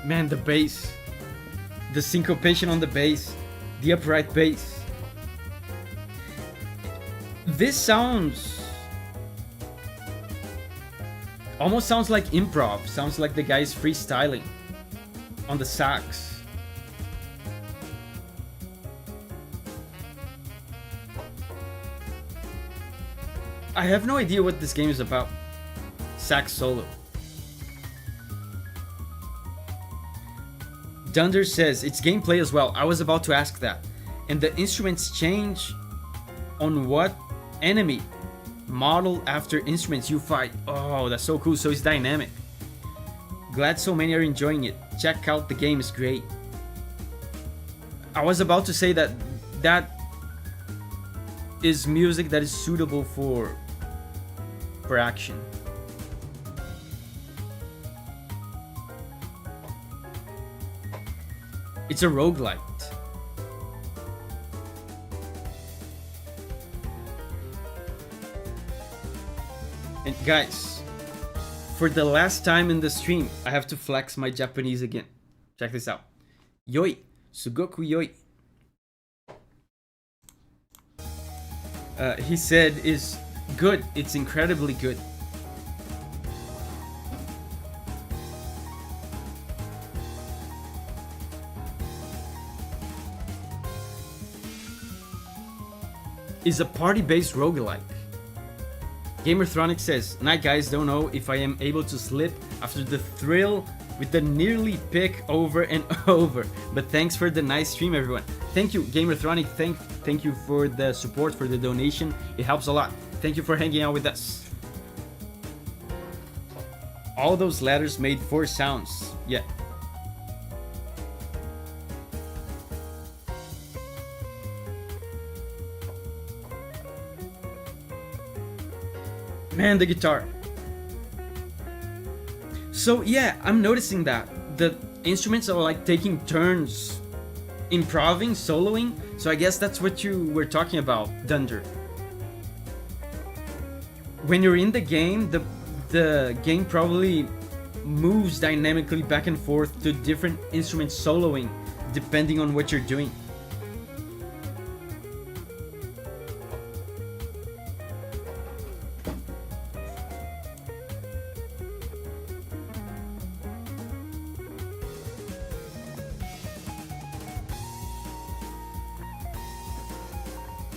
Man, the bass. The syncopation on the bass. The upright bass. This sounds... almost sounds like improv. Sounds like the guy's freestyling on the sax. I have no idea what this game is about. Sax solo. Dunder says it's gameplay as well. I was about to ask that. And the instruments change on what enemy model after instruments you fight. Oh, that's so cool. So it's dynamic. Glad so many are enjoying it. Check out the game, it's great. I was about to say that is music that is suitable for action. It's a roguelite. And guys, for the last time in the stream, I have to flex my Japanese again. Check this out. Yoi, sugoku yoi. He said is good. It's incredibly good. Is a party-based roguelike. Gamerthronic says, night guys, don't know if I am able to slip after the thrill with the nearly pick over and over. But thanks for the nice stream, everyone. Thank you, Gamerthronic. Thank you for the support, for the donation. It helps a lot. Thank you for hanging out with us. All those letters made 4 sounds. Yeah. Man, the guitar. So yeah, I'm noticing that the instruments are like taking turns improving, soloing. So I guess that's what you were talking about, Dunder. When you're in the game, the game probably moves dynamically back and forth to different instruments soloing depending on what you're doing.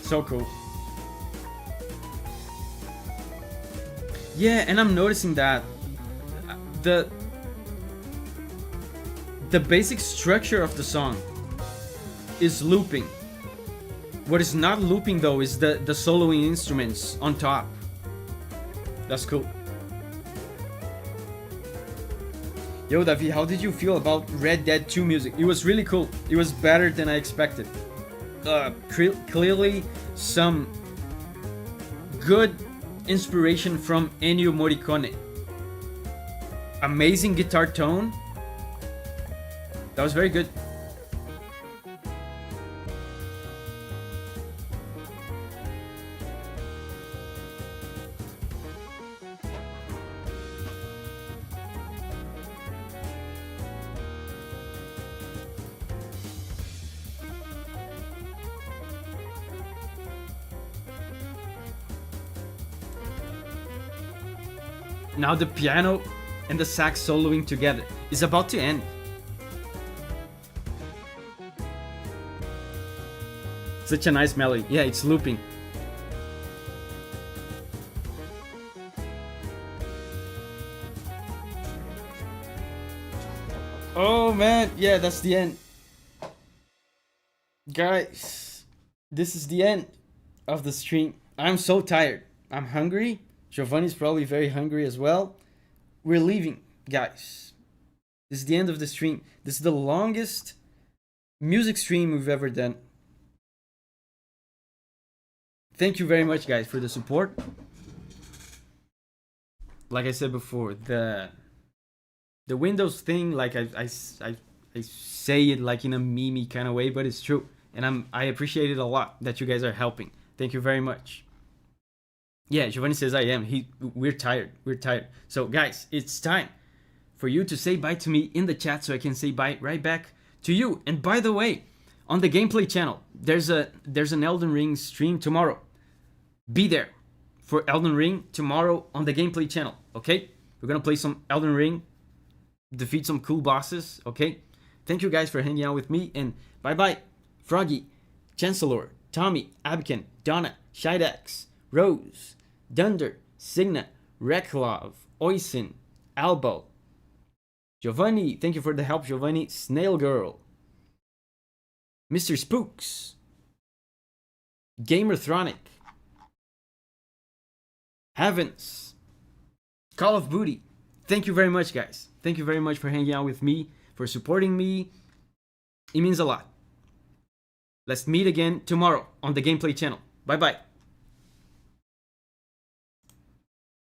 So cool. Yeah, and I'm noticing that the basic structure of the song is looping. What is not looping though is the soloing instruments on top. That's cool. Yo, Davi, how did you feel about Red Dead 2 music? It was really cool. It was better than I expected. Clearly some good inspiration from Ennio Morricone. Amazing guitar tone. That was very good. Now the piano and the sax soloing together is about to end. Such a nice melody. Yeah, it's looping. Oh man, yeah, that's the end. Guys, this is the end of the stream. I'm so tired. I'm hungry. Giovanni's probably very hungry as well. We're leaving, guys. This is the end of the stream. This is the longest music stream we've ever done. Thank you very much, guys, for the support. Like I said before, the Windows thing, like I say it like in a meme kind of way, but it's true. And I appreciate it a lot that you guys are helping. Thank you very much. Yeah, Giovanni says I am. We're tired. We're tired. So guys, it's time for you to say bye to me in the chat so I can say bye right back to you. And by the way, on the gameplay channel, there's an Elden Ring stream tomorrow. Be there for Elden Ring tomorrow on the gameplay channel, okay? We're gonna play some Elden Ring, defeat some cool bosses, okay? Thank you guys for hanging out with me, and bye-bye. Froggy, Chancellor, Tommy, Abken, Donna, Shidex, Rose, Dunder, Signa, Reklov, Oisin, Albo, Giovanni, thank you for the help, Giovanni. Snail Girl. Mr. Spooks. Gamerthronic. Heavens. Call of Booty. Thank you very much, guys. Thank you very much for hanging out with me, for supporting me. It means a lot. Let's meet again tomorrow on the Gameplay channel. Bye-bye.